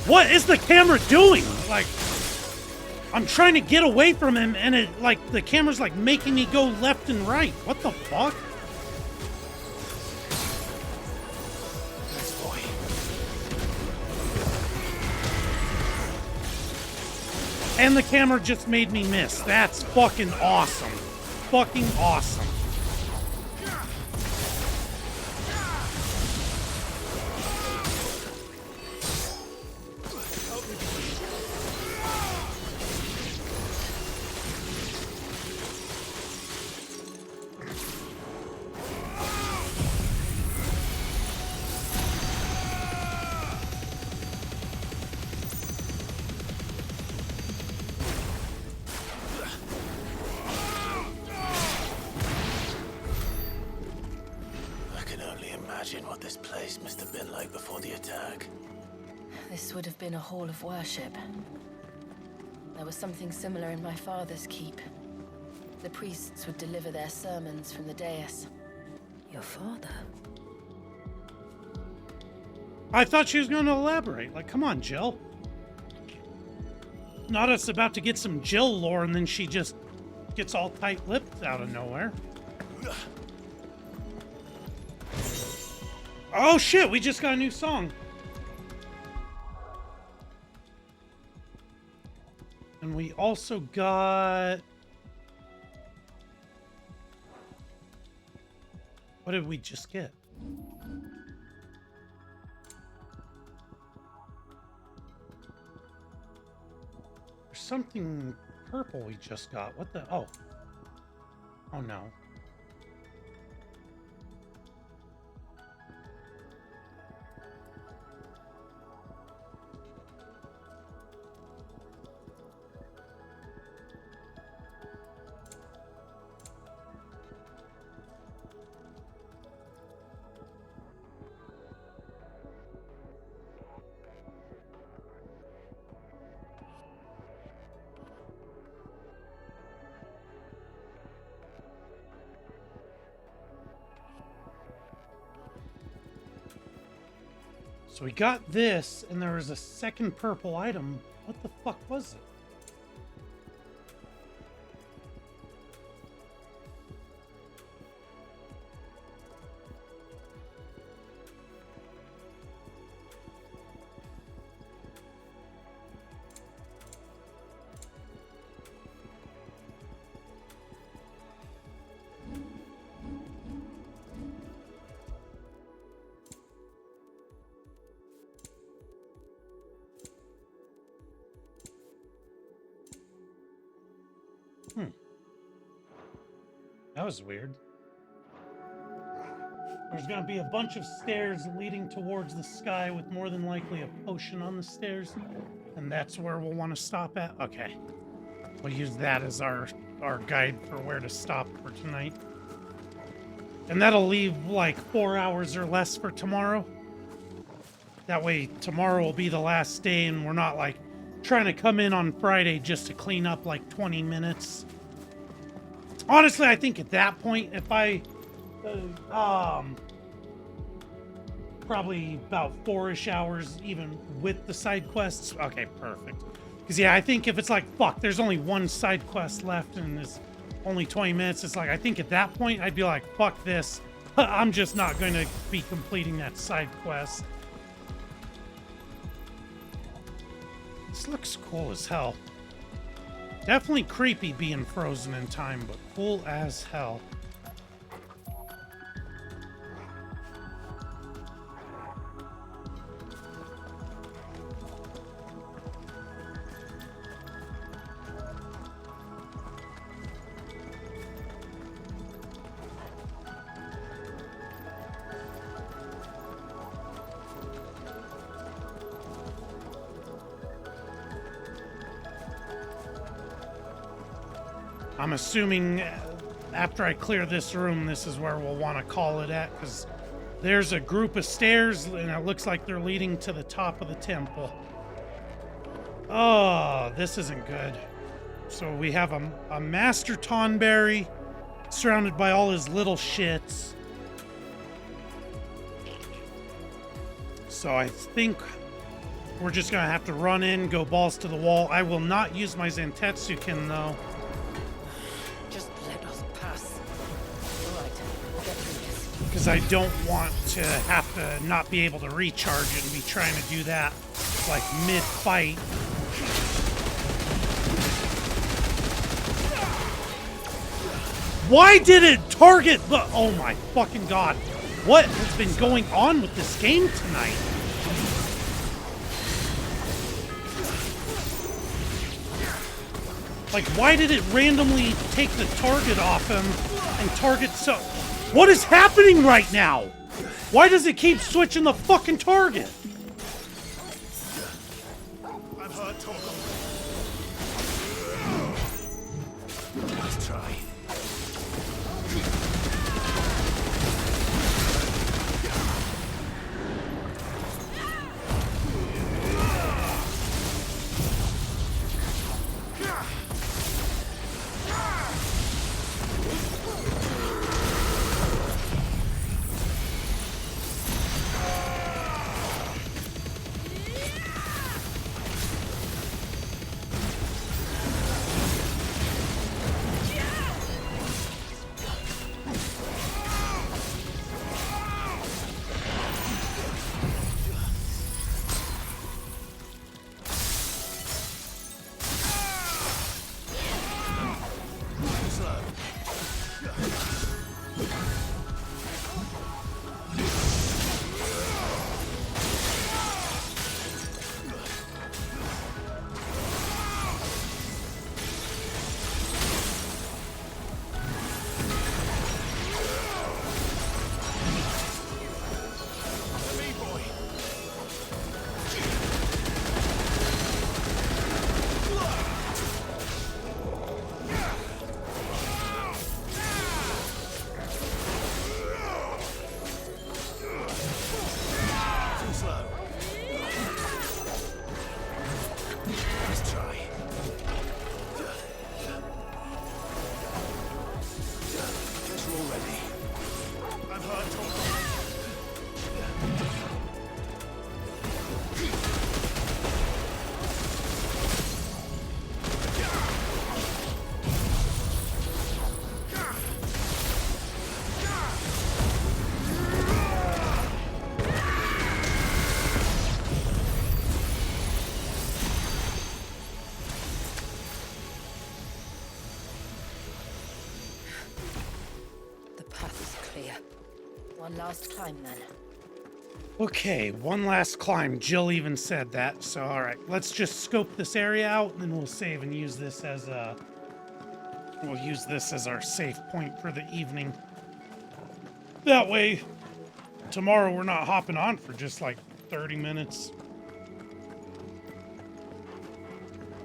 What is the camera doing? Like, I'm trying to get away from him and it, like, the camera's like making me go left and right. What the fuck? Nice boy. And the camera just made me miss. That's fucking awesome. Fucking awesome. Imagine what this place must have been like before the attack. This would have been a hall of worship. There was something similar in my father's keep. The priests would deliver their sermons from the dais. Your father? I thought she was going to elaborate. Like, come on, Jill. Not us about to get some Jill lore and then she just gets all tight-lipped out of nowhere. Oh shit, we just got a new song. And we also got... What did we just get? There's something purple we just got. What the... Oh. Oh no. So we got this, and there was a second purple item. What the fuck was it? That was weird. There's gonna be a bunch of stairs leading towards the sky with more than likely a potion on the stairs. And that's where we'll want to stop at. Okay. We'll use that as our guide for where to stop for tonight. And that'll leave like 4 hours or less for tomorrow. That way tomorrow will be the last day and we're not like trying to come in on Friday just to clean up like 20 minutes. Honestly, I think at that point, if I, probably about 4-ish hours, even with the side quests. Okay, perfect. Because yeah, I think if it's like, fuck, there's only one side quest left and it's only 20 minutes, it's like, I think at that point, I'd be like, fuck this. I'm just not going to be completing that side quest. This looks cool as hell. Definitely creepy being frozen in time, but cool as hell. I'm assuming after I clear this room, this is where we'll want to call it at, because there's a group of stairs, and it looks like they're leading to the top of the temple. Oh, this isn't good. So we have a Master Tonberry surrounded by all his little shits. So I think we're just going to have to run in, go balls to the wall. I will not use my Zantetsuken, though. Because I don't want to have to not be able to recharge it and be trying to do that, like, mid-fight. Why did it target the... Oh my fucking god. What has been going on with this game tonight? Like, why did it randomly take the target off him and target so... What is happening right now? Why does it keep switching the fucking target? I've heard talk of it. Let's try. One last climb, then. Okay, one last climb. Jill even said that. So, all right, let's just scope this area out, and then we'll save and use this as a... We'll use this as our safe point for the evening. That way, tomorrow we're not hopping on for just like 30 minutes.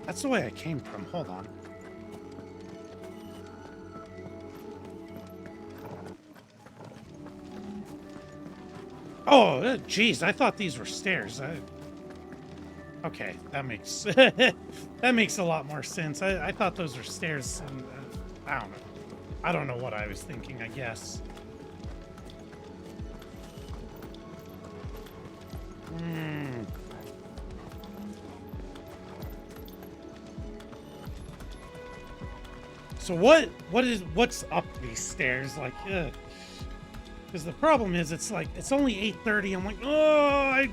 That's the way I came from. Hold on. Oh, geez, I thought these were stairs. Okay, that makes that makes a lot more sense. I thought those were stairs, and I don't know. I don't know what I was thinking, I guess. So what's up these stairs? Like, because the problem is it's only 8:30. I'm like, oh, I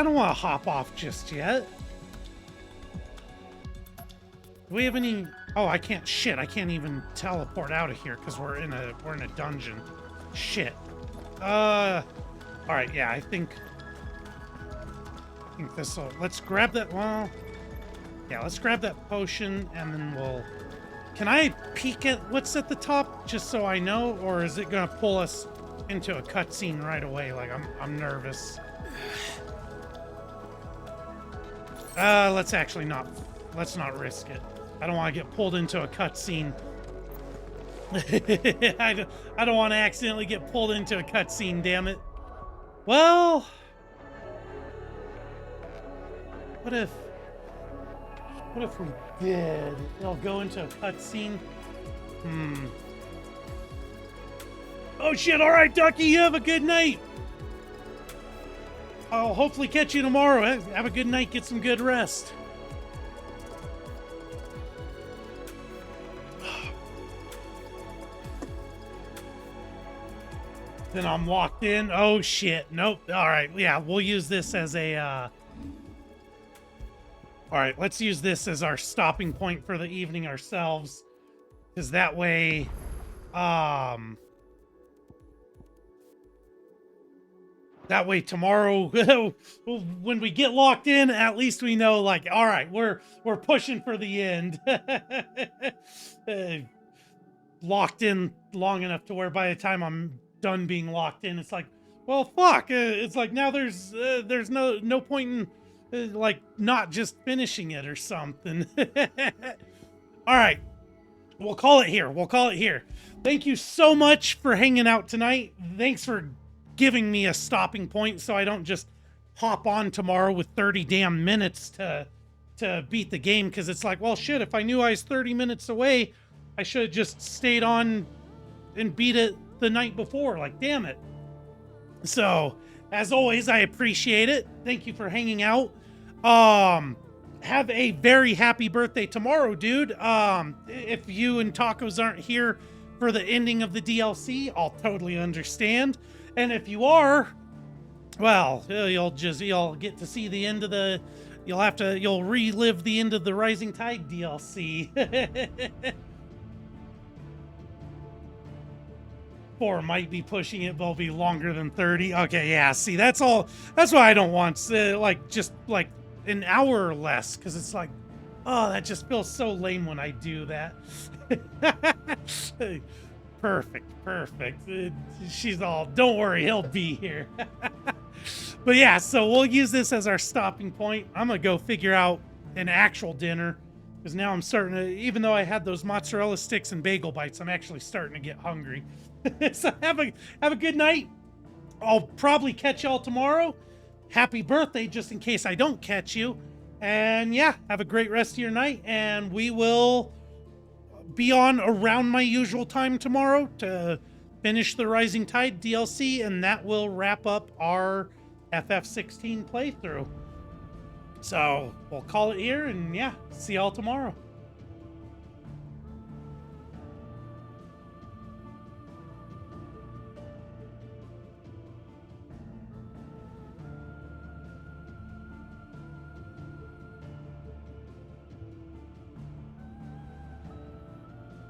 don't want to hop off just yet. Do we have any? Oh, I can't. Shit, I can't even teleport out of here because we're in a dungeon. Shit. All right. Yeah, I think this will. Let's grab that. Well, yeah, let's grab that potion and then we'll. Can I peek at what's at the top just so I know, or is it gonna pull us into a cutscene right away? Like I'm nervous. Let's actually not. Let's not risk it. I don't want to get pulled into a cutscene. I don't want to accidentally get pulled into a cutscene. Damn it. Well, what if we did? It'll go into a cutscene. Oh shit! All right, Ducky, you have a good night. I'll hopefully catch you tomorrow. Have a good night. Get some good rest. Then I'm locked in. Oh shit! Nope. All right. Yeah, we'll use this as a. All right, let's use this as our stopping point for the evening ourselves, because that way, tomorrow, when we get locked in, at least we know, like, all right, we're pushing for the end. Locked in long enough to where by the time I'm done being locked in, it's like, well, fuck. It's like now there's no point in. Like, not just finishing it or something. All right. We'll call it here. Thank you so much for hanging out tonight. Thanks for giving me a stopping point so I don't just hop on tomorrow with 30 damn minutes to beat the game. Because it's like, well, shit, if I knew I was 30 minutes away, I should have just stayed on and beat it the night before. Like, damn it. So, as always, I appreciate it. Thank you for hanging out. Have a very happy birthday tomorrow, dude. If you and Tacos aren't here for the ending of the DLC, I'll totally understand. And if you are, well, you'll get to see the end of the, you'll relive the end of the Rising Tide DLC. 4 might be pushing it, they'll be longer than 30. Okay, yeah, see, that's why I don't want, just like an hour or less, because it's like, oh, that just feels so lame when I do that. Perfect. She's all, don't worry, he'll be here. But yeah, so we'll use this as our stopping point. I'm gonna go figure out an actual dinner, because now I'm starting to, even though I had those mozzarella sticks and bagel bites, I'm actually starting to get hungry. So have a good night. I'll probably catch y'all tomorrow. Happy birthday, just in case I don't catch you. And yeah, have a great rest of your night. And we will be on around my usual time tomorrow to finish the Rising Tide DLC. And that will wrap up our FF16 playthrough. So we'll call it here. And yeah, see y'all tomorrow.